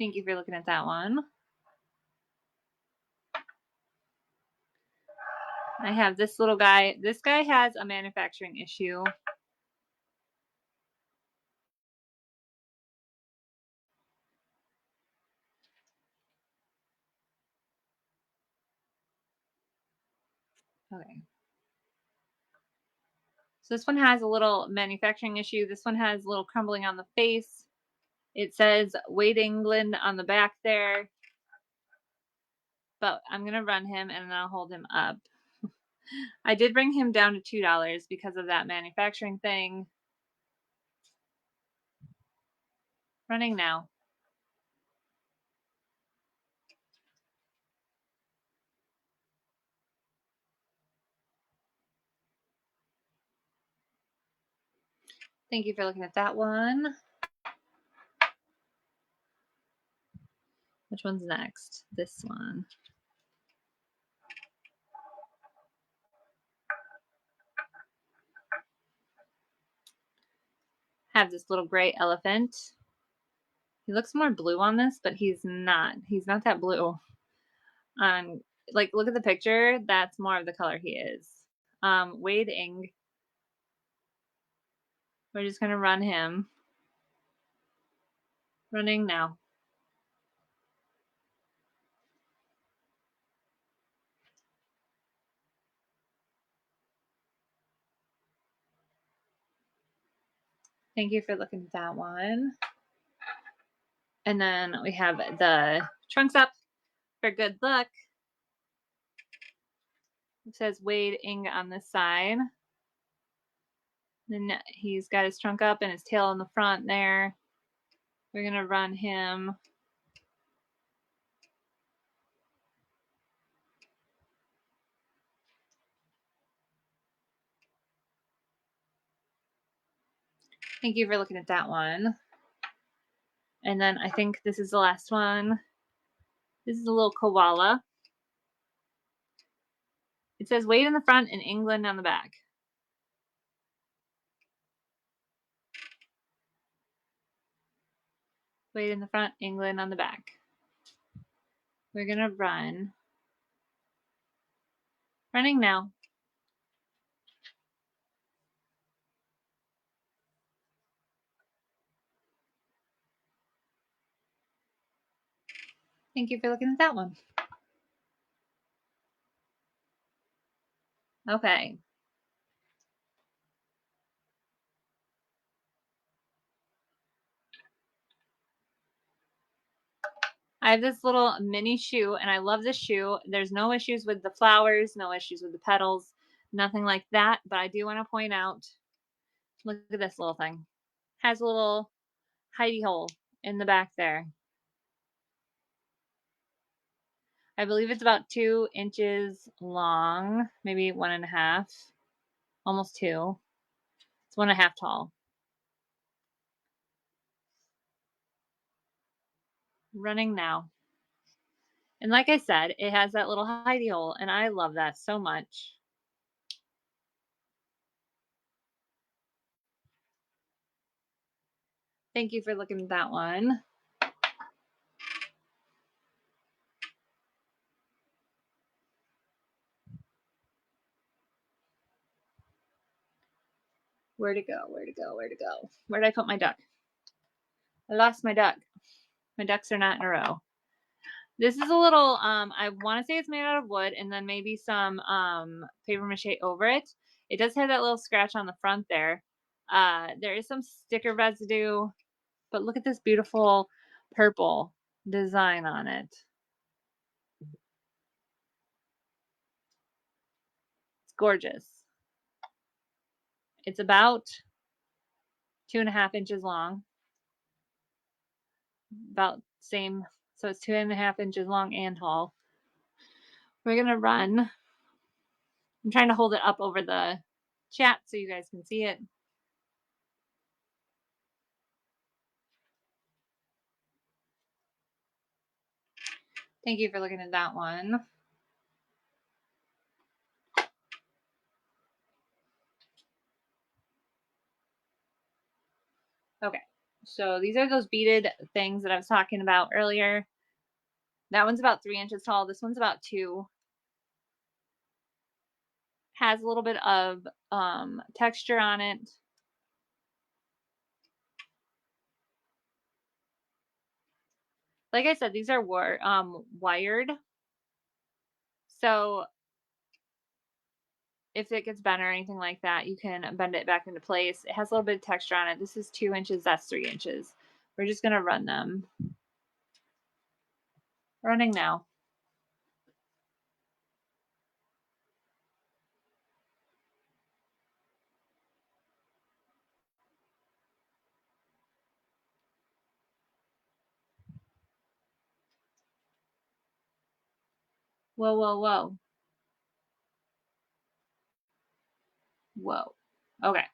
Thank you for looking at that one. I have this little guy. This guy has a manufacturing issue. Okay. So this one has a little manufacturing issue. This one has a little crumbling on the face. It says Wade England on the back there. But I'm going to run him and then I'll hold him up. I did bring him down to $2 because of that manufacturing thing. Running now. Thank you for looking at that one. Which one's next? This one. Have this little gray elephant. He looks more blue on this, but he's not. He's not that blue. Like, look at the picture. That's more of the color he is. Wade Ing. We're just going to run him. Running now. Thank you for looking at that one. And then we have the trunks up for good luck. It says Wade Ing on this side. Then he's got his trunk up and his tail in the front there. We're going to run him. Thank you for looking at that one. And then I think this is the last one. This is a little koala. It says "Wait in the front" and "England" on the back. Wait in the front, England on the back. We're gonna run. Running now. Thank you for looking at that one. Okay. I have this little mini shoe, and I love this shoe. There's no issues with the flowers, no issues with the petals, nothing like that. But I do want to point out, look at this little thing. Has a little hidey hole in the back there. I believe it's about 2 inches long, maybe 1.5, almost 2. It's 1.5 tall. Running now. And like I said, it has that little hidey hole, and I love that so much. Thank you for looking at that one. Where to go? Where to go? Where to go? Where did I put my duck? I lost my duck. My ducks are not in a row. This is a little, I want to say it's made out of wood and then maybe some paper mache over it. It does have that little scratch on the front there. There is some sticker residue, but look at this beautiful purple design on it. It's gorgeous. It's about 2.5 inches long. About same, so it's 2.5 inches long and tall. We're gonna run. I'm trying to hold it up over the chat so you guys can see it. Thank you for looking at that one. Okay, so these are those beaded things that I was talking about earlier. That one's about 3 inches tall. This one's about 2. Has a little bit of texture on it. Like I said, these are wired. So if it gets bent or anything like that, you can bend it back into place. It has a little bit of texture on it. This is 2 inches, that's 3 inches. We're just gonna run them. Running now. Whoa, whoa, whoa. Whoa. Okay.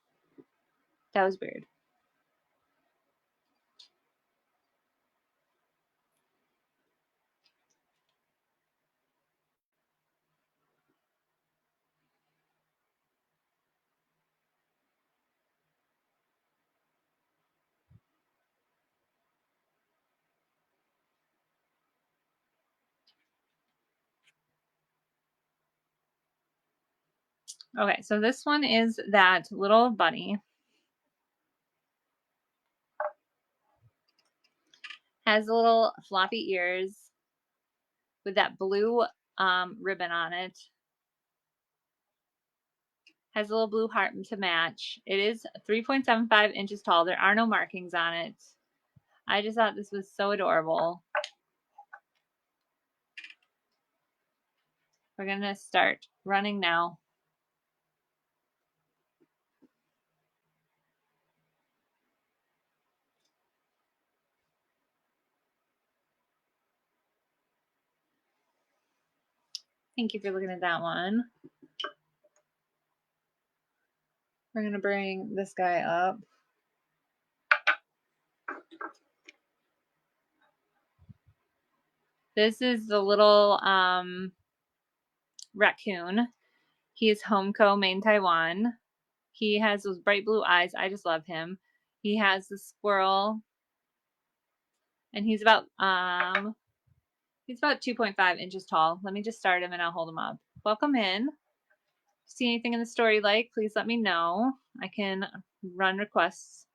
That was weird. Okay, so this one is that little bunny. Has little floppy ears with that blue ribbon on it. Has a little blue heart to match. It is 3.75 inches tall. There are no markings on it. I just thought this was so adorable. We're going to start running now. Thank you for looking at that one. We're going to bring this guy up. This is the little raccoon. He is Homeko, Maine, Taiwan. He has those bright blue eyes. I just love him. He has the squirrel, and he's about 2.5 inches tall. Let me just start him and I'll hold him up. Welcome in. See anything in the store you like, please let me know. I can run requests.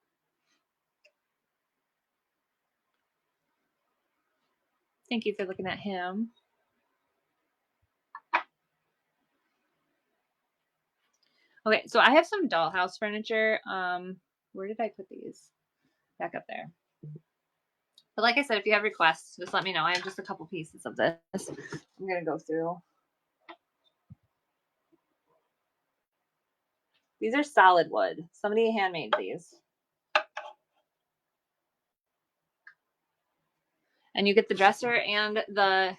Thank you for looking at him. Okay, so I have some dollhouse furniture. Where did I put these? Back up there. But like I said, if you have requests, just let me know. I have just a couple pieces of this I'm going to go through. These are solid wood. Somebody handmade these. And you get the dresser and the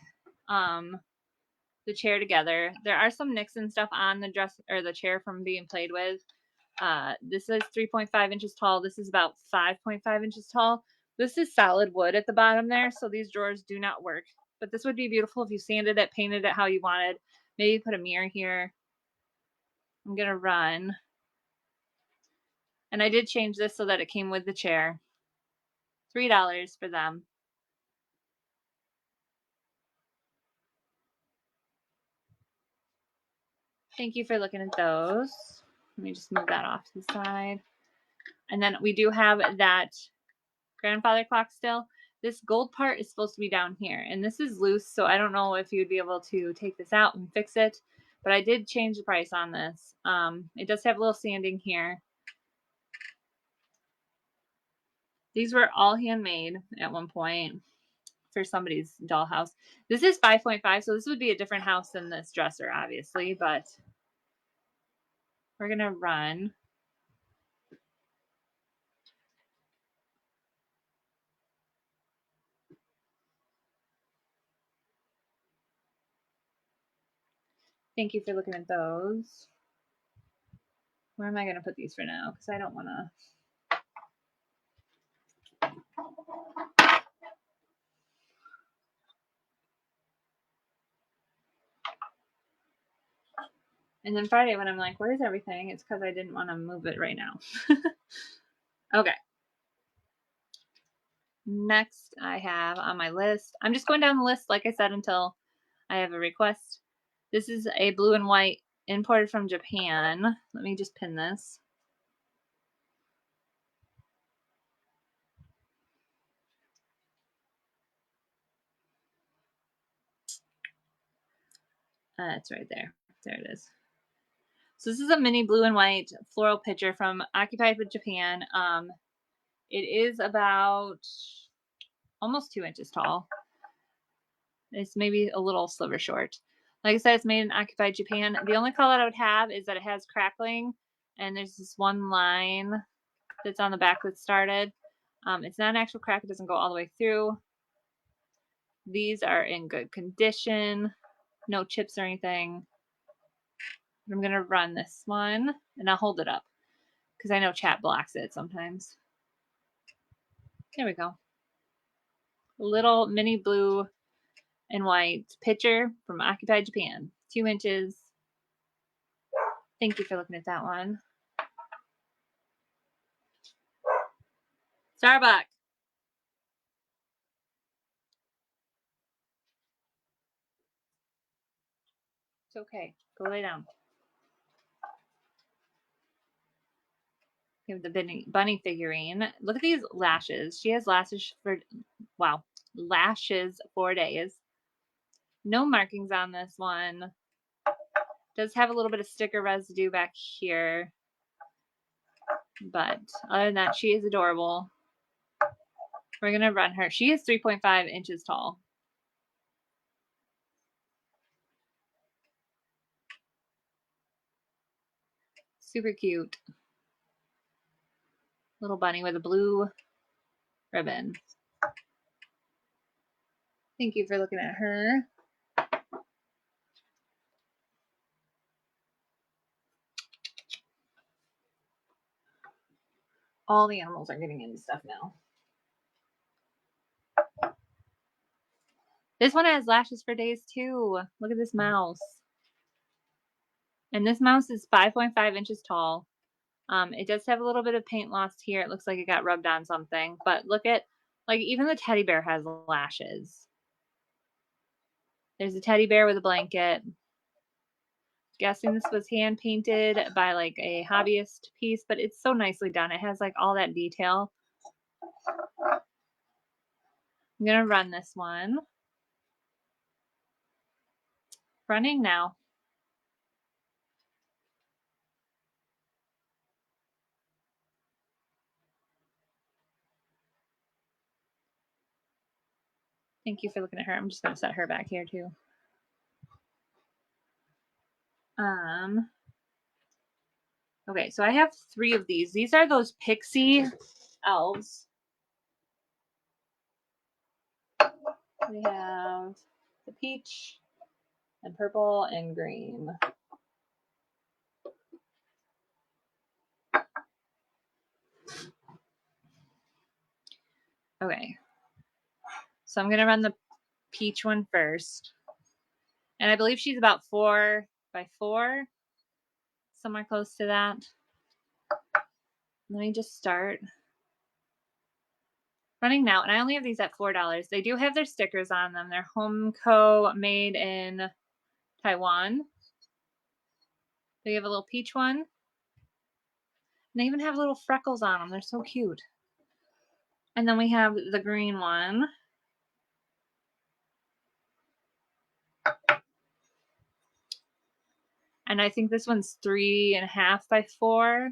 chair together. There are some nicks and stuff on the dress or the chair from being played with. This is 3.5 inches tall. This is about 5.5 inches tall. This is solid wood at the bottom there, so these drawers do not work. But this would be beautiful if you sanded it, painted it how you wanted. Maybe put a mirror here. I'm going to run. And I did change this so that it came with the chair. $3 for them. Thank you for looking at those. Let me just move that off to the side. And then we do have that grandfather clock still. This gold part is supposed to be down here, and this is loose, so I don't know if you'd be able to take this out and fix it, but I did change the price on this. It does have a little sanding here. These were all handmade at one point for somebody's dollhouse. This is 5.5, so this would be a different house than this dresser, obviously, but we're going to run. Thank you for looking at those. Where am I going to put these for now? Because I don't want to. And then Friday when I'm like, where's everything? It's because I didn't want to move it right now. Okay. Next I have on my list. I'm just going down the list, like I said, until I have a request. This is a blue and white imported from Japan. Let me just pin this. It's right there. There it is. So this is a mini blue and white floral picture from Occupied with Japan. It is about almost 2 inches tall. It's maybe a little sliver short. Like I said, it's made in Occupied Japan. The only call that I would have is that it has crackling, and there's this one line that's on the back that started. It's not an actual crack. It doesn't go all the way through. These are in good condition. No chips or anything. I'm going to run this one, and I'll hold it up because I know chat blocks it sometimes. There we go. A little mini blue and white picture from Occupied Japan. 2 inches. Thank you for looking at that one. Starbucks. It's okay. Go lay down. We have the bunny figurine. Look at these lashes. She has lashes for, wow, lashes for days. No markings on this one. Does have a little bit of sticker residue back here. But other than that, she is adorable. We're going to run her. She is 3.5 inches tall. Super cute. Little bunny with a blue ribbon. Thank you for looking at her. All the animals are getting into stuff now. This one has lashes for days too. Look at this mouse. And this mouse is 5.5 inches tall. It does have a little bit of paint loss here. It looks like it got rubbed on something. But look at, like, even the teddy bear has lashes. There's a teddy bear with a blanket. Guessing this was hand painted by like a hobbyist piece, but it's so nicely done. It has like all that detail. I'm gonna run this one. Running now. Thank you for looking at her. I'm just gonna set her back here too. Okay, so I have 3 of these. These are those pixie elves. We have the peach and purple and green. Okay, so I'm gonna run the peach one first. And I believe she's about 4 by 4, somewhere close to that. Let me just start running now. And I only have these at $4. They do have their stickers on them. They're Homeco, made in Taiwan. They have a little peach one. And they even have little freckles on them. They're so cute. And then we have the green one. And I think this one's 3.5 by 4.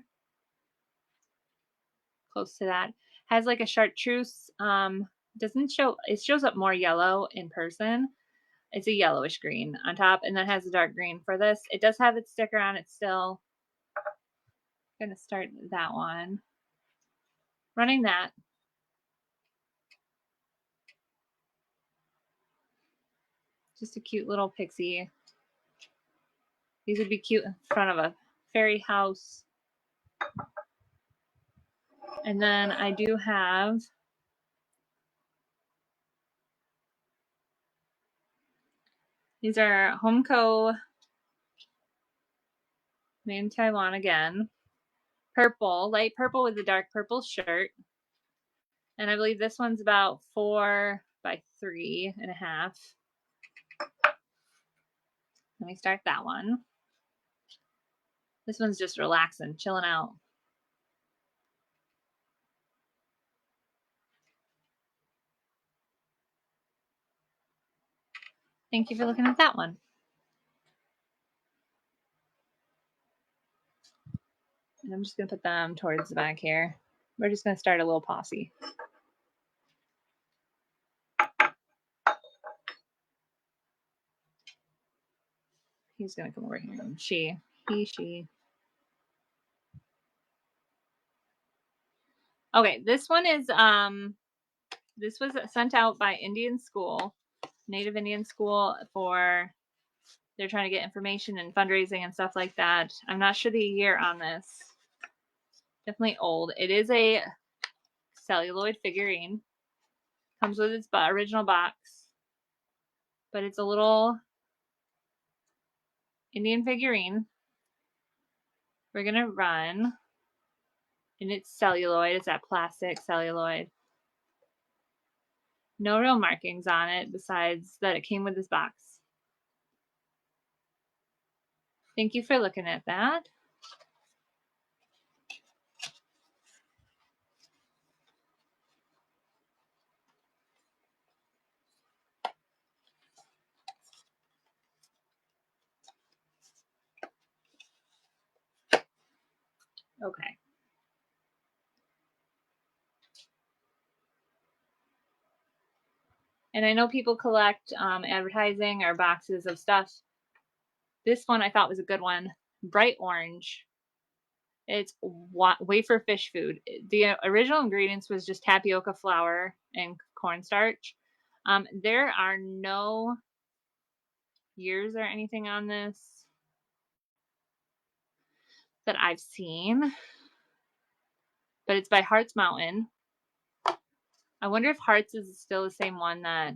Close to that. Has like a chartreuse. Doesn't show, it shows up more yellow in person. It's a yellowish green on top, and then has a dark green for this. It does have its sticker on it still. I'm gonna start that one. Running that. Just a cute little pixie. These would be cute in front of a fairy house. And then I do have these are Homeco, made in Taiwan again. Purple, light purple with a dark purple shirt. And I believe this one's about 4 by 3.5. Let me start that one. This one's just relaxing, chilling out. Thank you for looking at that one. And I'm just going to put them towards the back here. We're just going to start a little posse. He's going to come over here. She. Okay, this one is, this was sent out by Indian School, Native Indian School, for, they're trying to get information and fundraising and stuff like that. I'm not sure the year on this. Definitely old. It is a celluloid figurine. Comes with its original box. But it's a little Indian figurine. We're going to run. And it's celluloid. It's that plastic celluloid. No real markings on it besides that it came with this box. Thank you for looking at that. Okay. And I know people collect advertising or boxes of stuff. This one I thought was a good one. Bright orange. It's wafer fish food. The original ingredients was just tapioca flour and cornstarch. There are no years or anything on this that I've seen. But it's by Hearts Mountain. I wonder if Hearts is still the same one that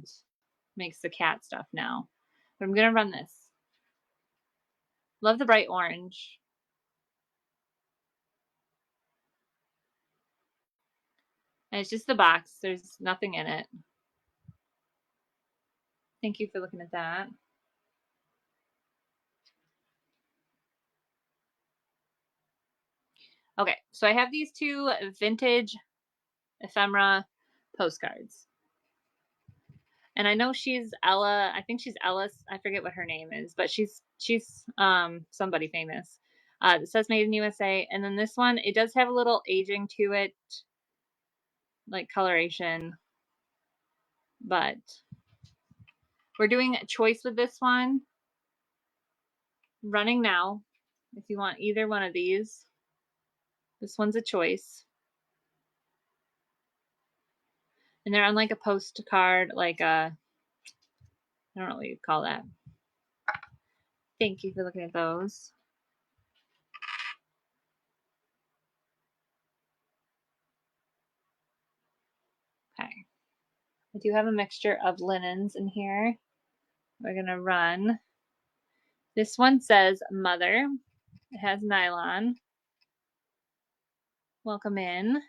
makes the cat stuff now. But I'm going to run this. Love the bright orange. And it's just the box. There's nothing in it. Thank you for looking at that. Okay, so I have these two vintage ephemera postcards. And I know she's Ella. I think she's Ellis. I forget what her name is, but she's somebody famous. It says made in USA. And then this one, it does have a little aging to it, like coloration. But we're doing a choice with this one. Running now. If you want either one of these. This one's a choice. And they're on like a postcard, like a, I don't know what you'd call that. Thank you for looking at those. Okay. I do have a mixture of linens in here. We're going to run. This one says mother. It has nylon. Welcome in.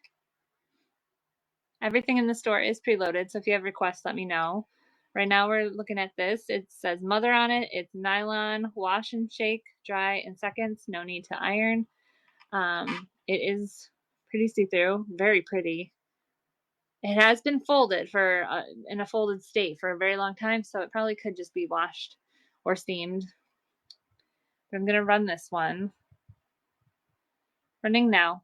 Everything in the store is preloaded, so if you have requests, let me know. Right now we're looking at this. It says mother on it. It's nylon, wash and shake, dry in seconds, no need to iron. It is pretty see-through, very pretty. It has been folded for in a folded state for a very long time, so it probably could just be washed or steamed. But I'm going to run this one. Running now.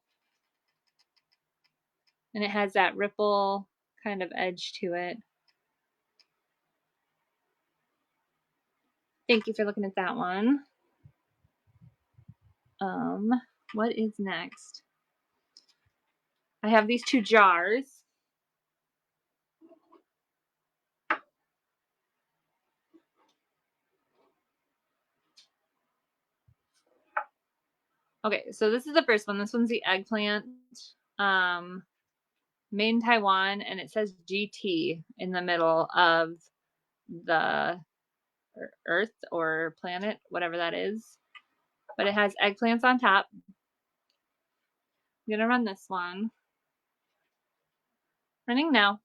And it has that ripple kind of edge to it. Thank you for looking at that one. What is next? I have these two jars. Okay, so this is the first one. This one's the eggplant. Made in Taiwan, and it says GT in the middle of the Earth or planet, whatever that is. But it has eggplants on top. I'm gonna run this one. Running now.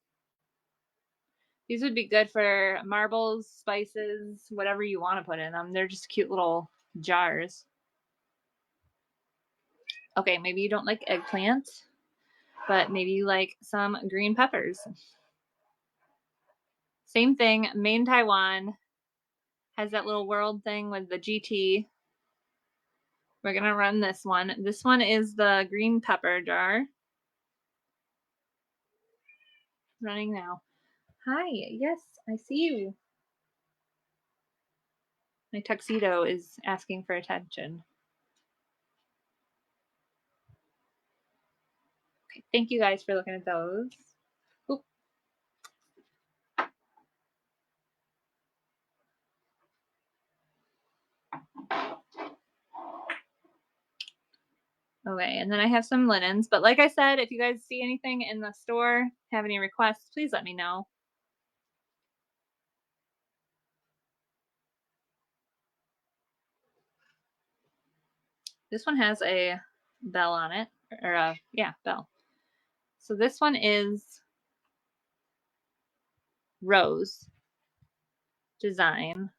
These would be good for marbles, spices, whatever you want to put in them. They're just cute little jars. Okay, maybe you don't like eggplant, but maybe you like some green peppers. Same thing, made in Taiwan. Has that little world thing with the GT. We're going to run this one. This one is the green pepper jar. Running now. Hi, yes, I see you. My tuxedo is asking for attention. Okay, thank you guys for looking at those. Oop. Okay, and then I have some linens. But like I said, if you guys see anything in the store, have any requests, please let me know. This one has a bell on it, or a, yeah, bell. So this one is rose design.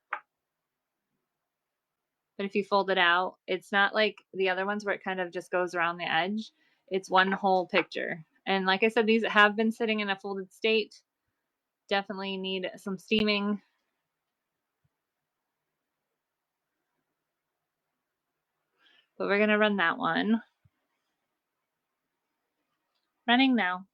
But if you fold it out, it's not like the other ones where it kind of just goes around the edge. It's one whole picture. And like I said, these have been sitting in a folded state. Definitely need some steaming. But we're going to run that one. Running now.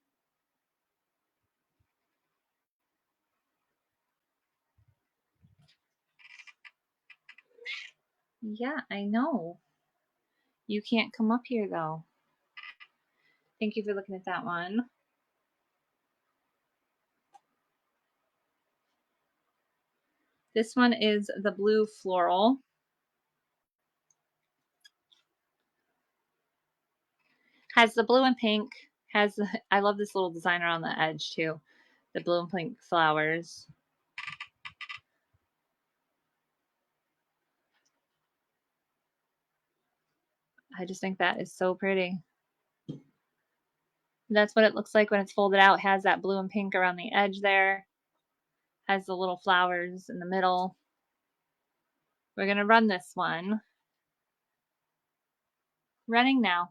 Yeah, I know. You can't come up here though. Thank you for looking at that one. This one is the blue floral. Has the blue and pink. Has I love this little designer on the edge too. The blue and pink flowers. I just think that is so pretty. That's what it looks like when it's folded out. It has that blue and pink around the edge there. Has the little flowers in the middle. We're going to run this one. Running now.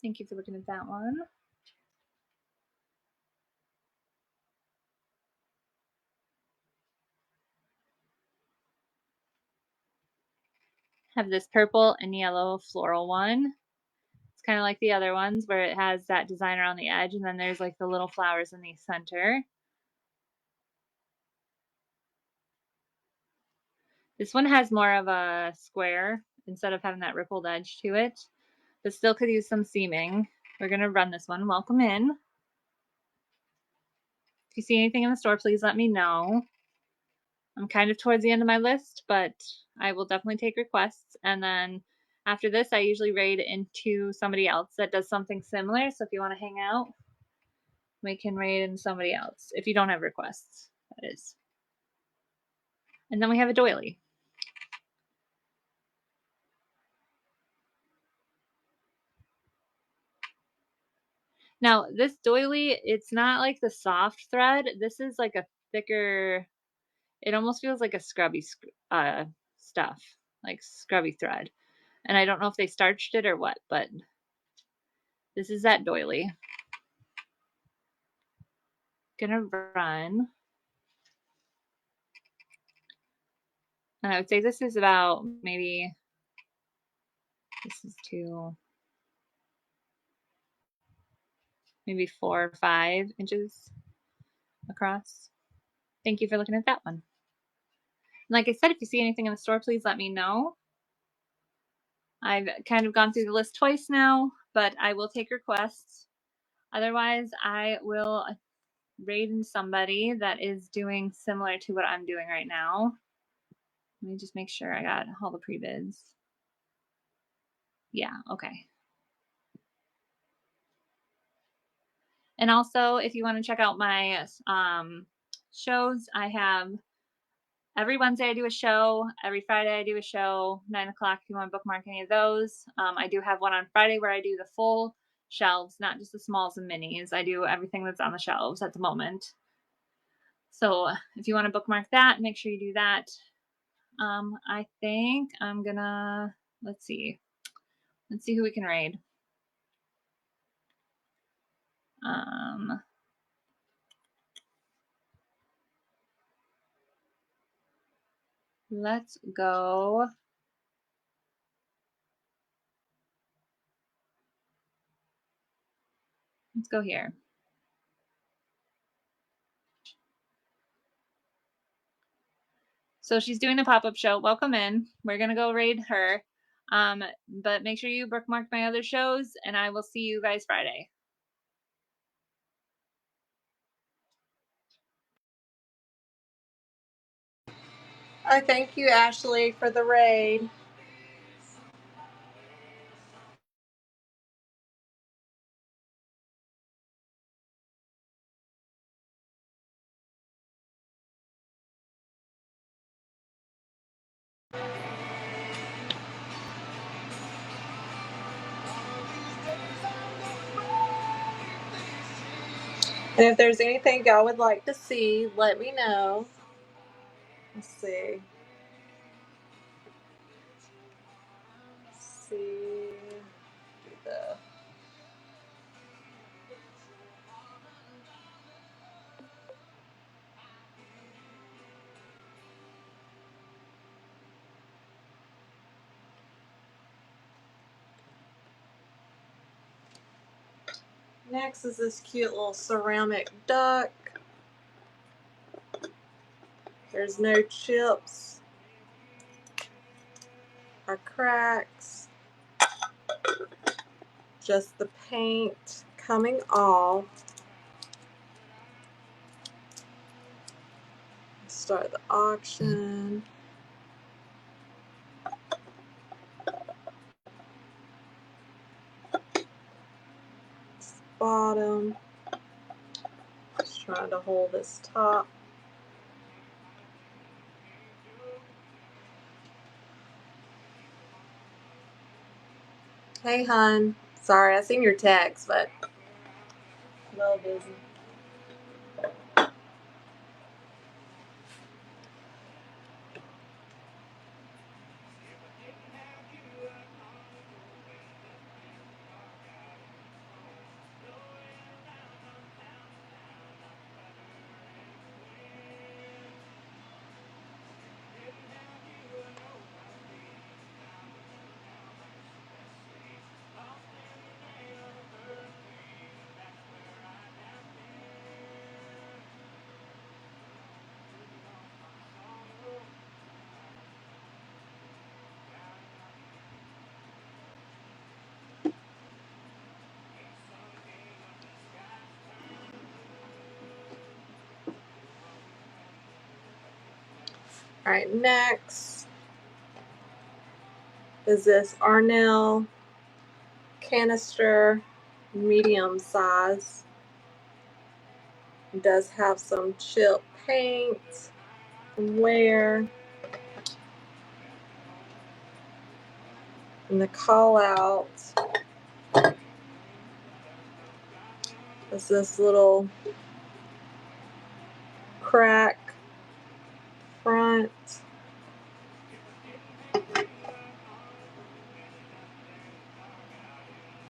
Thank you for looking at that one. Have this purple and yellow floral one. It's kind of like the other ones where it has that design around the edge and then there's like the little flowers in the center. This one has more of a square instead of having that rippled edge to it, but still could use some seaming. We're going to run this one. Welcome in. If you see anything in the store, please let me know. I'm kind of towards the end of my list, but I will definitely take requests. And then after this, I usually raid into somebody else that does something similar. So if you want to hang out, we can raid in somebody else. If you don't have requests, that is. And then we have a doily. Now, this doily, it's not like the soft thread. This is like a thicker, it almost feels like a scrubby stuff, like scrubby thread. And I don't know if they starched it or what, but this is that doily. Gonna run. And I would say this is about maybe, this is maybe 4 or 5 inches across. Thank you for looking at that one. And like I said, if you see anything in the store, please let me know. I've kind of gone through the list twice now, but I will take requests. Otherwise, I will raid in somebody that is doing similar to what I'm doing right now. Let me just make sure I got all the pre-bids. Yeah, okay. And also, if you want to check out my shows, I have every Wednesday I do a show. Every Friday I do a show, 9 o'clock if you want to bookmark any of those. I do have one on Friday where I do the full shelves, not just the smalls and minis. I do everything that's on the shelves at the moment. So if you want to bookmark that, make sure you do that. I think I'm gonna, let's see who we can raid. Let's go. Let's go here. So she's doing a pop-up show. Welcome in. We're gonna go raid her. But make sure you bookmark my other shows, and I will see you guys Friday. I thank you, Ashley, for the raid. And if there's anything y'all would like to see, let me know. Let's see. The next is this cute little ceramic duck. There's no chips or cracks, just the paint coming off. Start the auction. Bottom. trying to hold this top. Hey, hun. Sorry, I seen your text, but a little busy. All right, next is this Arnell canister, medium size. It does have some chip paint and wear. And the call out is this little crack